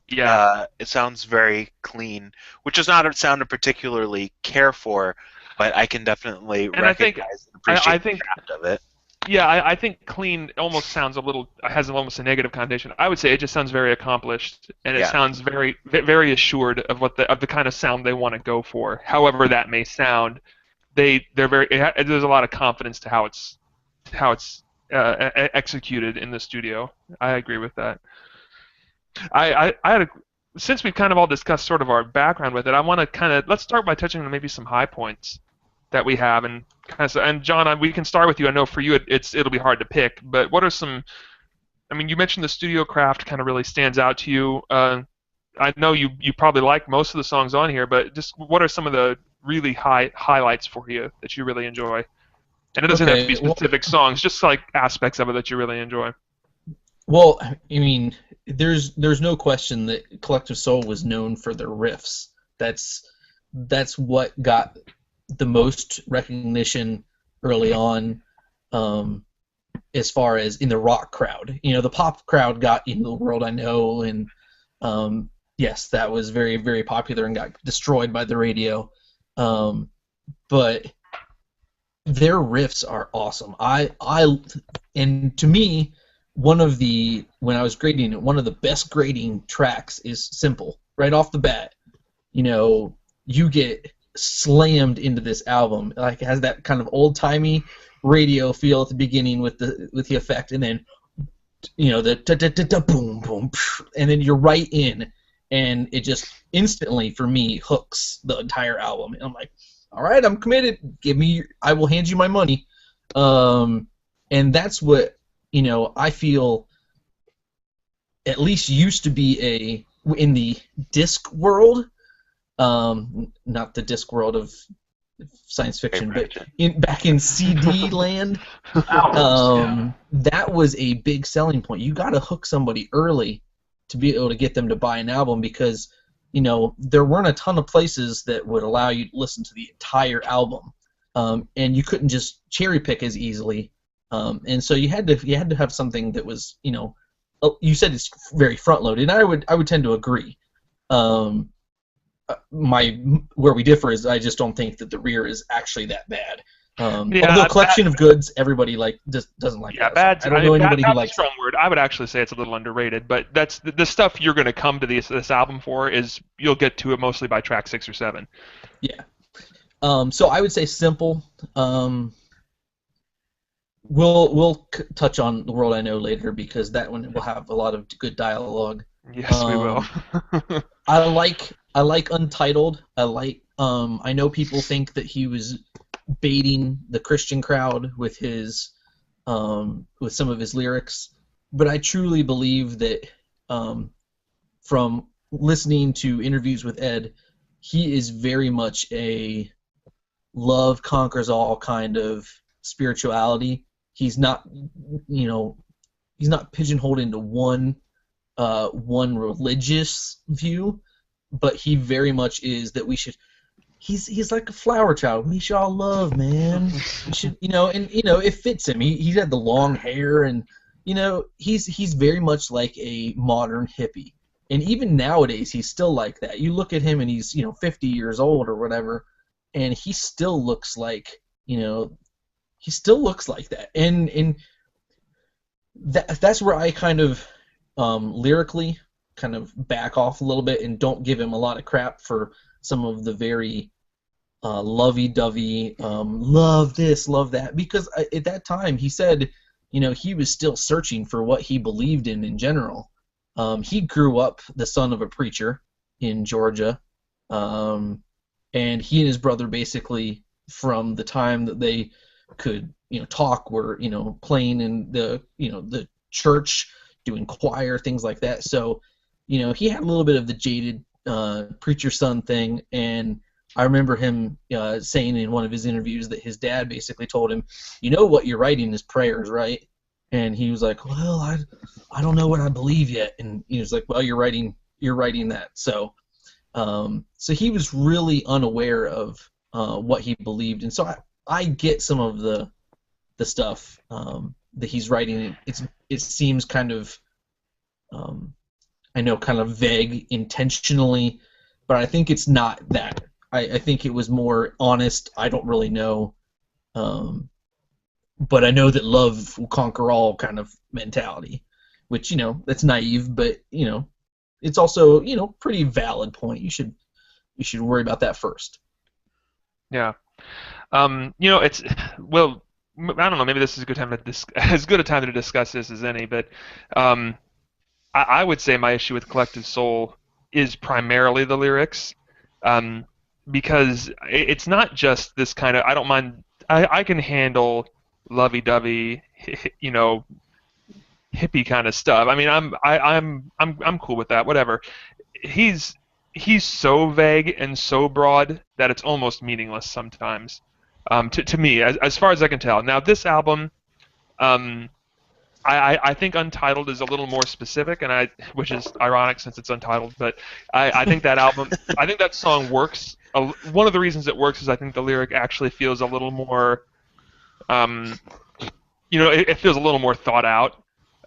Yeah. It sounds very clean, which does not sound to particularly care for, but I can definitely recognize and appreciate the craft of it. Yeah, I think clean almost sounds has almost a negative connotation. I would say it just sounds very accomplished, and it sounds very, very assured of the kind of sound they want to go for. However that may sound, there's a lot of confidence to how it's executed in the studio. I agree with that. Since we've kind of all discussed sort of our background with it, I want to let's start by touching on maybe some high points that we have, and John, we can start with you. I know for you it'll be hard to pick, but what are some? I mean, you mentioned the studio craft kind of really stands out to you. I know you probably like most of the songs on here, but just what are some of the really highlights for you that you really enjoy? And it doesn't have to be specific songs, just like aspects of it that you really enjoy. Well, I mean, there's no question that Collective Soul was known for their riffs. That's what got the most recognition early on, as far as in the rock crowd. The pop crowd got Into the World I Know, and yes, that was very, very popular and got destroyed by the radio. But their riffs are awesome. And to me, when I was grading it, one of the best grading tracks is Simple. Right off the bat, you get slammed into this album. Like, it has that kind of old-timey radio feel at the beginning with the effect, and then the boom boom, and then you're right in, and it just instantly for me hooks the entire album. And I'm like, all right, I'm committed. I will hand you my money. And that's what I feel at least used to be in the disc world. Not the disc world of science fiction, but back in CD land, that was a big selling point. You got to hook somebody early to be able to get them to buy an album, because there weren't a ton of places that would allow you to listen to the entire album, and you couldn't just cherry pick as easily, and so you had to have something that was you said it's very front loaded, and I would tend to agree. Where we differ is I just don't think that the rear is actually that bad. Although Collection of Goods, everybody just doesn't like that. Bad. I don't know anybody who likes it. Strong word. I would actually say it's a little underrated, but that's the stuff you're going to come to this album for. Is you'll get to it mostly by track 6 or 7. Yeah. So I would say Simple. We'll touch on The World I Know later, because that one will have a lot of good dialogue. Yes, we will. I like Untitled. I know people think that he was baiting the Christian crowd with with some of his lyrics, but I truly believe that from listening to interviews with Ed, he is very much a love conquers all kind of spirituality. He's not pigeonholed into one religious view, but he very much is that we should. He's like a flower child. We should all love, man. We should, it fits him. He had the long hair, and he's very much like a modern hippie. And even nowadays, he's still like that. You look at him, and he's 50 years old or whatever, and he still looks like that. And that's where I kind of lyrically kind of back off a little bit and don't give him a lot of crap for some of the very lovey-dovey, love this, love that, because at that time he said, he was still searching for what he believed in general. He grew up the son of a preacher in Georgia, and he and his brother basically, from the time that they could, talk, were, playing in the church, doing choir, things like that. So, he had a little bit of the jaded preacher son thing, and I remember him saying in one of his interviews that his dad basically told him, what you're writing is prayers, right? And he was like, well, I don't know what I believe yet. And he was like, well, you're writing that. So he was really unaware of what he believed. And so I get some of the stuff that he's writing. It seems kind of, I know, kind of vague intentionally, but I think it's not that. I think it was more honest. I don't really know. But I know that love will conquer all kind of mentality, which, that's naive, but, it's also, pretty valid point. You should worry about that first. Yeah. It's, well, I don't know, maybe this is a good time as good a time to discuss this as any, but I would say my issue with Collective Soul is primarily the lyrics, because it's not just this kind of, I don't mind, I can handle lovey-dovey, hippie kind of stuff. I mean, I'm cool with that. Whatever. He's so vague and so broad that it's almost meaningless sometimes. To me, as far as I can tell. Now, this album, I think Untitled is a little more specific, which is ironic since it's Untitled. But I think that album, I think that song works. One of the reasons it works is I think the lyric actually feels a little more. It feels a little more thought out.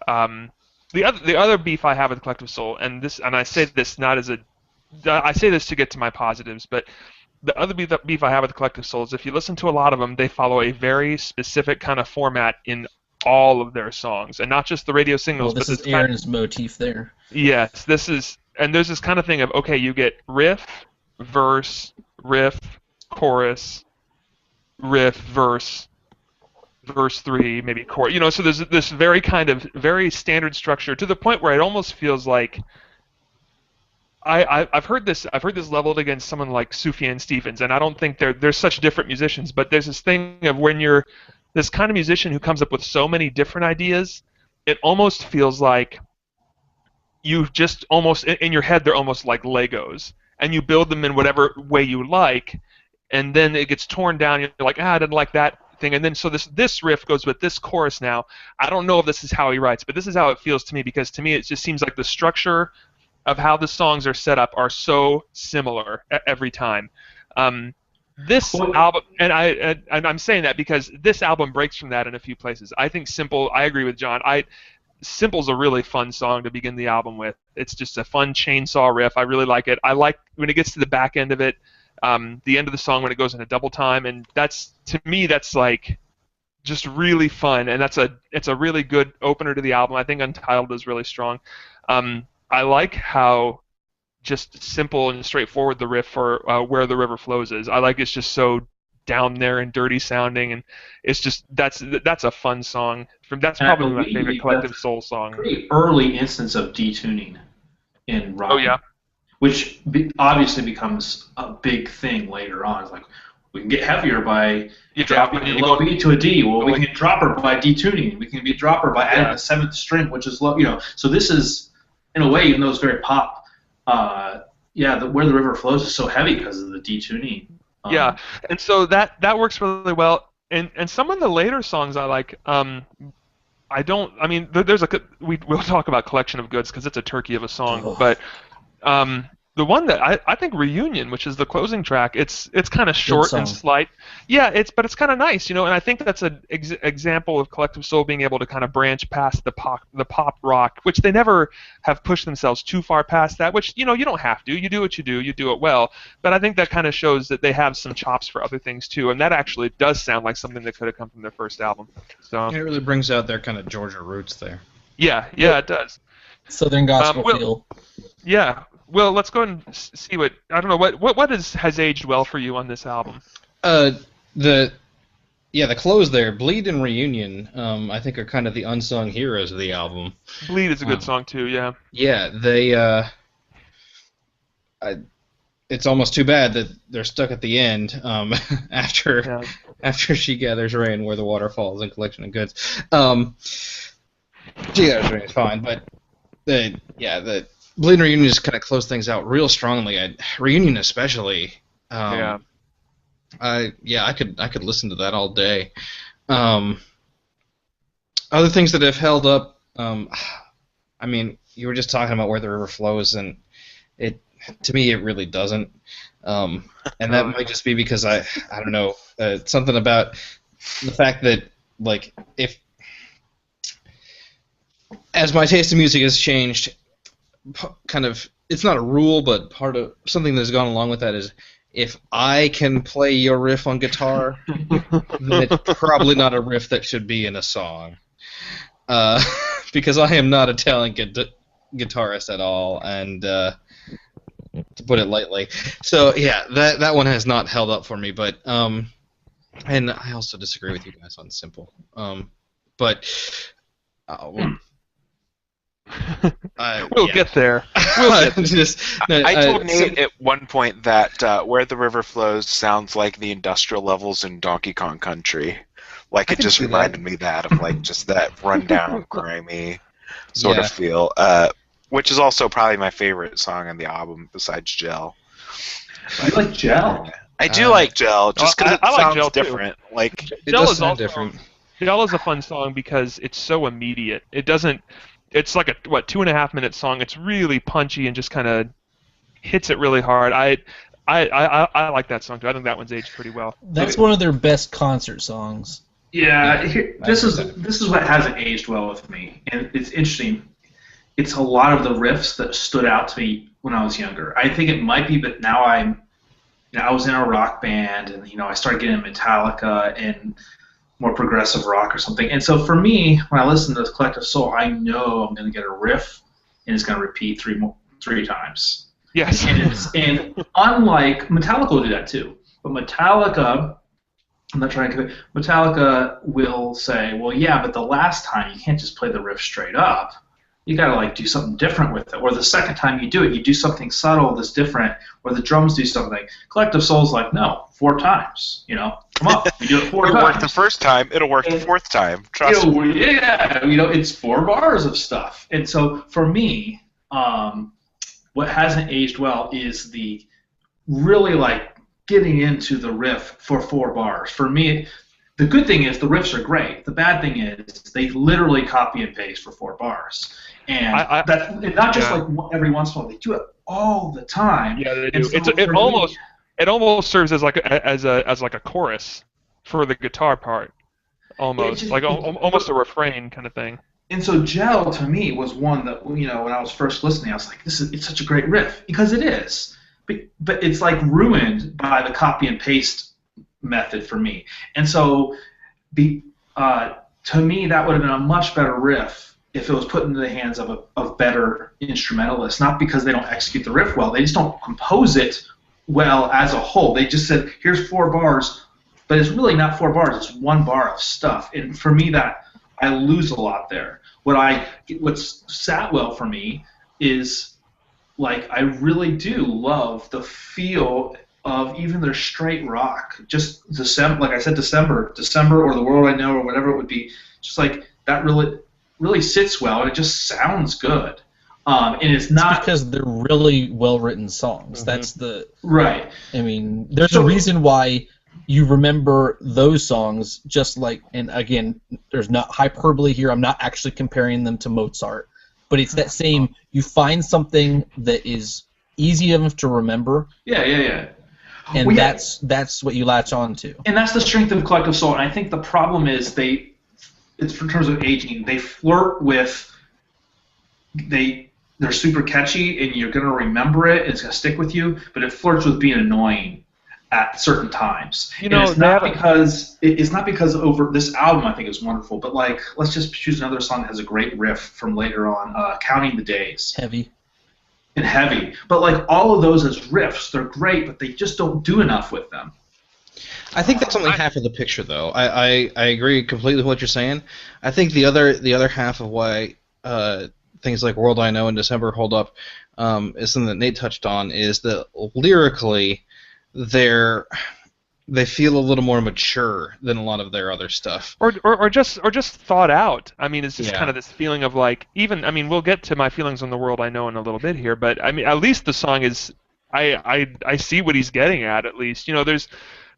The other beef I have with Collective Soul, and I say this not as I say this to get to my positives, but the other beef I have with Collective Soul is if you listen to a lot of them, they follow a very specific kind of format in all of their songs, and not just the radio singles. Well, this is Aaron's motif there. Yes, and there's this kind of thing of, okay, you get riff, verse, chorus, riff, verse 3, maybe chorus. So there's this very kind of very standard structure to the point where it almost feels like I've heard this leveled against someone like Sufjan Stevens, and I don't think they're such different musicians, but there's this thing of when you're this kind of musician who comes up with so many different ideas, it almost feels like you just almost in your head they're almost like Legos, and you build them in whatever way you like, and then it gets torn down. You're like, I didn't like that thing, and then so this riff goes with this chorus now. I don't know if this is how he writes, but this is how it feels to me, because to me it just seems like the structure of how the songs are set up are so similar every time. This album, and I'm saying that because this album breaks from that in a few places. I think Simple, I agree with John. Simple's a really fun song to begin the album with. It's just a fun chainsaw riff. I really like it. I like when it gets to the back end of it, the end of the song when it goes into double time, and to me that's like just really fun, and it's a really good opener to the album. I think Untitled is really strong. I like how just simple and straightforward the riff for Where the River Flows is. I like it's just so down there and dirty sounding, and it's just that's a fun song. That's probably my favorite Collective Soul song. Pretty early instance of detuning in rock. Oh yeah. Which obviously becomes a big thing later on. It's like, we can get heavier by dropping a low E to a D. Well, we can drop her by detuning. We can be drop her by adding a 7th string, which is low. So this is, in a way, even though it's very pop, Where the River Flows is so heavy because of the detuning. Yeah, and so that works really well. And some of the later songs I like. We'll talk about Collection of Goods because it's a turkey of a song, but. The one that I think Reunion, which is the closing track, it's kind of short and slight. Yeah, but it's kind of nice, and I think that's an example of Collective Soul being able to kind of branch past the pop rock, which they never have pushed themselves too far past that. Which you don't have to. You do what you do it well. But I think that kind of shows that they have some chops for other things too, and that actually does sound like something that could have come from their first album. So it really brings out their kind of Georgia roots there. Yeah, it does. Southern gospel feel. Yeah. Will, let's go and see what I don't know what has aged well for you on this album. The close there, Bleed and Reunion, I think are kind of the unsung heroes of the album. Bleed is a good song too, yeah. Yeah, they. It's almost too bad that they're stuck at the end after She Gathers Rain, Where the Water Falls, and Collection of Goods. She Gathers Rain is fine, but the Bleed and Reunion just kind of close things out real strongly. Reunion especially. I could listen to that all day. Other things that have held up. I mean, you were just talking about Where the River Flows, and to me it really doesn't. And that might just be because I don't know, something about the fact that, like, as my taste in music has changed, kind of, it's not a rule, but part of something that's gone along with that is, if I can play your riff on guitar, then it's probably not a riff that should be in a song. Because I am not a talented guitarist at all, and to put it lightly. So yeah, that one has not held up for me, but and I also disagree with you guys on Simple. We'll get there. I told Nate at one point that Where the River Flows sounds like the industrial levels in Donkey Kong Country. Like, it just reminded me of like just that rundown, grimy sort of feel. Which is also probably my favorite song on the album besides Gel. You like Gel? I do like Gel, just because it sounds Gel different. Too. Like, it does sound different. Gel is a fun song because it's so immediate. It doesn't. It's like a 2.5 minute song. It's really punchy and just kind of hits it really hard. I like that song too. I think that one's aged pretty well. That's one of their best concert songs. Yeah, this is what hasn't aged well with me, and it's interesting. It's a lot of the riffs that stood out to me when I was younger. I think it might be, but now I was in a rock band, and I started getting Metallica and more progressive rock or something. And so for me, when I listen to Collective Soul, I know I'm going to get a riff, and it's going to repeat three times. Yes. And unlike Metallica will do that too, but Metallica will say, well, yeah, but the last time you can't just play the riff straight up. You got to like do something different with it. Or the second time you do it, you do something subtle that's different, or the drums do something. Collective Soul's like, no, 4 times. Come on, you do it 4 times. It worked the first time, it'll work the 4th time. Trust me. Yeah, it's 4 bars of stuff. And so for me, what hasn't aged well is the really like getting into the riff for 4 bars. For me, the good thing is the riffs are great. The bad thing is they literally copy and paste for 4 bars. And not just like every once in a while. They do it all the time. Yeah, they do. So it almost serves as like a chorus for the guitar part, almost almost a refrain kind of thing. And so Gel to me was one that when I was first listening, I was like, it's such a great riff, because it is. But it's like ruined by the copy and paste method for me. And so to me that would have been a much better riff if it was put into the hands of better instrumentalists, not because they don't execute the riff well, they just don't compose it well as a whole. They just said, here's 4 bars, but it's really not 4 bars, it's 1 bar of stuff. And for me, that I lose a lot there. What's sat well for me is, like, I really do love the feel of even their straight rock. Just December, like I said, December, or The World I Know, or whatever it would be. Just like that really sits well, and it just sounds good. And it's not because they're really well-written songs. Mm-hmm. That's the right. I mean, there's a reason why you remember those songs. Just like, and again, there's not hyperbole here. I'm not actually comparing them to Mozart, but it's that same. You find something that is easy enough to remember. Yeah. And that's what you latch on to. And that's the strength of Collective Soul. And I think the problem is it's in terms of aging, they flirt with they're super catchy and you're gonna remember it, it's gonna stick with you, but it flirts with being annoying at certain times. It's not because over this album I think is wonderful, but like let's just choose another song that has a great riff from later on, Counting the Days. Heavy. and heavy. But like all of those as riffs, they're great, but they just don't do enough with them. I think that's only half of the picture, though. I agree completely with what you're saying. I think the other half of why things like World I Know and December hold up is something that Nate touched on, is that lyrically they feel a little more mature than a lot of their other stuff. Or just thought out. I mean, it's just kind of this feeling of like, even, I mean, we'll get to my feelings on the World I Know in a little bit here, but I mean, at least the song is, I see what he's getting at least. You know,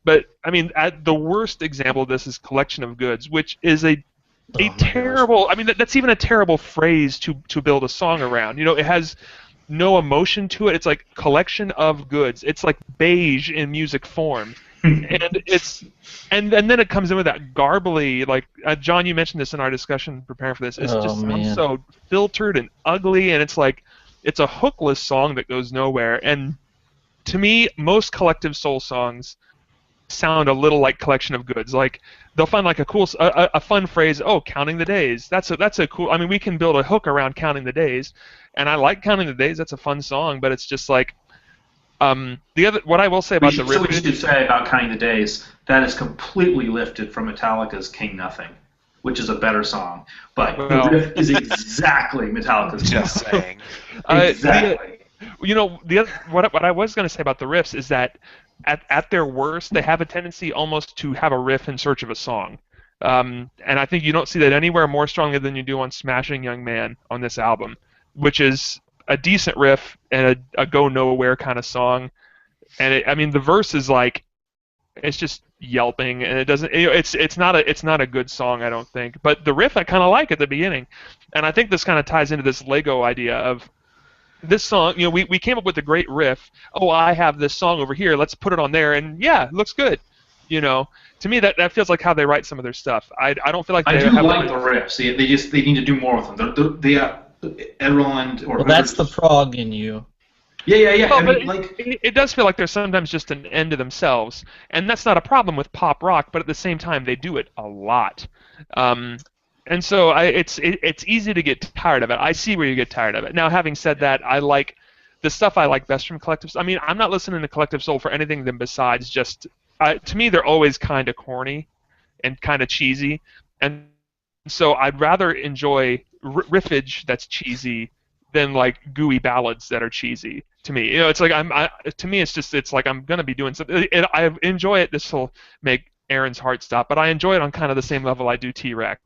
but I mean, the worst example of this is Collection of Goods, which is a terrible, I mean, that's even a terrible phrase to build a song around. You know, it has no emotion to it. It's like collection of goods. It's like beige in music form. and then it comes in with that garbly, like John, you mentioned this in our discussion preparing for this. It sounds so filtered and ugly, and it's like it's a hookless song that goes nowhere. And to me, most Collective Soul songs sound a little like Collection of Goods. Like they'll find like a fun phrase. Oh, counting the days. That's a cool. I mean, we can build a hook around counting the days, and I like counting the days. That's a fun song, but it's just like. What I will say about the riff. So we should say about Counting the Days, that is completely lifted from Metallica's King Nothing, which is a better song. But the riff is exactly Metallica's King Just saying. Exactly. You know, what I was going to say about the riffs is that at their worst, they have a tendency almost to have a riff in search of a song. And I think you don't see that anywhere more strongly than you do on Smashing Young Man on this album, which is a decent riff and a go nowhere kind of song, and I mean the verse is like it's just yelping, and it doesn't. You know, it's not a good song, I don't think. But the riff I kind of like at the beginning, and I think this kind of ties into this Lego idea of this song. You know, we came up with a great riff. Oh, I have this song over here. Let's put it on there, and yeah, it looks good. You know, to me that feels like how they write some of their stuff. I don't feel like I do like the riffs. They need to do more with them. They Ed Roland or that's the prog in you. Yeah. Well, I mean, it does feel like they're sometimes just an end to themselves, and that's not a problem with pop rock. But at the same time, they do it a lot, and so it's easy to get tired of it. I see where you get tired of it. Now, having said that, I like the stuff I like best from Collective. I mean, I'm not listening to Collective Soul for anything than besides just. To me, they're always kind of corny and kind of cheesy, and so I'd rather enjoy riffage that's cheesy than like gooey ballads that are cheesy. To me, you know, it's like to me, it's like I'm gonna be doing something. I enjoy it. This will make Aaron's heart stop, but I enjoy it on kind of the same level I do T-Rex.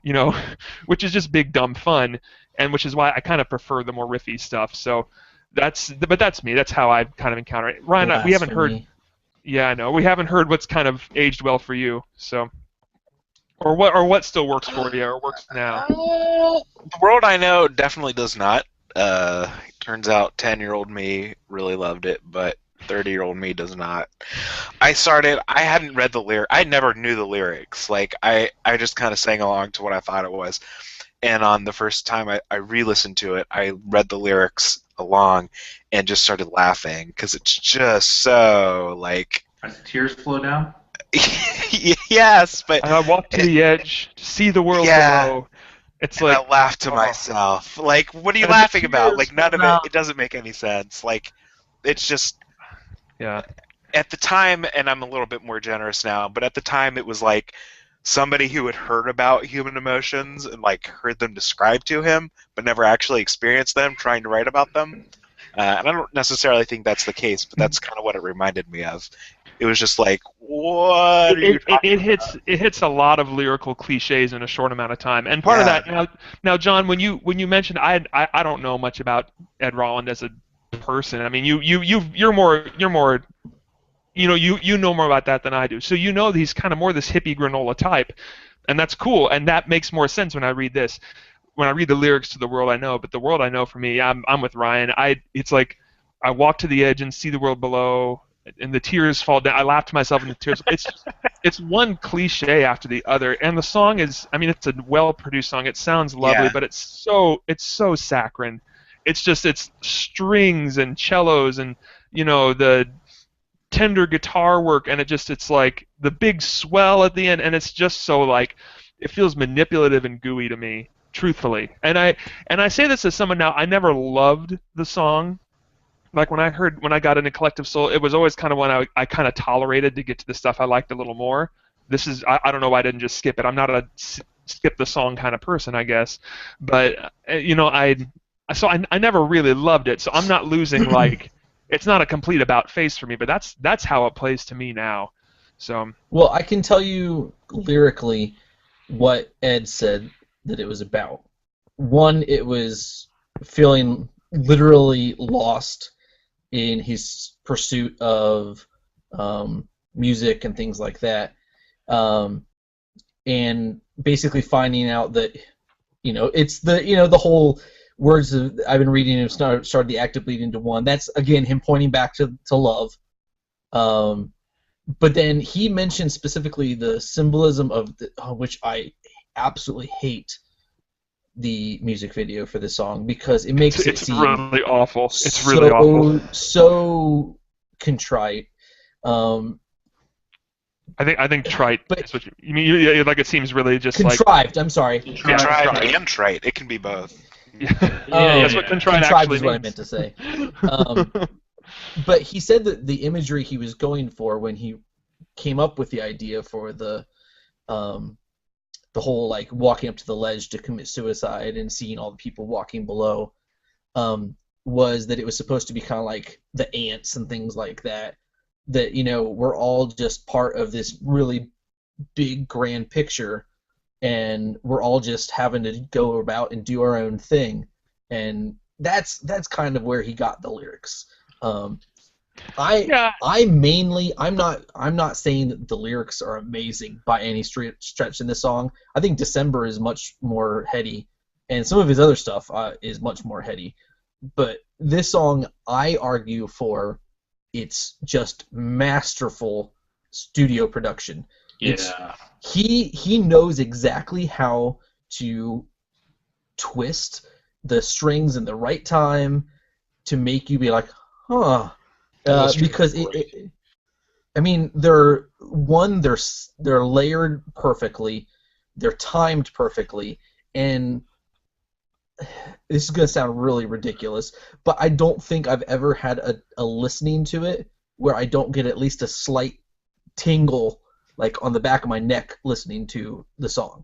You know, which is just big dumb fun, and which is why I kind of prefer the more riffy stuff. So that's me. That's how I kind of encounter it. Ryan, we haven't heard. Yeah, I know. We haven't heard what's kind of aged well for you. So. Or what still works for you, or works now? The World I Know definitely does not. Turns out 10-year-old me really loved it, but 30-year-old me does not. I hadn't read the lyric. I never knew the lyrics. Like, I just kind of sang along to what I thought it was. And on the first time I re-listened to it, I read the lyrics along and just started laughing, because it's just so, like... Are the tears flow down? Yes, but I walk to the edge to see the world below. It's like I laugh to myself. Like, what are you laughing about? Like, none of it doesn't make any sense. Like, it's just at the time, and I'm a little bit more generous now, but at the time it was like somebody who had heard about human emotions and like heard them described to him, but never actually experienced them, trying to write about them. And I don't necessarily think that's the case, but that's kind of what it reminded me of. It was just like, what? It hits a lot of lyrical cliches in a short amount of time, and part of that now, John, when you mentioned I don't know much about Ed Roland as a person. I mean, you're more you know more about that than I do. So you know he's kind of more this hippie granola type, and that's cool, and that makes more sense when I read this. When I read the lyrics to The World I Know, but The World I Know for me, I'm with Ryan. It's like I walk to the edge and see the world below, and the tears fall down. I laugh to myself in the tears. It's one cliche after the other, and the song is, I mean, it's a well-produced song. It sounds lovely, but it's so saccharine. It's strings and cellos and, you know, the tender guitar work, and it's like the big swell at the end, and it's just so like it feels manipulative and gooey to me. truthfully. And I say this as someone now, I never loved the song. Like when I got into Collective Soul, it was always kind of one I kind of tolerated to get to the stuff I liked a little more. This is I don't know why I didn't just skip it. I'm not a skip the song kind of person, I guess. But I never really loved it, so I'm not losing like it's not a complete about face for me, but that's how it plays to me now. So well, I can tell you lyrically what Ed said that it was about. One, it was feeling literally lost in his pursuit of music and things like that, and basically finding out that it's the whole words of I've been reading have started the act of bleeding to one. That's again him pointing back to love. But then he mentioned specifically the symbolism of which I absolutely hate the music video for this song because it makes it seem really awful. It's really awful. So contrite. I think trite. But is what you mean. Like it seems really just contrived. I'm sorry. Contrived and trite. It can be both. That's what contrived actually is what I meant to say. But he said that the imagery he was going for when he came up with the idea for the whole like walking up to the ledge to commit suicide and seeing all the people walking below was that it was supposed to be kind of like the ants and things like that. That we're all just part of this really big grand picture, and we're all just having to go about and do our own thing, and that's kind of where he got the lyrics. I'm not saying that the lyrics are amazing by any stretch in this song. I think December is much more heady, and some of his other stuff is much more heady. But this song, I argue for, it's just masterful studio production. Yeah. He knows exactly how to twist the strings in the right time to make you be like, huh. Because they're layered perfectly, they're timed perfectly, and this is going to sound really ridiculous, but I don't think I've ever had a listening to it where I don't get at least a slight tingle like on the back of my neck listening to the song.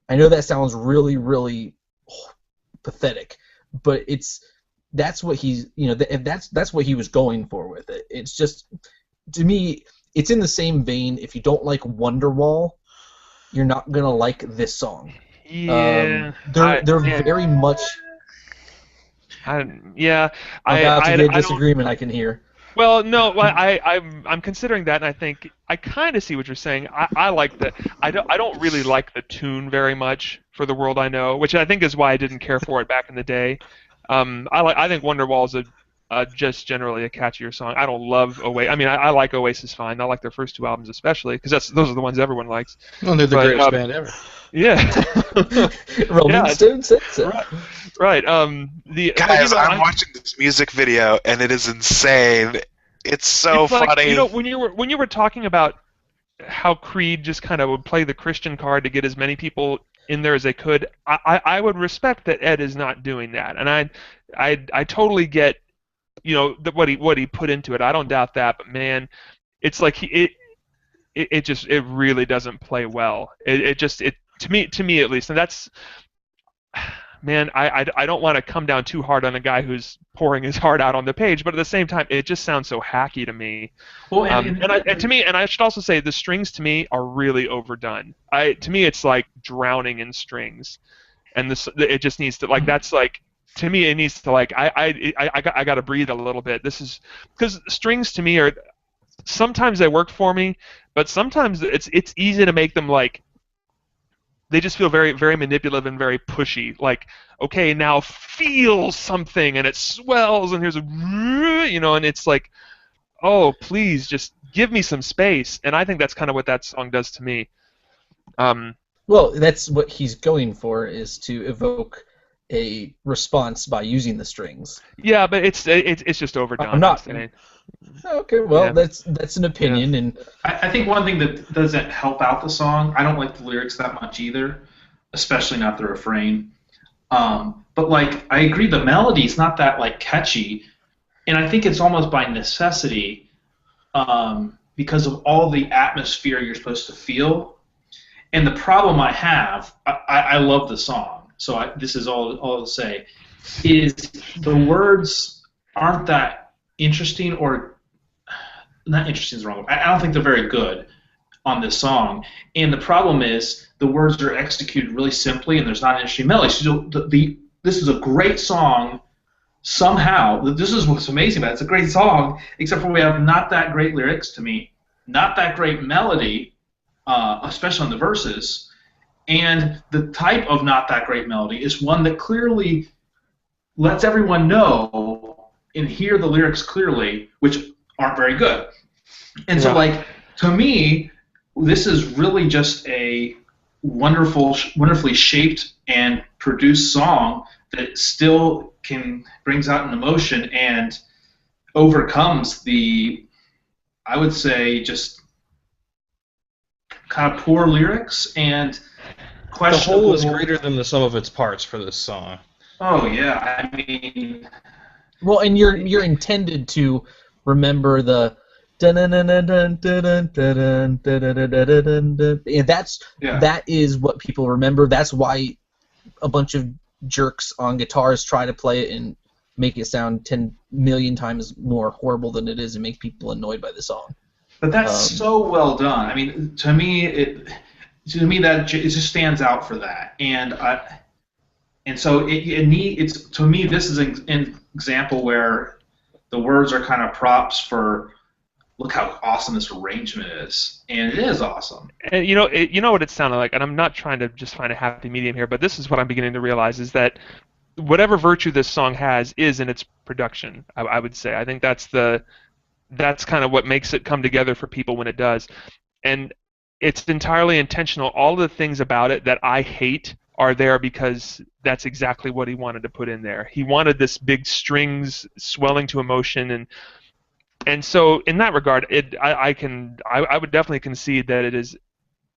I know that sounds really, really pathetic, but that's what he's that's what he was going for with it. It's just, to me, it's in the same vein. If you don't like Wonderwall, you're not gonna like this song. Yeah, they're very much. About to get disagreement. I can hear. Well, no, I'm considering that, and I think I kind of see what you're saying. I like that. I don't really like the tune very much for The World I Know, which I think is why I didn't care for it back in the day. I think Wonderwall is just generally a catchier song. I don't love Oasis. I mean, I like Oasis fine. I like their first two albums especially because those are the ones everyone likes. Well, they're the greatest band ever. Yeah. Rolling Stone said so. Right. Guys, I'm watching this music video and it is insane. It's so funny. When you were talking about how Creed just kind of would play the Christian card to get as many people in there as they could, I would respect that Ed is not doing that, and I totally get what he put into it. I don't doubt that, but man, it's like it really doesn't play well. To me at least, and that's, man, I don't want to come down too hard on a guy who's pouring his heart out on the page, but at the same time, it just sounds so hacky to me. Well, and I should also say the strings to me are really overdone. To me, it's like drowning in strings, and it just needs to to me it needs to I got to breathe a little bit. This is because strings to me are sometimes they work for me, but sometimes it's easy to make them they just feel very, very manipulative and very pushy. Like, okay, now feel something, and it swells, and here's and it's like, oh, please, just give me some space. And I think that's kind of what that song does to me. Well, that's what he's going for, is to evoke a response by using the strings. Yeah, but it's just overdone. I'm not. Okay, well, yeah. That's an opinion, and I think one thing that doesn't help out the song, I don't like the lyrics that much either, especially not the refrain. But like, I agree, the melody's not that like catchy, and I think it's almost by necessity, because of all the atmosphere you're supposed to feel. And the problem I have, I love the song, so this is all I'll say, is the words aren't that interesting, or not interesting is the wrong word. I don't think they're very good on this song. And the problem is the words are executed really simply, and there's not an interesting melody. So this is a great song. Somehow, this is what's amazing about it. It's a great song, except for we have not that great lyrics to me, not that great melody, especially on the verses, and the type of not that great melody is one that clearly lets everyone know and hear the lyrics clearly, which aren't very good. And so, like, to me, this is really just a wonderfully shaped and produced song that still brings out an emotion and overcomes the, I would say, just kind of poor lyrics and questionable. The whole is greater than the sum of its parts for this song. Oh yeah, I mean. Well, and you're intended to remember the. That is what people remember. That's why a bunch of jerks on guitars try to play it and make it sound 10 million times more horrible than it is and make people annoyed by the song. But that's so well done. I mean, to me that it just stands out for that, and so it's to me this is an example where the words are kind of props for. Look how awesome this arrangement is, and it is awesome. And you know what it sounded like, and I'm not trying to just find a happy medium here, but this is what I'm beginning to realize is that whatever virtue this song has is in its production. I would say. I think that's kind of what makes it come together for people when it does, and it's entirely intentional. All the things about it that I hate are there because that's exactly what he wanted to put in there. He wanted this big strings swelling to emotion and so in that regard, I would definitely concede that it is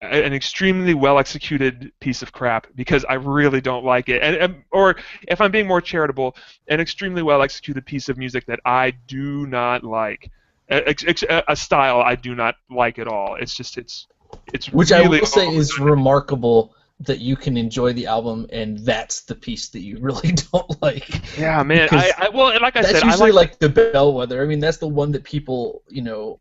an extremely well executed piece of crap because I really don't like it, or if I'm being more charitable, an extremely well executed piece of music that I do not like, a style I do not like at all. It's which really I will say is remarkable. That you can enjoy the album, and that's the piece that you really don't like. Yeah, man. Well, like I said, that's usually like the bellwether. I mean, that's the one that people, hold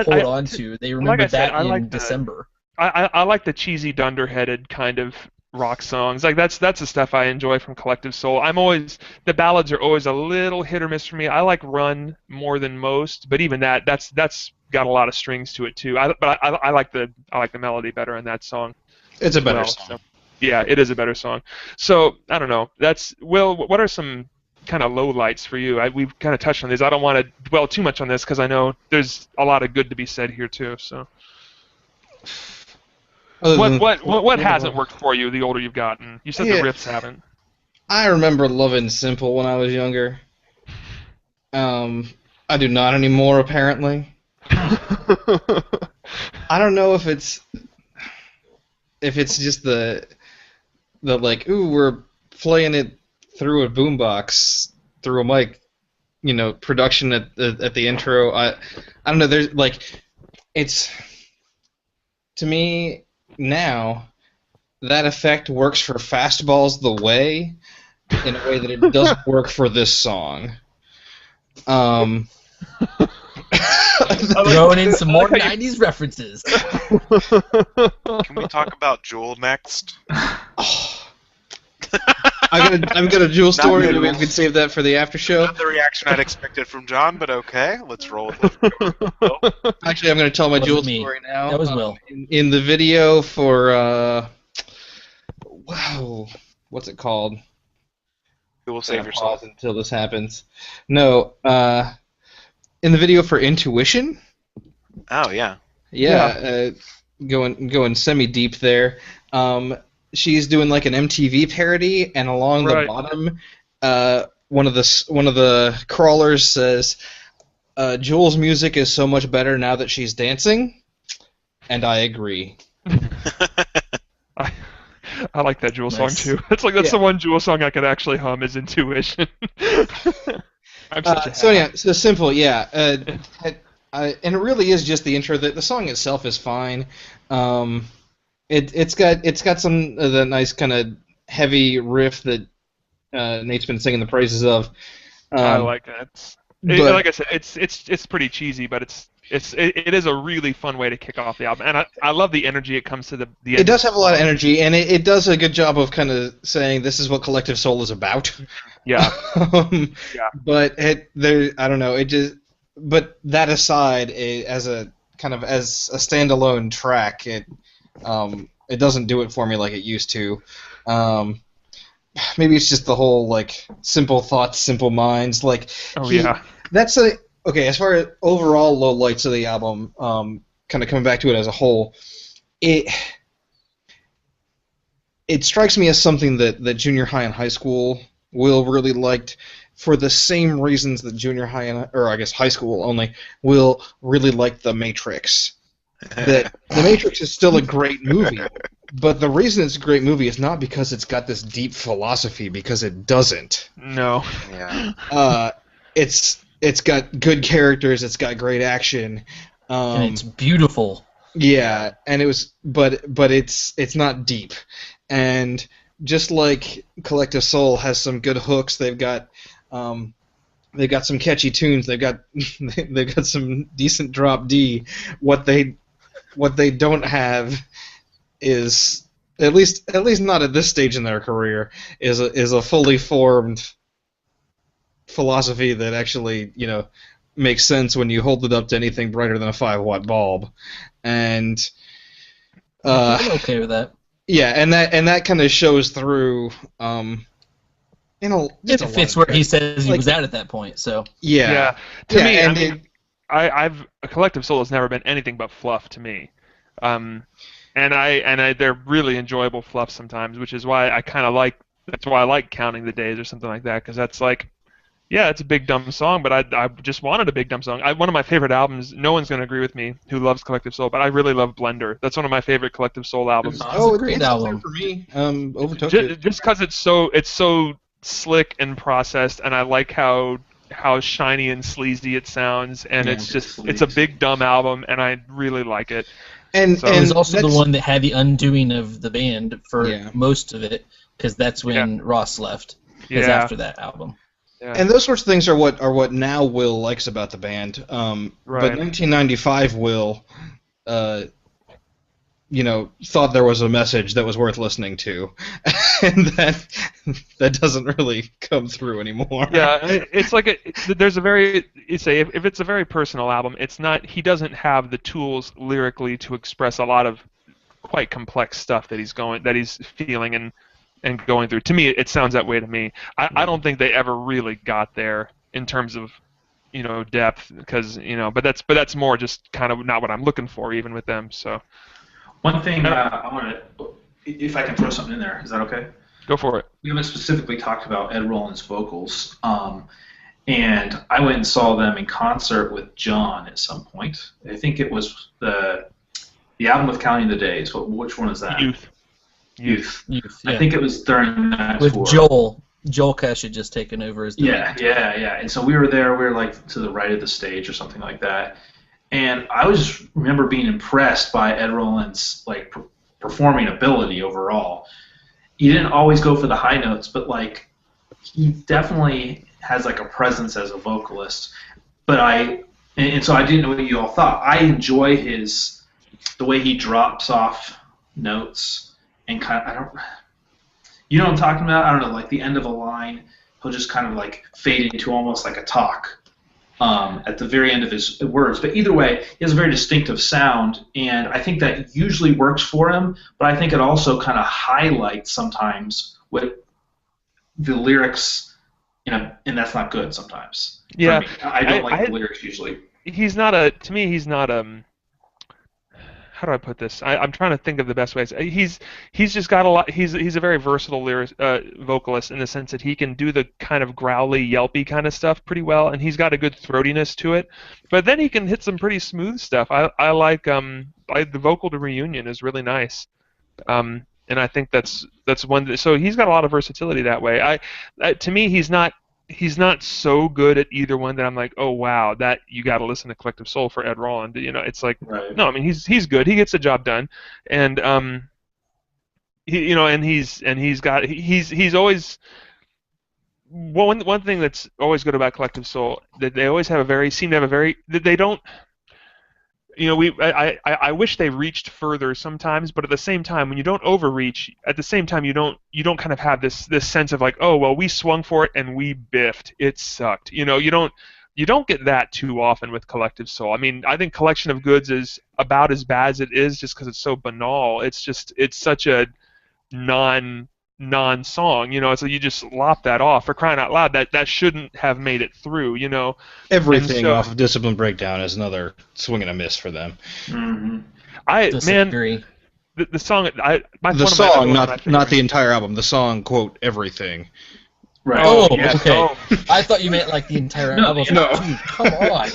on to. They remember in December. I like the cheesy, dunderheaded kind of rock songs. Like that's the stuff I enjoy from Collective Soul. The ballads are always a little hit or miss for me. I like Run more than most, but even that's got a lot of strings to it too. I like the melody better in that song. It's a better song. So, yeah, it is a better song. So, I don't know. Will, what are some kind of low lights for you? We've kind of touched on these. I don't want to dwell too much on this because I know there's a lot of good to be said here too. So, what hasn't worked for you the older you've gotten? You said the riffs haven't. I remember loving Simple when I was younger. I do not anymore, apparently. I don't know if it's just the like, ooh, we're playing it through a boombox, through a mic, production at the intro. I don't know. There's like, it's to me now that effect works for Fastballs the Way in a way that it doesn't work for this song. Throwing in some more 90s references. Can we talk about Jewel next? I'm gonna Jewel story. Maybe we can save that for the after show. Not the reaction I'd expected from John, but okay, let's roll with it. Actually, I'm gonna tell my Jewel story now. That was Will. In the video for wow, what's it called? You will save yourself until this happens. No, in the video for Intuition. Oh yeah. Yeah. Going semi-deep there. She's doing like an MTV parody, and along the bottom, one of the crawlers says, "Jewel's music is so much better now that she's dancing," and I agree. I like that Jewel song Nice. too. That's Yeah. the one Jewel song I could actually hum is Intuition. I'm such a So hack. yeah, so simple, yeah. And it really is just the intro. The song itself is fine. It's got some of the nice kind of heavy riff that Nate's been singing the praises of. I like that. but- Like I said, it's pretty cheesy, but it is a really fun way to kick off the album, and I love the energy it comes to the end. It does have a lot of energy, and it does a good job of kind of saying this is what Collective Soul is about. Yeah. Yeah. But I don't know. But that aside, as a standalone track, it doesn't do it for me like it used to. Maybe it's just the whole like simple thoughts, simple minds. Like that's okay. As far as overall lowlights of the album, kind of coming back to it as a whole, it strikes me as something that junior high and high school will really liked, for the same reasons that junior high or I guess high school only will really like The Matrix. That The Matrix is still a great movie, but the reason it's a great movie is not because it's got this deep philosophy, because it doesn't. No. Yeah. It's got good characters, it's got great action, And it's beautiful. yeah, and but it's not deep, and just like Collective Soul has some good hooks, they've got some catchy tunes, they've got some decent drop D. What they don't have is, at least not at this stage in their career, is a fully formed philosophy that actually makes sense when you hold it up to anything brighter than a 5-watt bulb, and I'm okay with that. yeah, and that kind of shows through. It fits where he says he was at that point. So yeah. To me, and I mean, I've a Collective Soul has never been anything but fluff to me, and they're really enjoyable fluff sometimes, which is why that's why I like Counting the Days or something like that, because that's like, yeah, it's a big dumb song, but I just wanted a big dumb song. One of my favorite albums. No one's gonna agree with me who loves Collective Soul, but I really love Blender. That's one of my favorite Collective Soul albums. Oh, a great it's up album. there for me. Overtook it. Just because it's so slick and processed, and I like how shiny and sleazy it sounds, and Yeah, it's a big dumb album, and I really like it. And So- it was also the that's- one that had the undoing of the band for Yeah. most of it, because that's when Ross left. Because Yeah. after that album. Yeah. And those sorts of things are what now Will likes about the band. Right. But 1995 Will, thought there was a message that was worth listening to, and that doesn't really come through anymore. Yeah, it's like if it's a very personal album, it's not. He doesn't have the tools lyrically to express a lot of quite complex stuff that he's feeling and going through. To me, it sounds that way to me. I don't think they ever really got there in terms of depth, because but that's more just kind of not what I'm looking for even with them. So One thing I want to, if I can throw something in there, is that okay? go for it. We haven't specifically talked about Ed Rollins' vocals, and I went and saw them in concert with John at some point. I think it was the album with Counting the Days. Which one is that? Youth. Youth, I yeah. think it was during that With tour. Joel Cash had just taken over as the Yeah. And so we were there. We were like to the right of the stage or something like that. And I remember being impressed by Ed Rollins' like performing ability overall. He didn't always go for the high notes, but like he definitely has like a presence as a vocalist. But so I didn't know what you all thought. I enjoy the way he drops off notes and you know what I'm talking about? I don't know, like the end of a line, he'll just kind of like fade into almost like a talk at the very end of his words. But either way, he has a very distinctive sound, and I think that usually works for him, but I think it also kind of highlights sometimes what the lyrics, and that's not good sometimes. for Yeah, me. I don't like the lyrics usually. To me, he's not how do I put this? I'm trying to think of the best ways. He's just got a lot. He's a very versatile vocalist in the sense that he can do the kind of growly, yelpy kind of stuff pretty well, and he's got a good throatiness to it. But then he can hit some pretty smooth stuff. I like the vocal to Reunion is really nice. and I think that's one. So he's got a lot of versatility that way. To me, he's not so good at either one that I'm like, oh wow, that you got to listen to Collective Soul for Ed Roland. You know, it's like Right. no, I mean he's good. He gets the job done, and he's always one thing that's always good about Collective Soul that they always seem to have a very they don't. You know, I wish they reached further sometimes, but at the same time, when you don't overreach, at the same time you don't kind of have this sense of like, oh well, we swung for it and we biffed, it sucked. You know, you don't get that too often with Collective Soul. I mean, I think Collection of Goods is about as bad as it is just because it's so banal. It's such a non-song, you know, so you just lop that off. For crying out loud, that shouldn't have made it through, you know. Everything off of Discipline Breakdown is another swing and a miss for them. Mm-hmm. Disagree. The song, not the entire album. The song, quote, everything. Right. Oh, yes, okay. oh. I thought you meant like the entire album. No. Dude, come on.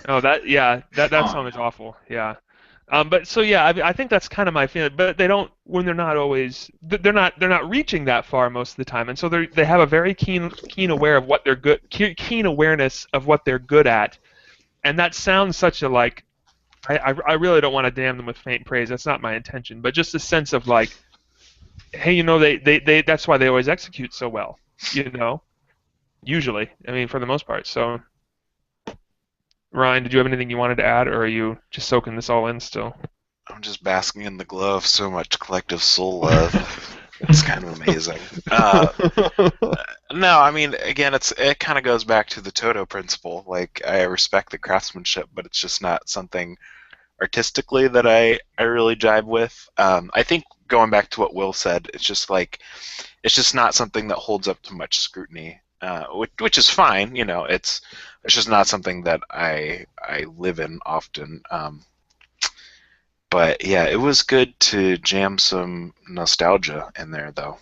Oh, that song is awful. Yeah. But so yeah, I think that's kind of my feeling. But they don't when they're not always they're not reaching that far most of the time, and so they have a very keen aware of what they're good keen awareness of what they're good at, and that sounds such a like I really don't want to damn them with faint praise. That's not my intention, but just a sense of like, hey, you know, they that's why they always execute so well, you know, usually. I mean, for the most part. So. Ryan, did you have anything you wanted to add, or are you just soaking this all in still? I'm just basking in the glow of so much Collective Soul love. It's kind of amazing. No, I mean, again, it kind of goes back to the Toto principle. Like, I respect the craftsmanship, but it's just not something artistically that I really jive with. I think going back to what Will said, it's just not something that holds up to much scrutiny. Which is fine, you know. It's just not something that I live in often. But yeah, it was good to jam some nostalgia in there, though.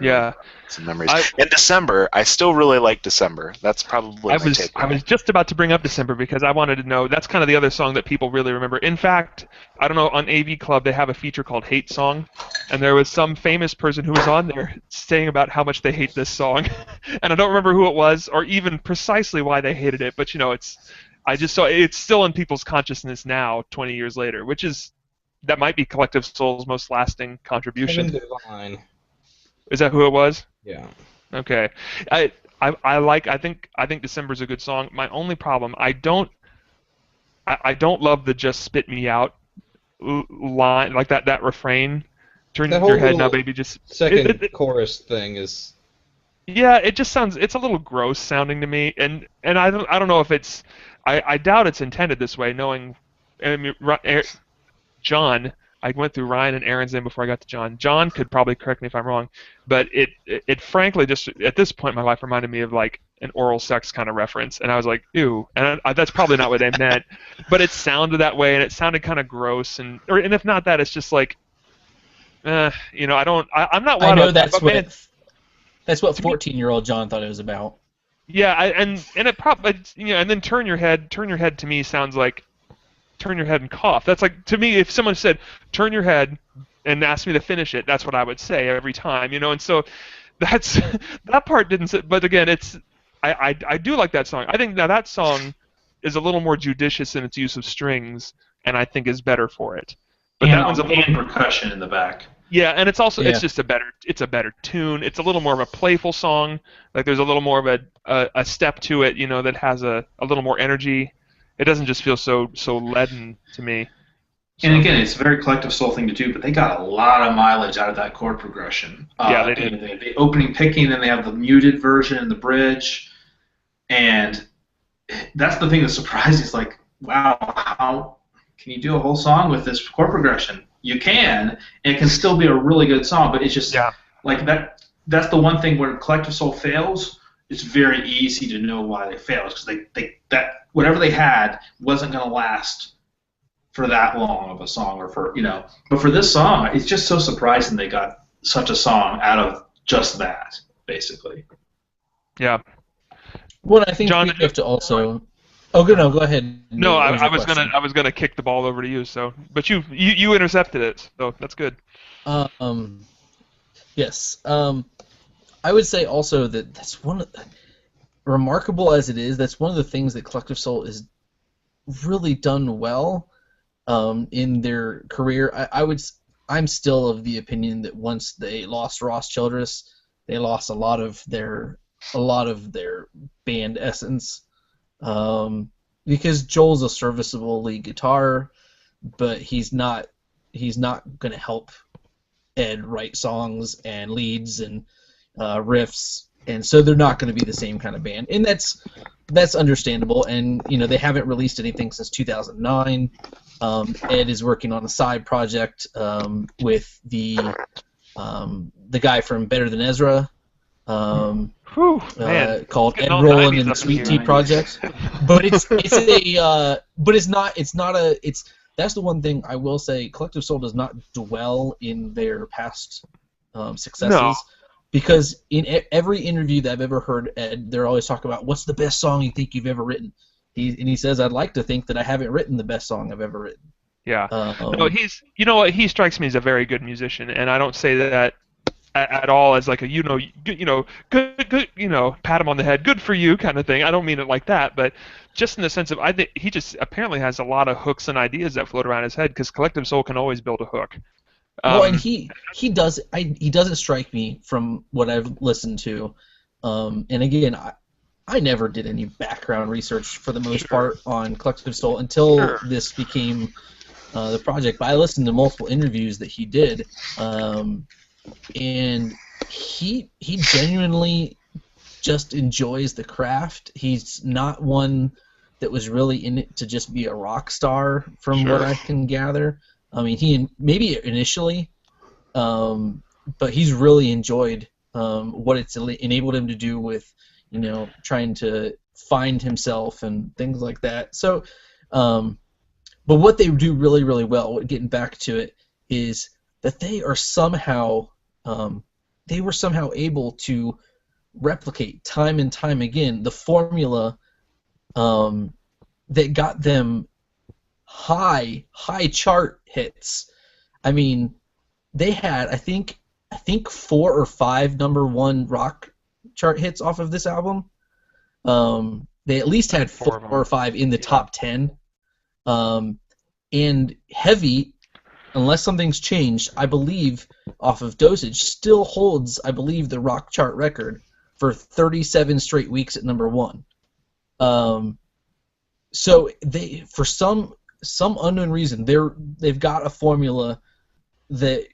Yeah, some memories. In December, I still really like December. That's probably my takeaway. I was just about to bring up December because I wanted to know. That's kind of the other song that people really remember. In fact, I don't know, on AV Club they have a feature called Hate Song, and there was some famous person who was on there saying about how much they hate this song, and I don't remember who it was or even precisely why they hated it. But you know, it's still in people's consciousness now, 20 years later, that might be Collective Soul's most lasting contribution. Is that who it was? Yeah. Okay. I think December's a good song. My only problem, I don't love the "just spit me out" line, like that refrain. Turn your head now, baby. Just second chorus thing is. Yeah, it's a little gross sounding to me, and I don't know if it's. I doubt it's intended this way. Knowing, I mean, John. I went through Ryan and Aaron's name before I got to John. John could probably correct me if I'm wrong, but it frankly just at this point in my life reminded me of like an oral sex kind of reference, and I was like, ew, and that's probably not what they meant, but it sounded that way, and it sounded kind of gross, and if not that, it's just like, you know, I'm not. I know that's what 14-year-old John thought it was about. Yeah, and it probably, you know, and then turn your head to me sounds like. Turn your head and cough. That's like, to me, if someone said, turn your head and asked me to finish it, that's what I would say every time, you know, and so that part didn't sit, but again, I do like that song. I think now that song is a little more judicious in its use of strings, and I think is better for it. But that one's and percussion in the back. Yeah, and it's also, it's just a better tune. It's a little more of a playful song. Like there's a little more of a step to it, you know, that has a little more energy. It doesn't just feel so leaden to me. And again, it's a very Collective Soul thing to do, but they got a lot of mileage out of that chord progression. Yeah, they did. They have the opening picking, then they have the muted version and the bridge, and that's the thing that surprises. It's like, wow, how can you do a whole song with this chord progression? You can, and it can still be a really good song, but it's just like that. That's the one thing where Collective Soul fails. It's very easy to know why they failed, because that whatever they had wasn't going to last for that long of a song, or for, you know. But for this song, it's just so surprising they got such a song out of just that, basically. Yeah. Well, I think we have to also Oh, good. No, go ahead. No, What was I your was question? gonna kick the ball over to you. So, but you intercepted it, so that's good. Yes. I would say also that that's remarkable as it is. That's one of the things that Collective Soul is really done well in their career. I'm still of the opinion that once they lost Ross Childress, they lost a lot of their band essence. Because Joel's a serviceable lead guitar, but he's not going to help Ed write songs and leads and riffs, and so they're not going to be the same kind of band, and that's understandable. And they haven't released anything since 2009. Ed is working on a side project with the guy from Better Than Ezra. Called Ed Roland and the Sweet Tea Project, but that's the one thing I will say. Collective Soul does not dwell in their past successes, No. because in every interview that I've ever heard Ed, they're always talking about what's the best song you think you've ever written. He says, I'd like to think that I haven't written the best song I've ever written. Yeah. No, he strikes me as a very good musician, and I don't say that at all as like a good pat him on the head, good for you kind of thing. I don't mean it like that, but just in the sense of I think he just apparently has a lot of hooks and ideas that float around his head, because Collective Soul can always build a hook. Well, and he doesn't strike me from what I've listened to, and again, I never did any background research for the most part on Collective Soul until this became the project. But I listened to multiple interviews that he did, and he genuinely just enjoys the craft. He's not one that was really in it to just be a rock star, from what I can gather. I mean, he maybe initially, but he's really enjoyed what it's enabled him to do with, trying to find himself and things like that. So, but what they do really, really well, getting back to it, is that they are somehow, they were somehow able to replicate time and time again the formula that got them high chart hits. I mean, they had I think 4 or 5 #1 rock chart hits off of this album. They at least had 4 or 5 in the top 10. And Heavy, unless something's changed, I believe off of Dosage, still holds, I believe, the rock chart record for 37 straight weeks at #1. So they, for some unknown reason, they've got a formula that,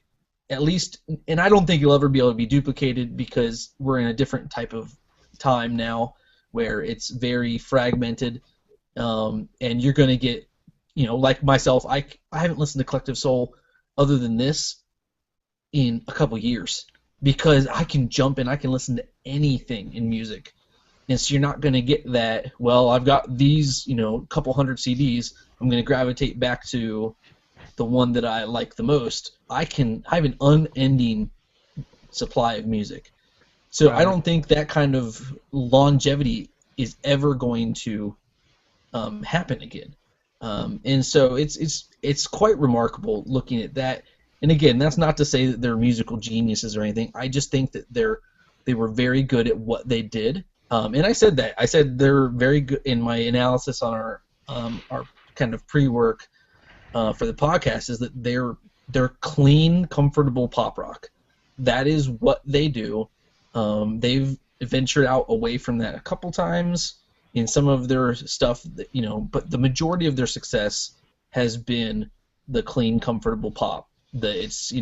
at least, and I don't think it'll ever be able to be duplicated, because we're in a different type of time now where it's very fragmented, and you're going to get, like myself, I haven't listened to Collective Soul other than this in a couple years, because I can jump in, I can listen to anything in music. And so you're not going to get that, well, I've got these, couple hundred CDs, I'm going to gravitate back to the one that I like the most. I have an unending supply of music. So I don't think that kind of longevity is ever going to happen again. And so it's quite remarkable looking at that. And again, that's not to say that they're musical geniuses or anything. I just think that they were very good at what they did. And I said that. I said they're very good in my analysis on our kind of pre-work for the podcast, is that they're clean, comfortable pop rock. That is what they do. They've ventured out away from that a couple times in some of their stuff, but the majority of their success has been the clean, comfortable pop. It's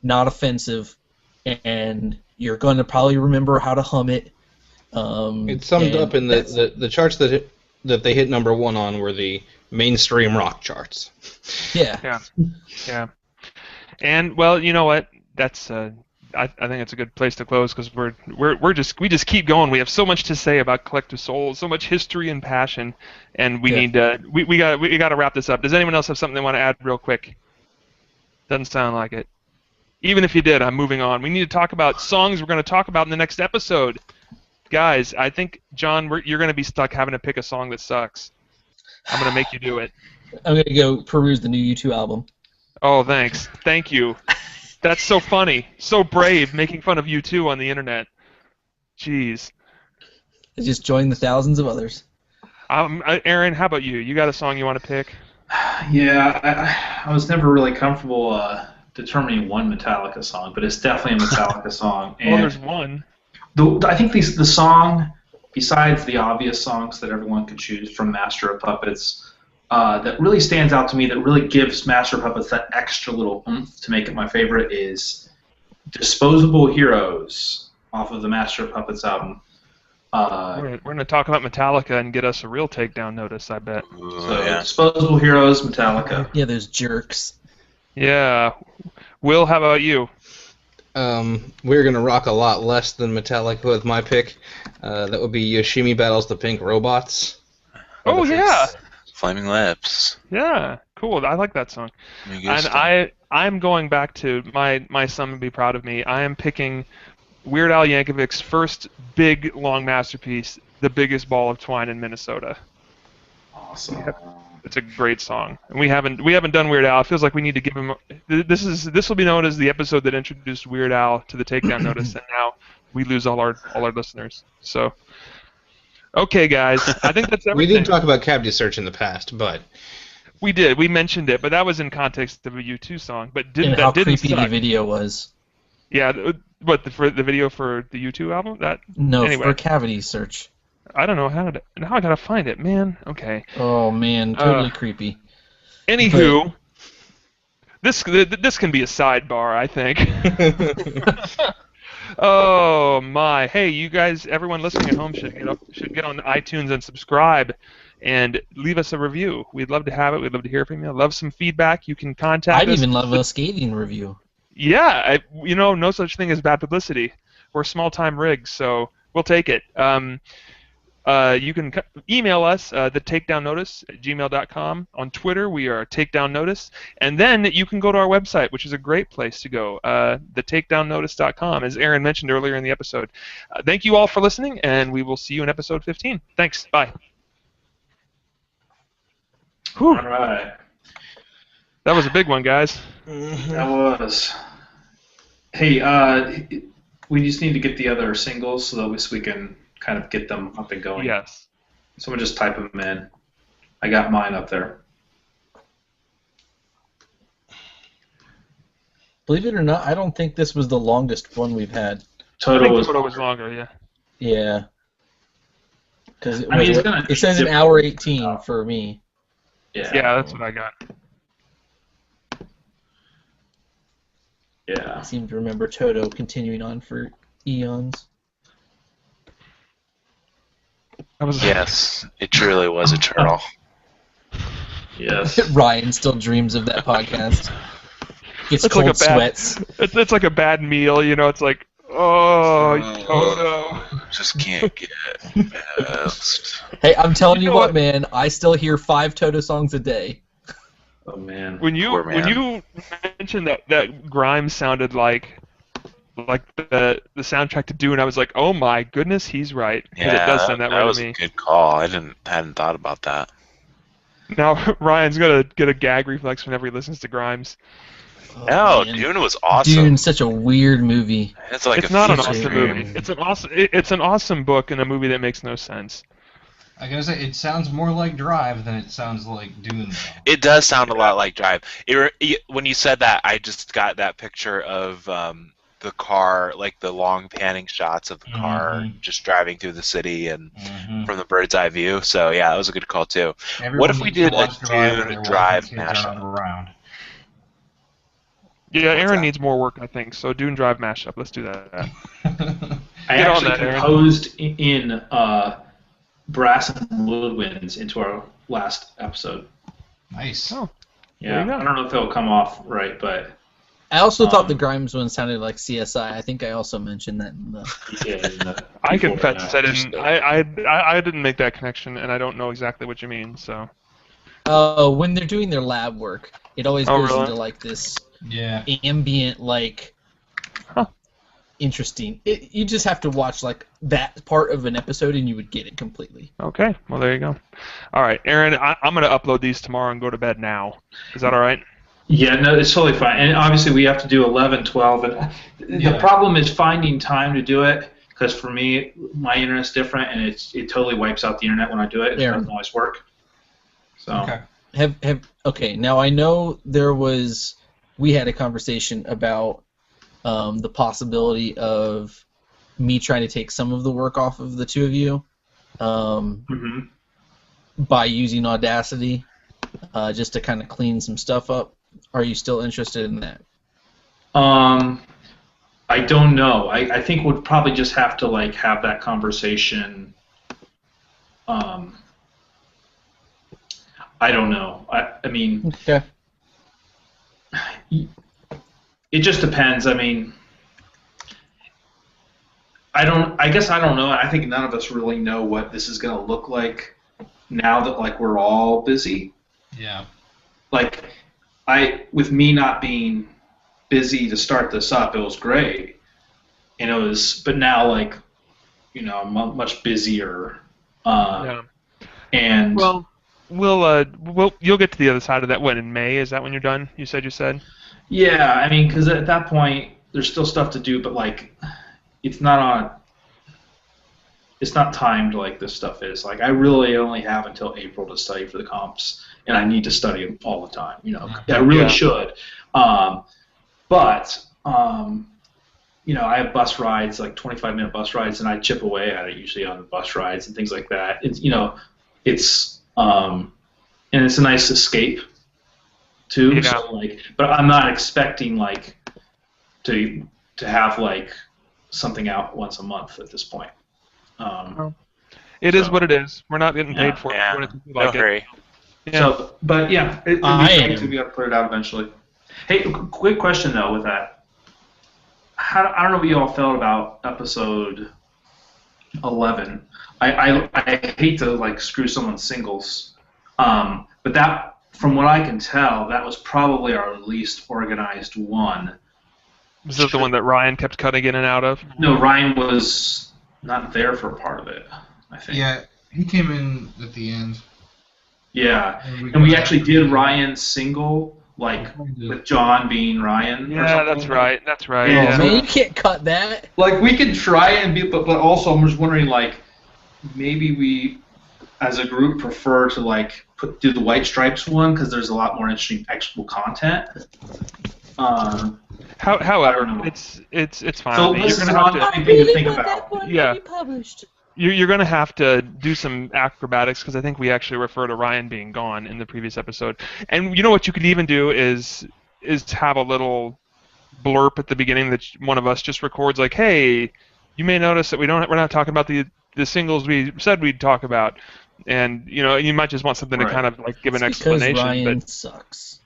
not offensive, and you're going to probably remember how to hum it. It's summed up in the charts that they hit #1 on were the mainstream rock charts. Yeah. And well, you know what? That's I think it's a good place to close, because we just keep going. We have so much to say about Collective Soul, so much history and passion, and we got to wrap this up. Does anyone else have something they want to add real quick? Doesn't sound like it. Even if you did, I'm moving on. We need to talk about songs we're going to talk about in the next episode. Guys, I think, John, you're going to be stuck having to pick a song that sucks. I'm going to make you do it. I'm going to go peruse the new U2 album. Oh, thanks. Thank you. That's so funny. So brave, making fun of U2 on the internet. Jeez. I just joined the thousands of others. Aaron, how about you? You got a song you want to pick? Yeah, I was never really comfortable determining one Metallica song, but it's definitely a Metallica song. And well, there's one. I think the song, besides the obvious songs that everyone could choose from Master of Puppets, that really stands out to me, that really gives Master of Puppets that extra little oomph to make it my favorite, is Disposable Heroes off of the Master of Puppets album. We're going to talk about Metallica and get us a real takedown notice, I bet. Disposable Heroes, Metallica. Yeah, those jerks. Yeah. Will, how about you? We're going to rock a lot less than Metallica with my pick. That would be Yoshimi Battles the Pink Robots. Oh, yeah. Flaming Lips. Yeah, cool. I like that song. And I'm going back to my son would be proud of me. I am picking Weird Al Yankovic's first big, long masterpiece, The Biggest Ball of Twine in Minnesota. Awesome. Yep. It's a great song. And we haven't done Weird Al. It feels like we need to give him. This will be known as the episode that introduced Weird Al to the takedown notice, and now we lose all our listeners. So, okay, guys, I think that's everything. We did talk about Cavity Search in the past, but we did. We mentioned it, but that was in context of a U2 song. But And how creepy the video was. Yeah, for the video for the U2 album? No, anyway. for Cavity Search. I don't know now I gotta find it, man. Okay. Oh man, totally creepy. Anywho, this can be a sidebar, I think. Oh my! Hey, you guys, everyone listening at home should get on iTunes and subscribe, and leave us a review. We'd love to have it. We'd love to hear from you. Love some feedback. You can contact us. I'd even love a scathing review. Yeah, no such thing as bad publicity. We're small-time rigs, so we'll take it. You can email us, thetakedownnotice@gmail.com. On Twitter, we are takedownnotice. And then you can go to our website, which is a great place to go, thetakedownnotice.com, as Aaron mentioned earlier in the episode. Thank you all for listening, and we will see you in episode 15. Thanks. Bye. Whew. All right. That was a big one, guys. That was. Hey, we just need to get the other singles so that we can kind of get them up and going. Yes. Someone just type them in. I got mine up there. Believe it or not, I don't think this was the longest one we've had. Total was longer, yeah. Yeah. Because it says an hour 18 for me. Yeah, that's what I got. Yeah. I seem to remember Toto continuing on for eons. Yes, it truly was eternal. Yes. Ryan still dreams of that podcast. Gets It's cold like sweats. It's like a bad meal, It's like, Toto. Just can't get past. Hey, I'm telling you know what, what? man. I still hear 5 Toto songs a day. Oh man. When you mentioned that Grimes sounded like the soundtrack to Dune, I was like, oh my goodness, he's right. 'Cause Yeah, it does sound that way was to me. a good call. I hadn't thought about that. Now Ryan's gonna get a gag reflex whenever he listens to Grimes. Oh, man. Dune was awesome. Dune's such a weird movie. It's like It's a not an feature awesome film. movie. It's an awesome book and a movie that makes no sense. I gotta say, it sounds more like Drive than it sounds like Dune. Though. It does sound a lot like Drive. When you said that, I just got that picture of the car, like the long panning shots of the car just driving through the city and from the bird's eye view. So yeah, that was a good call too. What if we did a Dune Drive mashup? Around. Yeah, Aaron needs more work, I think. So Dune Drive mashup. Let's do that. I Get on actually that, Aaron. composed in brass and woodwinds into our last episode. Nice. Oh. Yeah, There you go. I don't know if it'll come off right, but I also thought the Grimes one sounded like CSI. I think I also mentioned that in the... I confess I didn't. I didn't make that connection, and I don't know exactly what you mean. So. When they're doing their lab work, it always Oh, goes really? into like this Yeah. ambient, like interesting. You just have to watch like that part of an episode, and you would get it completely. Okay, well there you go. All right, Aaron, I'm going to upload these tomorrow and go to bed now. Is that all right? Yeah, no, it's totally fine. And obviously we have to do 11, 12. And the problem is finding time to do it, because for me, my internet's different, and it totally wipes out the internet when I do it. It doesn't always work. So. Okay. Okay, now I know we had a conversation about the possibility of me trying to take some of the work off of the two of you by using Audacity just to kind of clean some stuff up. Are you still interested in that? I don't know. I think we'd probably just have to like have that conversation. I don't know. I mean, okay. It just depends. I mean, I guess I don't know. I think none of us really know what this is going to look like now that like we're all busy. Yeah. Like with me not being busy to start this up, it was great. And it was, but now like, I'm much busier. Yeah. And well, you'll get to the other side of that. When, in May? Is that when you're done? You said. Yeah, I mean, because at that point there's still stuff to do, but like, it's not timed like this stuff is. Like, I really only have until April to study for the comps, and I need to study them all the time. I really should. But I have bus rides, like 25-minute bus rides, and I chip away at it usually on the bus rides and things like that. It's and it's a nice escape too. Yeah. So like, but I'm not expecting like to have like something out once a month at this point. It is what it is. We're not getting paid for it. Yeah. Like No hurry. Yeah. So, but yeah, it'd be great to be able to put it out eventually. Hey, quick question though with that. I don't know what you all felt about episode 11. I hate to like screw someone's singles, but that, from what I can tell, that was probably our least organized one. Was that the one that Ryan kept cutting in and out of? No, Ryan was not there for part of it, I think. Yeah, he came in at the end. Yeah, and we actually did Ryan's single, like with John being Ryan. Yeah, that's right. Yeah. Man, you can't cut that. Like, we could try and be, but also I'm just wondering, like, maybe we, as a group, prefer to like do the White Stripes one because there's a lot more interesting actual content. However, it's fine. So you're this is gonna have not to, anything to think about. Yeah. You're going to have to do some acrobatics because I think we actually refer to Ryan being gone in the previous episode. And you know what you could even do is have a little blurb at the beginning that one of us just records, like, hey, you may notice that we're not talking about the singles we said we'd talk about. And you might just want something to kind of like give an explanation. Because Ryan sucks.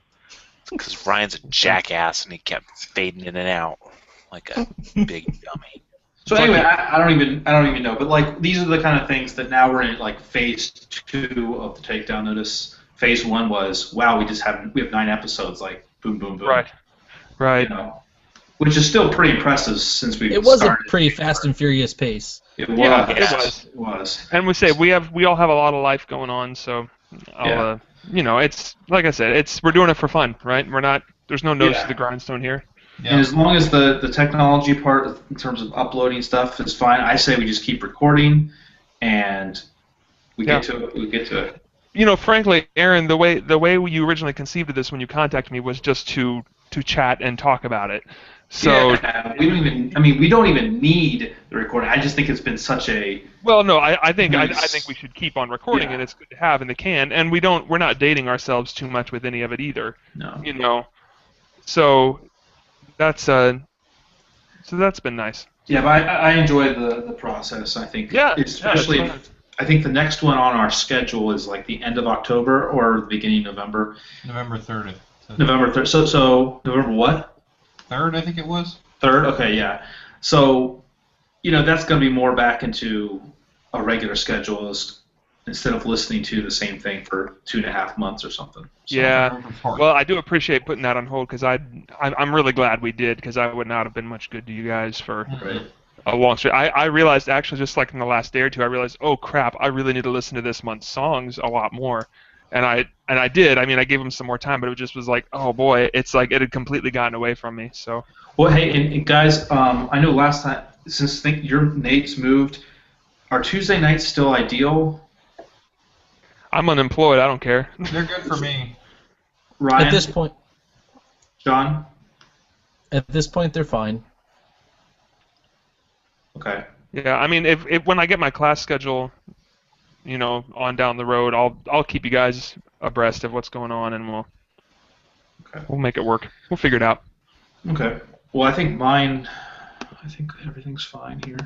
Because Ryan's a jackass and he kept fading in and out like a big dummy. So anyway, I don't even know, but like these are the kind of things that now we're in like phase 2 of the takedown notice. Phase 1 was, wow, we have 9 episodes, like boom, boom, boom. Right. Which is still pretty impressive since we. It was a pretty fast and furious pace. It was. Yeah, it was. And we all have a lot of life going on, so it's like I said, we're doing it for fun, right? There's no nose to the grindstone here. Yeah. And as long as the technology part in terms of uploading stuff is fine, I say we just keep recording, and we get to it. Frankly, Aaron, the way you originally conceived of this when you contacted me was just to chat and talk about it. So we don't even need the recording. I just think it's been such a. Well, no, I think we should keep on recording, and it's good to have in the can. And we're not dating ourselves too much with any of it either. No. So. That's been nice. Yeah, but I enjoy the process. I think, especially, I think the next one on our schedule is like the end of October or the beginning of November. November 3rd. November 3rd. So November what? 3rd, I think it was. 3rd. Okay, yeah. So, that's going to be more back into a regular schedule instead of listening to the same thing for 2.5 months or something. So, Yeah. Well, I do appreciate putting that on hold because I'm really glad we did because I would not have been much good to you guys for right. a long stretch. I realized actually just like in the last day or two, I realized, oh crap, I really need to listen to this month's songs a lot more. And I did. I mean, I gave them some more time, but it just was like, oh boy, it's like it had completely gotten away from me. So. Well, hey, and guys, I know last time since your Nate's moved, are Tuesday nights still ideal? I'm unemployed. I don't care. They're good for me. Ryan, At this point, John. they're fine. Okay. Yeah, I mean, if when I get my class schedule, you know, on down the road, I'll keep you guys abreast of what's going on, and we'll make it work. We'll figure it out. Okay. Well, I think everything's fine here.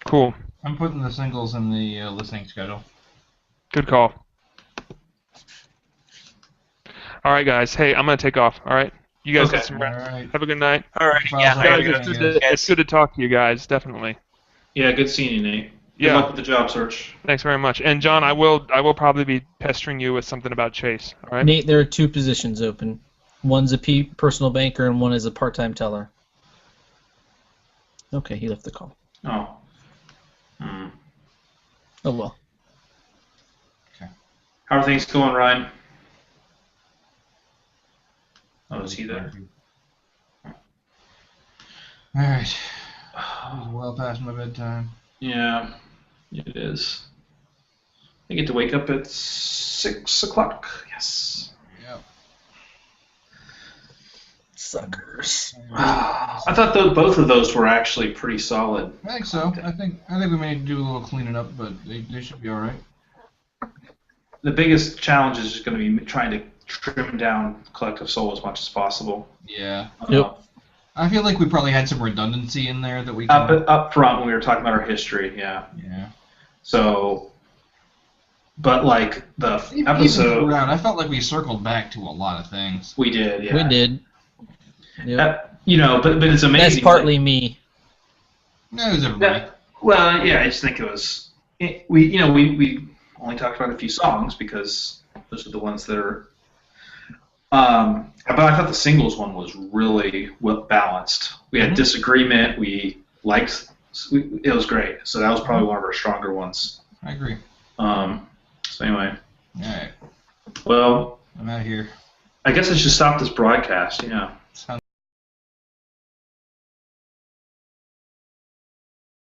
Cool. I'm putting the singles in the listening schedule. Good call. All right, guys. Hey, I'm gonna take off. All right. You guys get some All rest. right. Have a good night. All right. Well, Yeah. I Guys, gotta go. it's good to talk to you guys. Definitely. Yeah, good seeing you, Nate. Good Yeah. luck with the job search. Thanks very much. And John, I will probably be pestering you with something about Chase. All right. Nate, there are 2 positions open. One's a personal banker and one is a part-time teller. Okay, he left the call. Oh. Hmm. Oh well. How are things going, Ryan? Oh, is he there? All right. It's well past my bedtime. Yeah, it is. I get to wake up at 6 o'clock. Yes. Yep. Suckers. I thought both of those were actually pretty solid. I think so. I think we may need to do a little cleaning up, but they should be all right. The biggest challenge is just going to be trying to trim down Collective Soul as much as possible. Yeah. Yep. I feel like we probably had some redundancy in there that we can... Up front when we were talking about our history, yeah. Yeah. So, but like the Even episode, around, I felt like we circled back to a lot of things. we did, yeah. We did. Yep. You know, but it's amazing. That's partly me. No, it was everybody. Well, yeah, I just think it was. We only talked about a few songs because those are the ones that are. But I thought the singles one was really well balanced. We had disagreement. We liked. It was great. So that was probably one of our stronger ones. I agree. So anyway. All right. Well, I'm out of here. I guess I should stop this broadcast. Yeah. Sounds